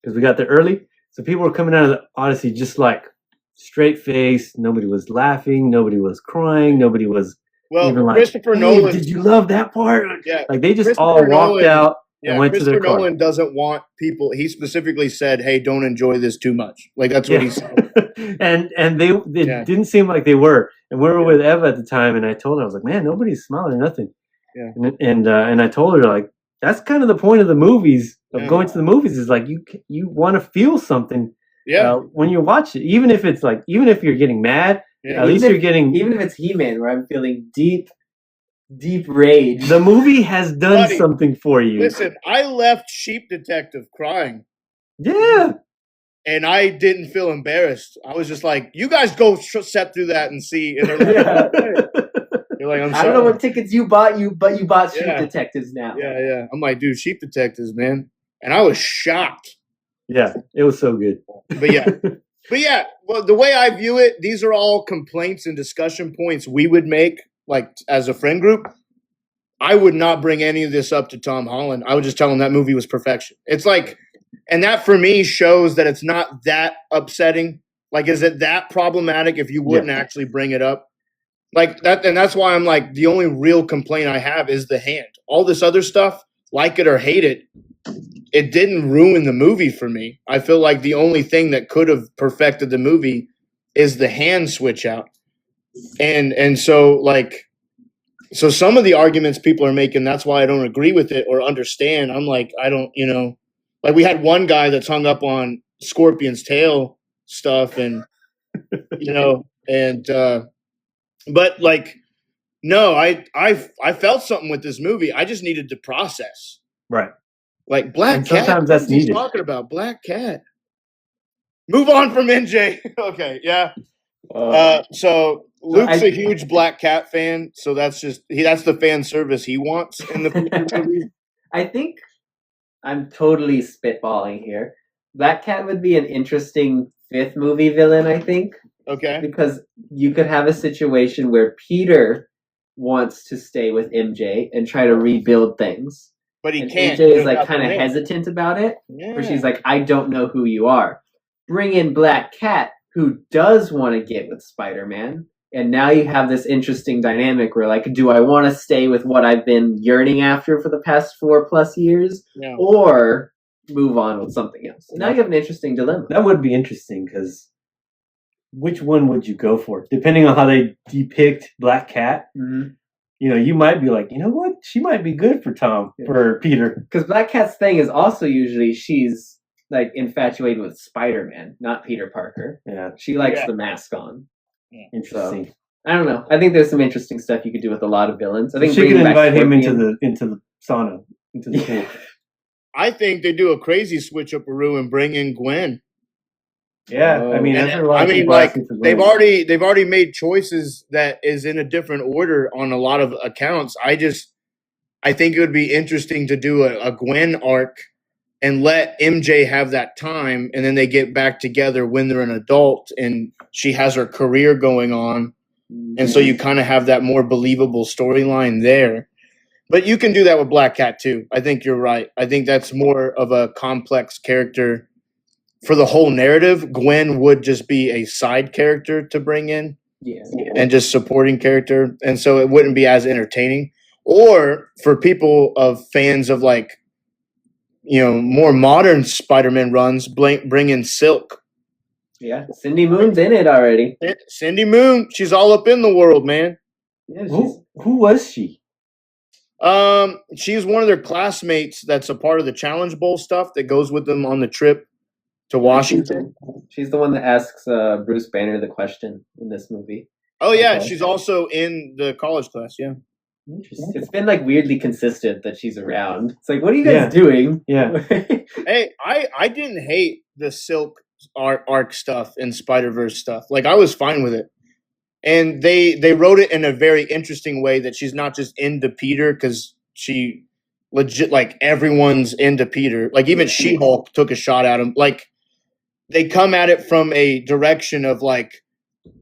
S1: Because we got there early, so people were coming out of the Odyssey just like straight face. Nobody was laughing. Nobody was crying. Nobody was even like,
S4: Christopher Nolan.
S1: Did you love that part?
S4: Yeah.
S1: Like they just all walked out.
S4: Yeah,
S1: went to their car.
S4: Nolan doesn't want people. He specifically said, "Hey, don't enjoy this too much." Like that's what he said.
S1: and they didn't seem like they were. And we were with Eva at the time, and I told her, I was like, "Man, nobody's smiling or nothing."
S4: Yeah.
S1: And I told her, like, that's kind of the point of the movies, of going to the movies, is like you want to feel something.
S4: Yeah.
S1: When you watch it, even if you're getting mad, at least you're getting.
S2: Even if it's He-Man, where I'm feeling deep rage.
S1: The movie has done something for you.
S4: Listen, I left Sheep Detective crying.
S1: Yeah.
S4: And I didn't feel embarrassed. I was just like, you guys go set through that and see. And they're like, you're like, I'm sorry.
S2: I don't know what tickets you bought, but you bought Sheep Detectives now.
S4: Yeah. I'm like, dude, Sheep Detectives, man. And I was shocked.
S1: Yeah, it was so good.
S4: But yeah, well, the way I view it, these are all complaints and discussion points we would make, like, as a friend group. I would not bring any of this up to Tom Holland. I would just tell him that movie was perfection. It's like, and that for me shows that it's not that upsetting. Like, is it that problematic if you wouldn't actually bring it up? Like that, and that's why I'm like, the only real complaint I have is the hand. All this other stuff, like it or hate it, it didn't ruin the movie for me. I feel like the only thing that could have perfected the movie is the hand switch out. And so like, so some of the arguments people are making, that's why I don't agree with it or understand. I'm like, I don't, like we had one guy that's hung up on Scorpion's tail stuff and, but like, no, I felt something with this movie. I just needed to process.
S1: Right.
S4: Like Black
S1: and
S4: Cat.
S1: Sometimes that's needed.
S4: Talking about Black Cat. Move on from NJ. Okay, yeah. So Luke's a huge Black Cat fan, so that's the fan service he wants in the movie.
S2: I think I'm totally spitballing here. Black Cat would be an interesting 5th movie villain, I think.
S4: Okay.
S2: Because you could have a situation where Peter wants to stay with MJ and try to rebuild things.
S4: But he
S2: and
S4: can't.
S2: MJ is like kind of hesitant about it. Yeah. Where she's like, I don't know who you are. Bring in Black Cat, who does want to get with Spider-Man, And now you have this interesting dynamic where, like, do I want to stay with what I've been yearning after for the past 4+ years, or move on with something else? And now you have an interesting dilemma.
S1: That would be interesting, because which one would you go for? Depending on how they depict Black Cat, you might be like, you know what? She might be good for for Peter.
S2: Because Black Cat's thing is also usually she's, like, infatuated with Spider-Man, not Peter Parker.
S1: Yeah.
S2: She likes the mask on.
S1: Interesting.
S2: So, I don't know. I think there's some interesting stuff you could do with a lot of villains. I think
S1: she could invite him into the sauna, into the pool.
S4: I think they do a crazy switch up and bring in Gwen.
S1: Yeah, I mean,
S4: they've already made choices that is in a different order on a lot of accounts. I think it would be interesting to do a Gwen arc and let MJ have that time, and then they get back together when they're an adult and she has her career going on. And so you kind of have that more believable storyline there. But you can do that with Black Cat too. I think you're right. I think that's more of a complex character. For the whole narrative, Gwen would just be a side character to bring in. And just supporting character. And so it wouldn't be as entertaining. Or for people of fans of, like, more modern Spider-Man runs, bring in Silk.
S2: Yeah, Cindy Moon's in it already.
S4: Cindy Moon, she's all up in the world, man.
S2: Yeah,
S1: who was she?
S4: She's one of their classmates that's a part of the Challenge Bowl stuff that goes with them on the trip to Washington.
S2: She's the one that asks Bruce Banner the question in this movie.
S4: Oh, yeah, she's also in the college class, yeah.
S2: Interesting. It's been, like, weirdly consistent that she's around. It's like, what are you guys doing?
S1: Yeah.
S4: Hey, I didn't hate the Silk arc stuff and Spider-Verse stuff. Like, I was fine with it. And they wrote it in a very interesting way that she's not just into Peter because she legit, like, everyone's into Peter. Like, even She-Hulk took a shot at him. Like, they come at it from a direction of, like,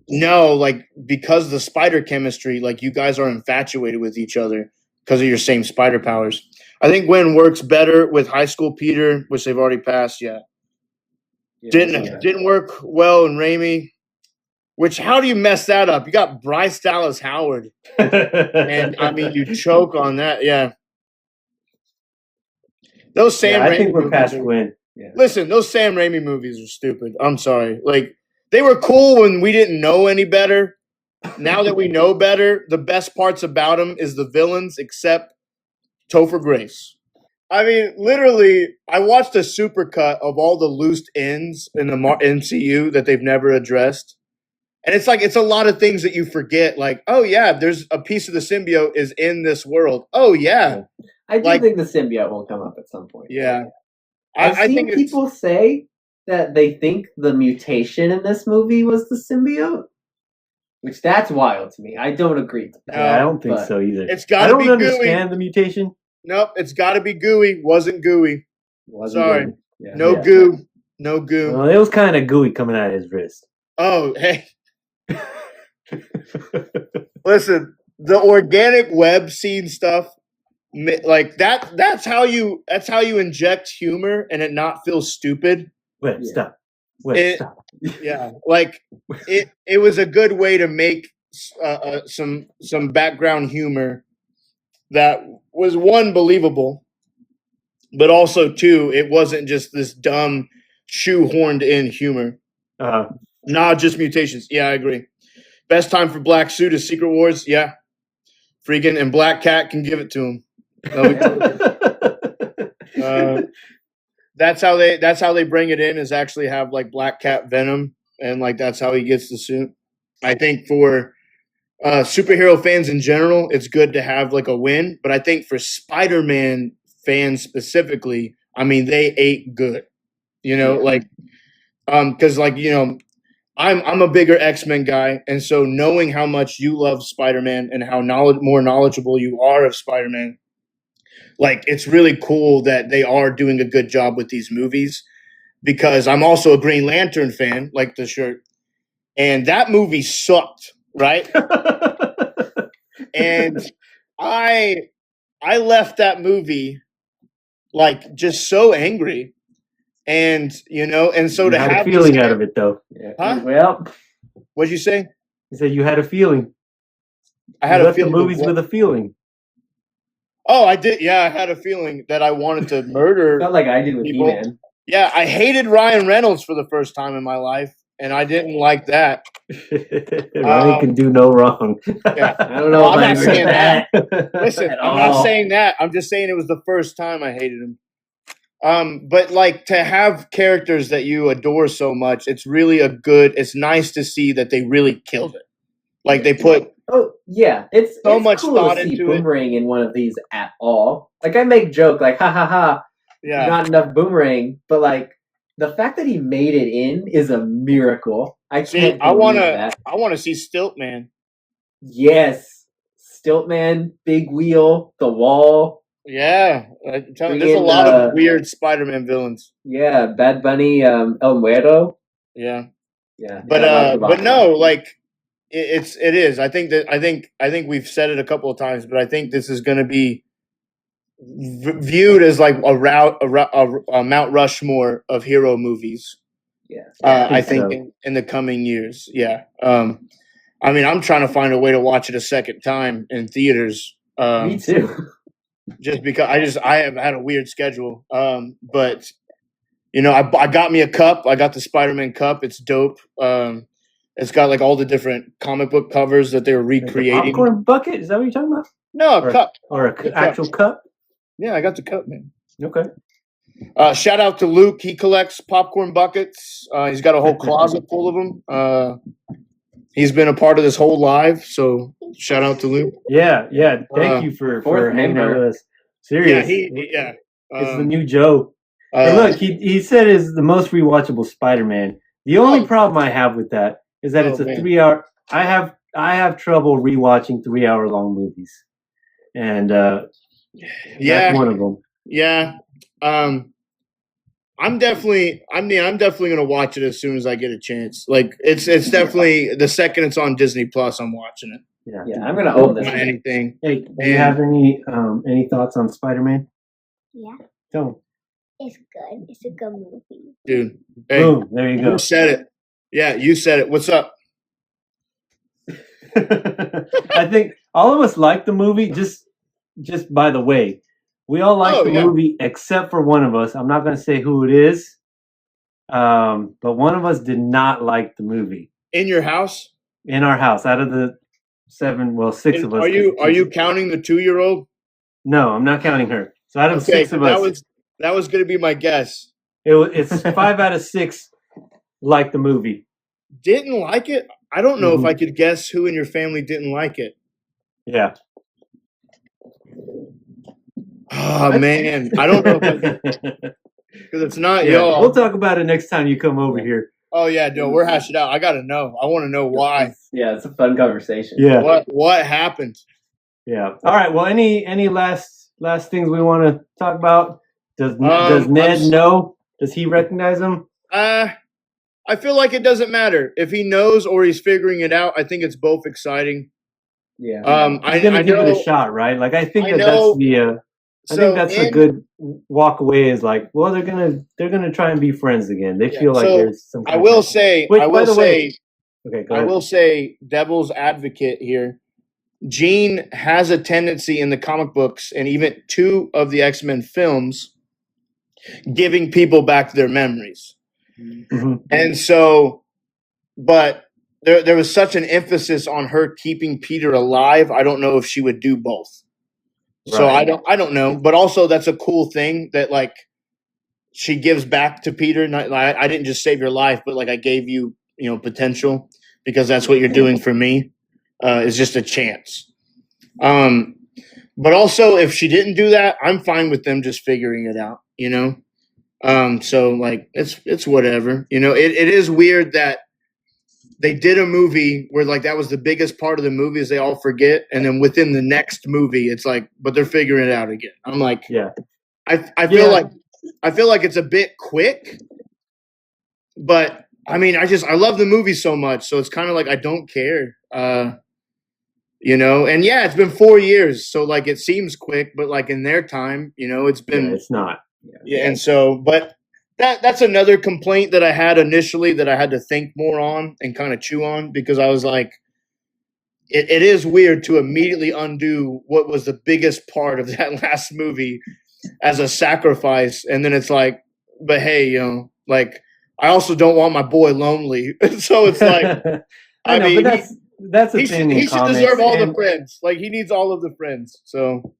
S4: no, like, because of the spider chemistry, like, you guys are infatuated with each other because of your same spider powers. I think Gwen works better with high school Peter, which they've already passed. Didn't work well in Raimi. Which, how do you mess that up? You got Bryce Dallas Howard, and I mean, you choke on that. Yeah, those Sam.
S1: I think we're past Gwen.
S4: Yeah. Listen, those Sam Raimi movies are stupid. I'm sorry. Like, they were cool when we didn't know any better. Now that we know better, the best parts about them is the villains, except Topher Grace. I mean, literally, I watched a supercut of all the loose ends in the MCU that they've never addressed. And it's like, it's a lot of things that you forget. Like, oh, yeah, there's a piece of the symbiote is in this world. Oh, yeah.
S2: I do think the symbiote will come up at some point.
S4: Yeah.
S2: I've seen people say that they think the mutation in this movie was the symbiote, which that's wild to me. I don't agree with that.
S1: I don't think so either.
S4: It's got to be
S1: gooey. I don't understand the mutation.
S4: Nope, it's got to be gooey. Wasn't gooey. Sorry.
S2: Gooey. Yeah.
S4: No goo. No goo.
S1: Well, it was kind of gooey coming out of his wrist.
S4: Oh, hey. Listen, the organic web scene stuff, like that's how you inject humor and it not feel stupid.
S1: Wait, stop. Stop.
S4: Yeah, like it was a good way to make some background humor that was, one, believable, but also, two, it wasn't just this dumb shoehorned in humor. Not just mutations. Yeah, I agree. Best time for Black Suit is Secret Wars. Yeah. Freaking, and Black Cat can give it to him. That's how they bring it in, is actually have, like, Black Cat Venom, and, like, that's how he gets the suit. I think for superhero fans in general, it's good to have, like, a win, but I think for Spider-Man fans specifically, I mean, they ate good. Like, because, like, I'm a bigger X-Men guy, and so knowing how much you love Spider-Man and how more knowledgeable you are of Spider-Man, like, it's really cool that they are doing a good job with these movies, because I'm also a Green Lantern fan, like the shirt, and that movie sucked, right? And I left that movie, like, just so angry. And, and so
S1: you
S4: to
S1: had
S4: have
S1: a feeling out of it, though.
S2: Yeah.
S4: Huh?
S2: Well,
S4: What'd you say?
S1: You said you had a feeling.
S4: I had
S1: you
S4: a
S1: left
S4: feeling.
S1: the movies with a feeling.
S4: Oh, I did. Yeah, I had a feeling that I wanted to murder.
S2: Felt like I did with
S4: people.
S2: He-Man.
S4: Yeah, I hated Ryan Reynolds for the first time in my life, and I didn't like that.
S1: Ryan can do no wrong.
S4: Yeah,
S2: I don't know if
S4: I'm
S2: I
S4: not
S2: agree
S4: saying
S2: with that.
S4: Listen,
S2: At
S4: I'm not
S2: all.
S4: saying that. I'm just saying it was the first time I hated him. But like to have characters that you adore so much, it's really it's nice to see that they really killed it. Like they put
S2: Oh yeah, it's
S4: much
S2: cool
S4: thought
S2: to see
S4: into it.
S2: Boomerang in one of these at all. Like I make joke like ha ha ha,
S4: Yeah.
S2: not enough Boomerang, but like the fact that he made it in is a miracle. I can't believe that.
S4: I wanna see Stiltman.
S2: Yes, Stiltman, Big Wheel, The Wall.
S4: Yeah, I'm telling you,
S2: Bring
S4: there's a
S2: in,
S4: lot of weird Spider-Man villains.
S2: Yeah, Bad Bunny, El Muerto.
S4: Yeah,
S2: Yeah,
S4: but no, like it is. I think we've said it a couple of times, but I think this is going to be viewed as like a Mount Rushmore of hero movies.
S2: Yeah,
S4: I think in the coming years. Yeah. I mean, I'm trying to find a way to watch it a second time in theaters.
S2: Me too.
S4: Just because I have had a weird schedule. But you know, I got me a cup. I got the Spider-Man cup. It's dope. It's got like all the different comic book covers that they were recreating.
S1: Popcorn bucket? Is that what you're talking about?
S4: No, a cup.
S1: Or an actual cup?
S4: Yeah, I got the cup, man.
S1: Okay.
S4: Shout out to Luke. He collects popcorn buckets. He's got a whole closet full of them. He's been a part of this whole live, so shout out to Luke.
S1: Yeah. Thank you for hanging out with us. Serious.
S4: Yeah,
S1: it's the new Joe. Hey, look, he said it's the most rewatchable Spider-Man. The only problem I have with that is that it's a 3-hour. I have trouble rewatching 3-hour long movies, and that's one of them.
S4: Yeah. I'm definitely gonna watch it as soon as I get a chance. Like it's definitely the second it's on Disney Plus, I'm watching it.
S2: Yeah, I'm gonna own this.
S4: Anything.
S1: Hey, do you have any thoughts on Spider-Man?
S5: Yeah.
S1: Don't.
S5: It's good. It's a good movie.
S4: Dude. Hey,
S1: boom, there you go.
S4: You said it. Yeah, you said it. What's up?
S1: I think all of us like the movie. Just by the way, we all like the movie except for one of us. I'm not going to say who it is, but one of us did not like the movie.
S4: In your house?
S1: In our house, out of the 6 of us.
S4: Are you counting the 2-year-old?
S1: No, I'm not counting her. So out of 6 of us,
S4: that was going to be my guess.
S1: It's 5 out of 6 liked the movie.
S4: Didn't like it? I don't know if I could guess who in your family didn't like it.
S1: Yeah.
S4: Oh man, I don't know because it's not y'all.
S1: We'll talk about it next time you come over here.
S4: Oh yeah, no, we're hashing it out. I gotta know. I want to know why.
S2: Yeah, it's a fun conversation.
S1: Yeah.
S4: What happened?
S1: Yeah. All right. Well, any last things we want to talk about? Does Ned know? Does he recognize him?
S4: I feel like it doesn't matter if he knows or he's figuring it out. I think it's both exciting.
S2: Yeah.
S1: I'm gonna give it a shot, right? Like I think that's the. I think that's a good walk away. Is like, well, they're gonna try and be friends again. They feel like there's some.
S4: I will say.
S1: Okay, go ahead.
S4: I will say, devil's advocate here. Jean has a tendency in the comic books and even 2 of the X-Men films giving people back their memories.
S1: Mm-hmm.
S4: And so, but there was such an emphasis on her keeping Peter alive. I don't know if she would do both. Right. So I don't know, but also that's a cool thing that like she gives back to Peter. Not, I didn't just save your life, but like I gave you, potential because that's what you're doing for me. Is just a chance. But also if she didn't do that, I'm fine with them just figuring it out, So like it's whatever, it is weird that they did a movie where like that was the biggest part of the movie is they all forget. And then within the next movie, it's like, but they're figuring it out again. I'm like,
S1: yeah,
S4: I feel like it's a bit quick, but I mean, I love the movie so much. So it's kind of like, I don't care, and yeah, it's been 4 years. So like, it seems quick, but like in their time, it's been,
S1: it's not.
S4: Yeah. And so, but that's another complaint that I had initially that I had to think more on and kind of chew on because I was like, it is weird to immediately undo what was the biggest part of that last movie as a sacrifice, and then it's like, but hey, like I also don't want my boy lonely, so it's like,
S1: I know,
S4: mean,
S1: but that's a
S4: he
S1: thing in
S4: should
S1: comics.
S4: deserve all the friends. Like he needs all of the friends. So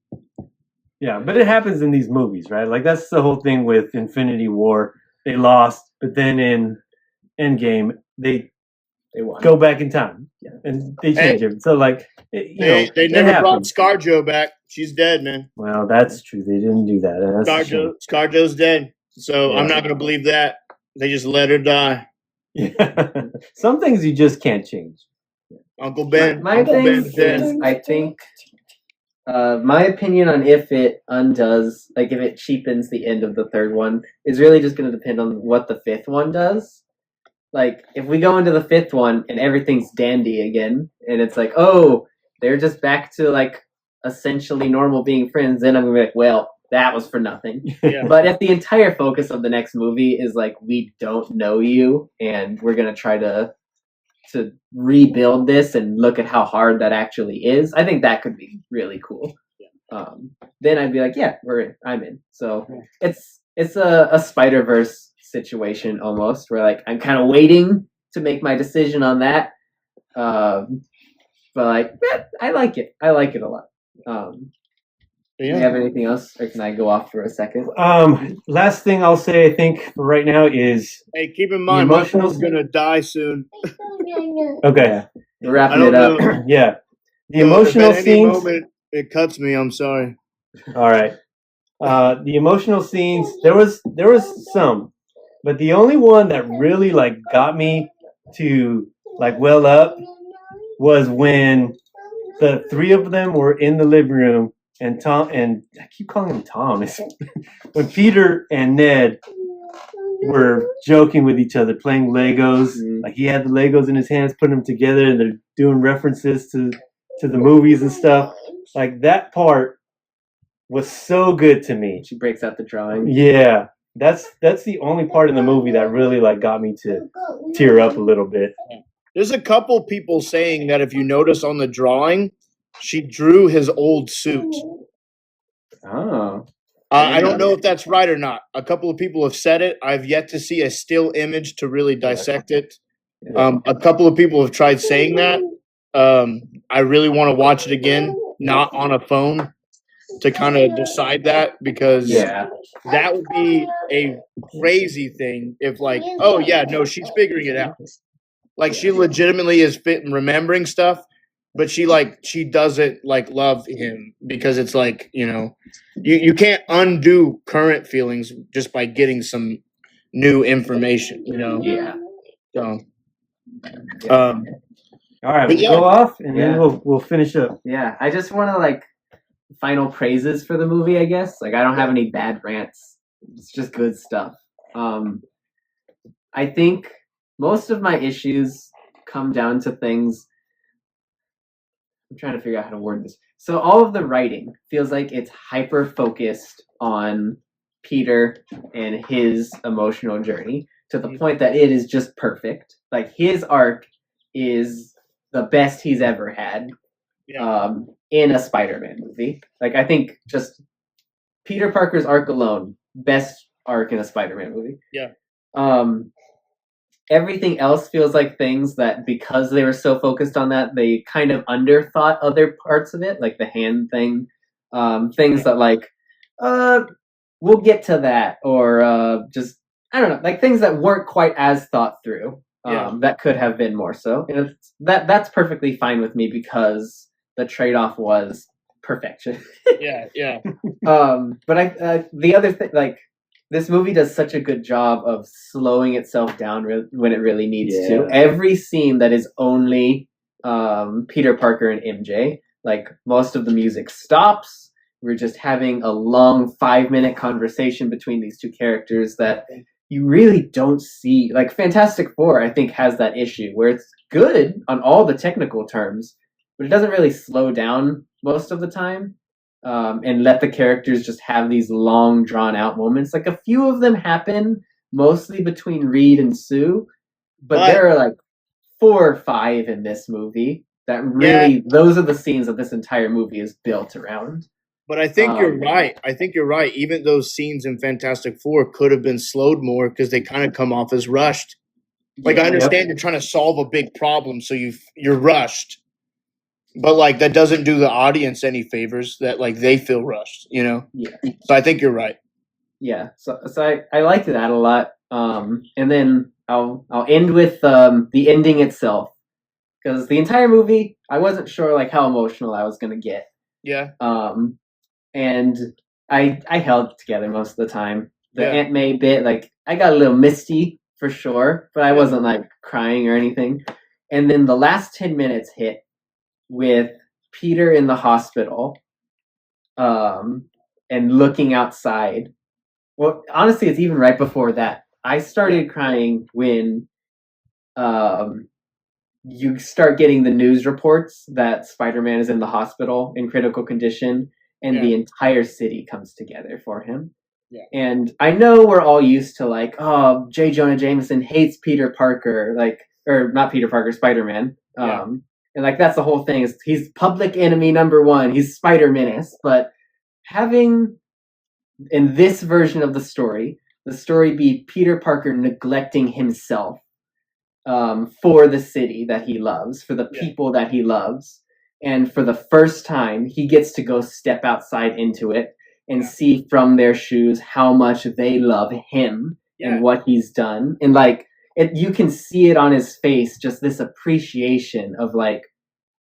S1: yeah, but it happens in these movies, right? Like that's the whole thing with Infinity War. They lost, but then in Endgame, they
S2: won.
S1: go back in time and they change it. So like,
S4: they never brought ScarJo back. She's dead, man.
S1: Well, that's true. They didn't do that.
S4: ScarJo's dead. So I'm not going to believe that. They just let her die.
S1: Yeah. Some things you just can't change.
S4: Uncle Ben.
S2: My thing is, I think, my opinion on if it undoes, like if it cheapens the end of the third one, is really just going to depend on what the fifth one does. Like, if we go into the fifth one and everything's dandy again, and it's like, oh, they're just back to, like, essentially normal being friends, then I'm going to be like, well, that was for nothing.
S4: Yeah.
S2: But if the entire focus of the next movie is, like, we don't know you, and we're going to try to rebuild this and look at how hard that actually is, I think that could be really cool. Then I'd be like, yeah, I'm in. So it's a Spider-Verse situation almost, where like I'm kind of waiting to make my decision on that. But like, I like it. I like it a lot. Do you have anything else, or can I go off for a second?
S1: Last thing I'll say, I think for right now is,
S4: hey, keep in mind, my phone's gonna die soon.
S1: Okay,
S2: we're wrapping it up.
S1: Yeah, the emotional
S4: at any
S1: scenes.
S4: moment it cuts me. I'm sorry.
S1: All right, the emotional scenes. There was some. But the only one that really like got me to like well up was when the three of them were in the living room and Tom, and I keep calling him Tom. When Peter and Ned were joking with each other, playing Legos. Like he had the Legos in his hands, putting them together, and they're doing references to the movies and stuff. Like that part was so good to me.
S2: She breaks out the drawing.
S1: Yeah. That's the only part in the movie that really like got me to tear up a little bit.
S4: There's a couple people saying that if you notice on the drawing, she drew his old suit.
S2: Oh.
S4: I don't know if that's right or not. A couple of people have said it. I've yet to see a still image to really dissect it. A couple of people have tried saying that. I really want to watch it again, not on a phone, to kind of decide that, because that would be a crazy thing if like, oh yeah, no, she's figuring it out. Like she legitimately is remembering stuff, but she doesn't like love him, because it's like, you can't undo current feelings just by getting some new information,
S2: Yeah.
S4: So,
S1: all right, we'll go off and then we'll finish up.
S2: Yeah, I just want to like final praises for the movie, I guess. Like I don't have any bad rants. It's just good stuff. I think most of my issues come down to things. I'm trying to figure out how to word this. So all of the writing feels like it's hyper focused on Peter and his emotional journey, to the point that it is just perfect. Like his arc is the best he's ever had. In a Spider-Man movie. Like I think just Peter Parker's arc alone, best arc in a Spider-Man movie.
S4: Yeah.
S2: Everything else feels like things that, because they were so focused on that, they kind of underthought other parts of it, like the hand thing. Things that like, we'll get to that, or just I don't know, like things that weren't quite as thought through. That could have been more so. And that's perfectly fine with me, because the trade-off was perfection.
S4: Yeah.
S2: But the other thing, like this movie does such a good job of slowing itself down when it really needs to. Every scene that is only Peter Parker and MJ, like most of the music stops. We're just having a long 5-minute conversation between these two characters that you really don't see. Like Fantastic Four, I think, has that issue where it's good on all the technical terms, but it doesn't really slow down most of the time, and let the characters just have these long, drawn-out moments. Like a few of them happen mostly between Reed and Sue, but there are like 4 or 5 in this movie that really, those are the scenes that this entire movie is built around.
S4: But I think you're right. I think you're right. Even those scenes in Fantastic Four could have been slowed more because they kind of come off as rushed. Like, I understand you're trying to solve a big problem, so you're rushed. But, like, that doesn't do the audience any favors that, like, they feel rushed, you know?
S2: Yeah.
S4: So I think you're right.
S2: Yeah. So I liked that a lot. And then I'll end with the ending itself. Because the entire movie, I wasn't sure, like, how emotional I was going to get.
S4: Yeah.
S2: And I held together most of the time. The Aunt May bit, like, I got a little misty for sure, but I wasn't like crying or anything. And then the last 10 minutes hit with Peter in the hospital, and looking outside. Well, honestly, it's even right before that. I started crying when you start getting the news reports that Spider-Man is in the hospital in critical condition, and the entire city comes together for him. Yeah. And I know we're all used to, like, oh, J. Jonah Jameson hates Peter Parker, like, or not Peter Parker, Spider-Man. And, like, that's the whole thing, is he's public enemy number one. He's Spider-Menace. But having, in this version of the story be Peter Parker neglecting himself for the city that he loves, for the people that he loves. And for the first time, he gets to go step outside into it and see from their shoes how much they love him and what he's done. And, like, you can see it on his face, just this appreciation of, like,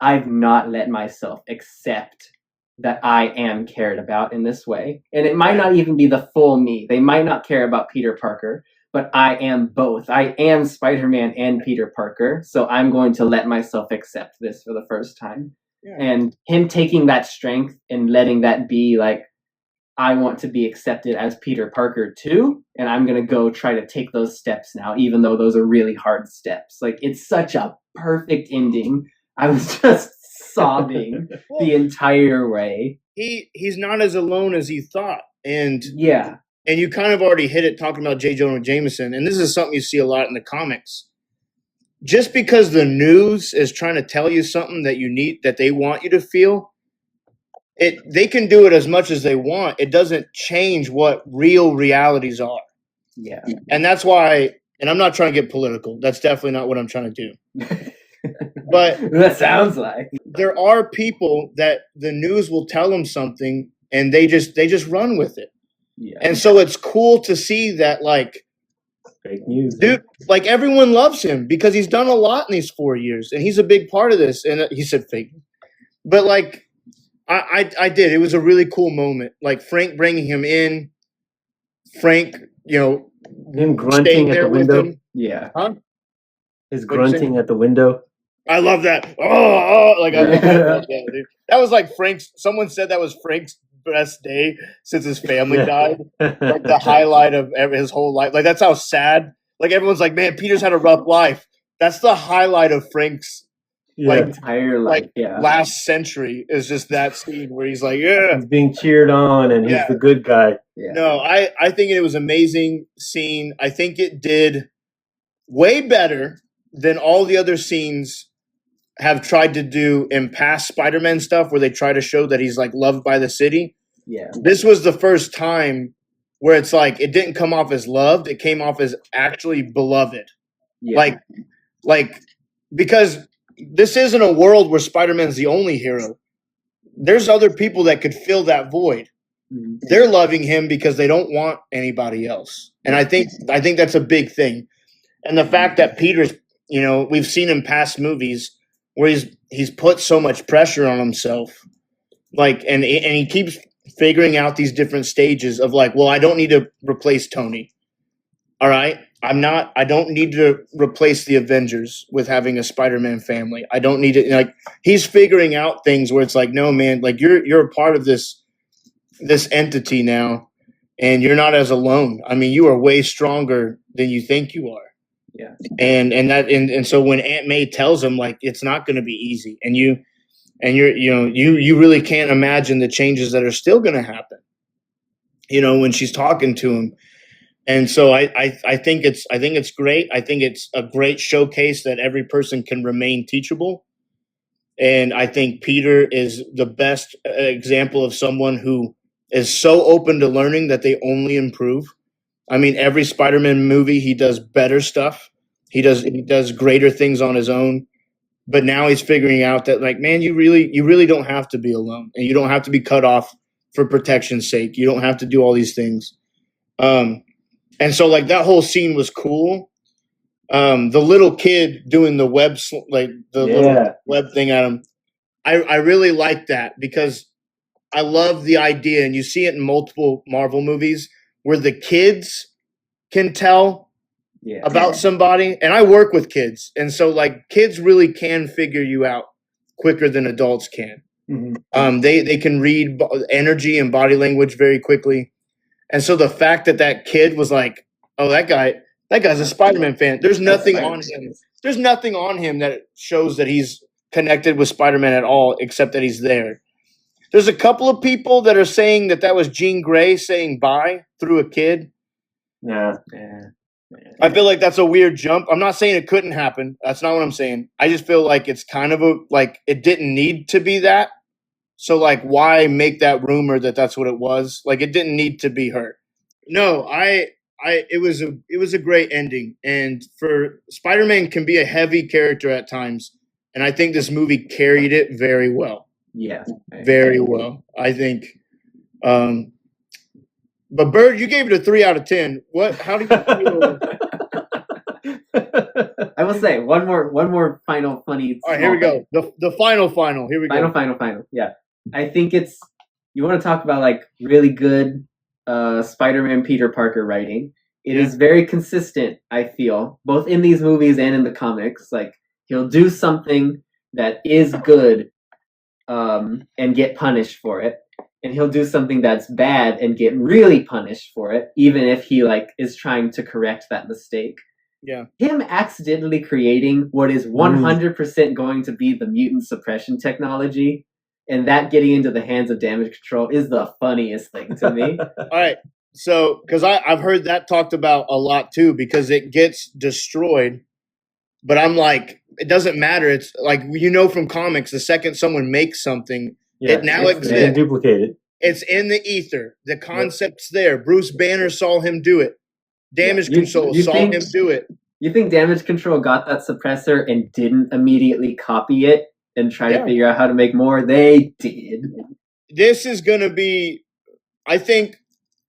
S2: I've not let myself accept that I am cared about in this way. And it might not even be the full me. They might not care about Peter Parker, but I am both. I am Spider-Man and Peter Parker, so I'm going to let myself accept this for the first time. Yeah. And him taking that strength and letting that be, like, I want to be accepted as Peter Parker too, and I'm going to go try to take those steps now, even though those are really hard steps. Like, it's such a perfect ending. I was just sobbing the entire way.
S4: He's not as alone as he thought. And and you kind of already hit it talking about J. Jonah Jameson, and this is something you see a lot in the comics. Just because the news is trying to tell you something that you need, that they want you to feel, they can do it as much as they want. It doesn't change what real realities are.
S2: Yeah.
S4: And that's why, and I'm not trying to get political. That's definitely not what I'm trying to do. But
S2: that sounds like
S4: there are people that the news will tell them something and they just run with it. Yeah. And so it's cool to see that, like,
S1: fake news,
S4: dude, like, everyone loves him because he's done a lot in these 4 years and he's a big part of this. And he said fake, but, like, I did. It was a really cool moment. Like, Frank bringing him in, Frank, you know,
S1: him grunting at the window.
S2: Yeah.
S4: Huh?
S1: His grunting at the window.
S4: I love that. Oh, like, I love that, dude. That was like Frank's. Someone said that was Frank's best day since his family died. Like, the highlight of his whole life. Like, that's how sad. Like, everyone's like, man, Peter's had a rough life. That's the highlight of Frank's
S2: entire life.
S4: Last century is just that scene where he's like, he's
S1: being cheered on and he's the good guy.
S2: Yeah.
S4: No, I think it was an amazing scene. I think it did way better than all the other scenes have tried to do in past Spider-Man stuff where they try to show that he's, like, loved by the city.
S2: Yeah.
S4: This was the first time where it's like it didn't come off as loved, it came off as actually beloved. Yeah. Like because this isn't a world where Spider-Man's the only hero. There's other people that could fill that void. Mm-hmm. They're loving him because they don't want anybody else. And I think that's a big thing. And the fact that Peter's, you know, we've seen in past movies where he's put so much pressure on himself, like, and he keeps figuring out these different stages of, like, well, I don't need to replace Tony. All right. I don't need to replace the Avengers with having a Spider-Man family. I don't need to, like, he's figuring out things where it's like, no, man, like, you're a part of this entity now, and you're not as alone. I mean, you are way stronger than you think you are.
S2: Yeah.
S4: And so when Aunt May tells him, like, it's not going to be easy, and you really can't imagine the changes that are still going to happen, you know, when she's talking to him. And so I think it's great. I think it's a great showcase that every person can remain teachable. And I think Peter is the best example of someone who is so open to learning that they only improve. I mean, every Spider-Man movie, he does better stuff. He does greater things on his own. But now he's figuring out that, like, man, you really don't have to be alone, and you don't have to be cut off for protection's sake. You don't have to do all these things. And so, like, that whole scene was cool. The little kid doing the little web thing at him. I really like that because I love the idea, and you see it in multiple Marvel movies where the kids can tell about somebody. And I work with kids, and so, like, kids really can figure you out quicker than adults can. Mm-hmm. They can read energy and body language very quickly. And so the fact that kid was like, oh, that guy's a Spider-Man fan. There's nothing on him. There's nothing on him that shows that he's connected with Spider-Man at all, except that he's there. There's a couple of people that are saying that was Jean Grey saying bye through a kid.
S1: Yeah.
S4: I feel like that's a weird jump. I'm not saying it couldn't happen. That's not what I'm saying. I just feel like it's kind of it didn't need to be that. So, like, why make that rumor that that's what it was? Like, it didn't need to be her. No, it was a great ending. And for Spider-Man can be a heavy character at times. And I think this movie carried it very well.
S2: Yeah.
S4: Very well, I think. But Bird, you gave it a 3 out of 10. How do you feel?
S2: I will say one more final funny.
S4: All right, here we go. The final. Here we go.
S2: Final. Yeah. I think you want to talk about, like, really good Spider-Man Peter Parker writing. It is very consistent, I feel, both in these movies and in the comics. Like, he'll do something that is good and get punished for it. And he'll do something that's bad and get really punished for it, even if he, like, is trying to correct that mistake.
S4: Yeah.
S2: Him accidentally creating what is 100% going to be the mutant suppression technology and that getting into the hands of Damage Control is the funniest thing to me.
S4: All right. So, because I've heard that talked about a lot too, because it gets destroyed. But I'm like, it doesn't matter. It's like, from comics, the second someone makes something, it now exists.
S1: Duplicated.
S4: It's in the ether. The concept's there. Bruce Banner saw him do it. Damage Control saw him do it.
S2: You think Damage Control got that suppressor and didn't immediately copy it and try to figure out how to make more? They did.
S4: This is going to be, I think,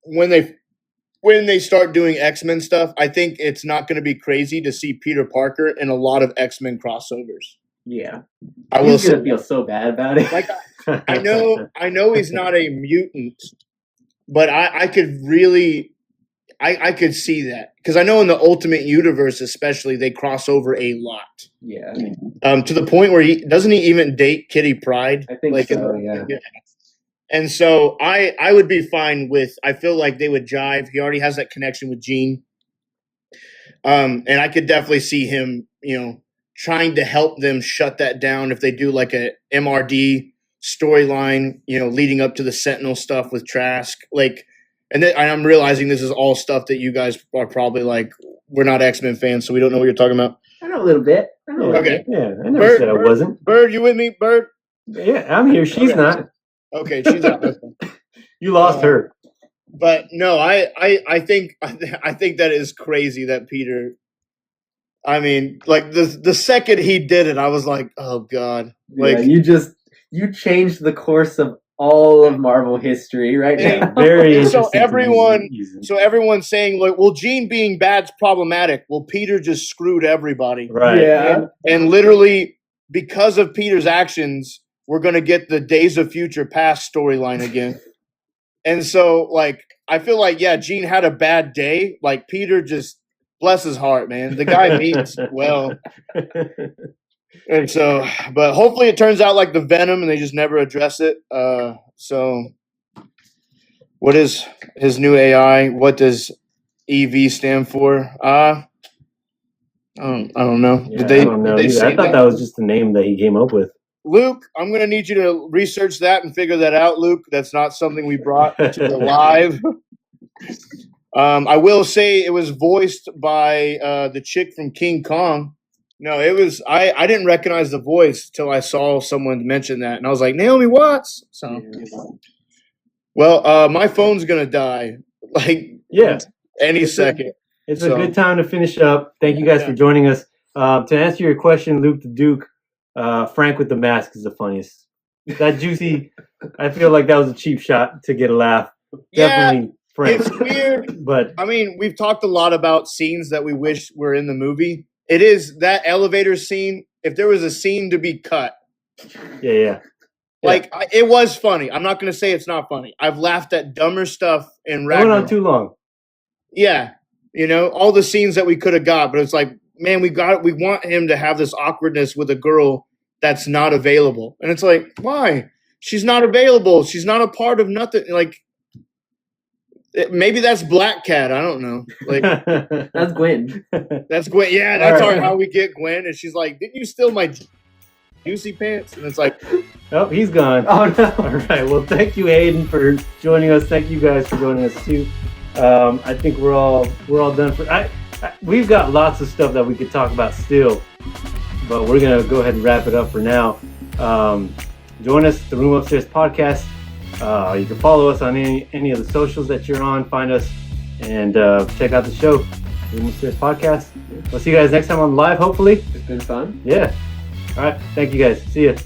S4: when they start doing X-Men stuff, I think it's not going to be crazy to see Peter Parker in a lot of X-Men crossovers.
S2: Yeah.
S4: He's
S2: going to feel so bad about it.
S4: Like, I know he's not a mutant, but I could really, I could see that. Because I know in the Ultimate Universe especially, they cross over a lot.
S2: Yeah.
S4: To the point where doesn't he even date Kitty Pryde?
S2: I think so, yeah.
S4: And so I would be fine with, I feel like they would jive. He already has that connection with Jean. And I could definitely see him, trying to help them shut that down if they do like a MRD storyline, leading up to the Sentinel stuff with Trask. Like, and I'm realizing this is all stuff that you guys are probably like, we're not X-Men fans, so we don't know what you're talking about.
S2: I know a little bit.
S4: Okay.
S1: Yeah, I never said I wasn't.
S4: Bird, you with me, Bird?
S1: Yeah, I'm here. She's not.
S4: Okay, she's out.
S1: You lost her.
S4: But no, I think that is crazy that Peter. I mean, like the second he did it, I was like, oh God! Like
S2: you changed the course of all of Marvel history right now.
S1: Very interesting.
S4: So everyone's saying, like, well, Jean being bad's problematic. Well, Peter just screwed everybody,
S1: right?
S2: Yeah,
S4: and literally because of Peter's actions, we're gonna get the Days of Future Past storyline again. And so, like, I feel like, Jean had a bad day. Like, Peter just, bless his heart, man. The guy means well. And so, but hopefully it turns out like the Venom and they just never address it. So, what is his new AI? What does EV stand for? I don't know.
S1: Yeah, I don't know. I thought that was just the name that he came up with.
S4: Luke, I'm going to need you to research that and figure that out, Luke. That's not something we brought to the live. I will say it was voiced by the chick from King Kong. No, it was I didn't recognize the voice till I saw someone mention that, and I was like, Naomi Watts. So, well, my phone's gonna die like any second.
S1: It's a good time to finish up. Thank you guys for joining us. To answer your question, Luke the Duke, Frank with the mask is the funniest. That juicy, I feel like that was a cheap shot to get a laugh. Definitely Frank.
S4: It's weird,
S1: but
S4: I mean, we've talked a lot about scenes that we wish were in the movie. It is that elevator scene. If there was a scene to be cut, like it was funny. I'm not going to say it's not funny. I've laughed at dumber stuff in Ragnarok.
S1: It went on too long.
S4: Yeah, all the scenes that we could have got, but it's like, man, we want him to have this awkwardness with a girl that's not available, and it's like, why? She's not available. She's not a part of nothing. Like. Maybe that's Black Cat. I don't know. Like
S2: that's Gwen.
S4: That's Gwen. Yeah, that's how we get Gwen. And she's like, "Didn't you steal my juicy pants?" And it's like,
S1: "Oh, he's gone." Oh no! All right. Well, thank you, Hayden, for joining us. Thank you guys for joining us too. I think we're all done for. We've got lots of stuff that we could talk about still, but we're gonna go ahead and wrap it up for now. Join us, the Room Upstairs podcast. You can follow us on any of the socials that you're on. Find us and check out the show, Room Upstairs podcast. We'll see you guys next time on live, hopefully.
S2: It's been fun.
S1: Yeah. All right. Thank you guys. See ya.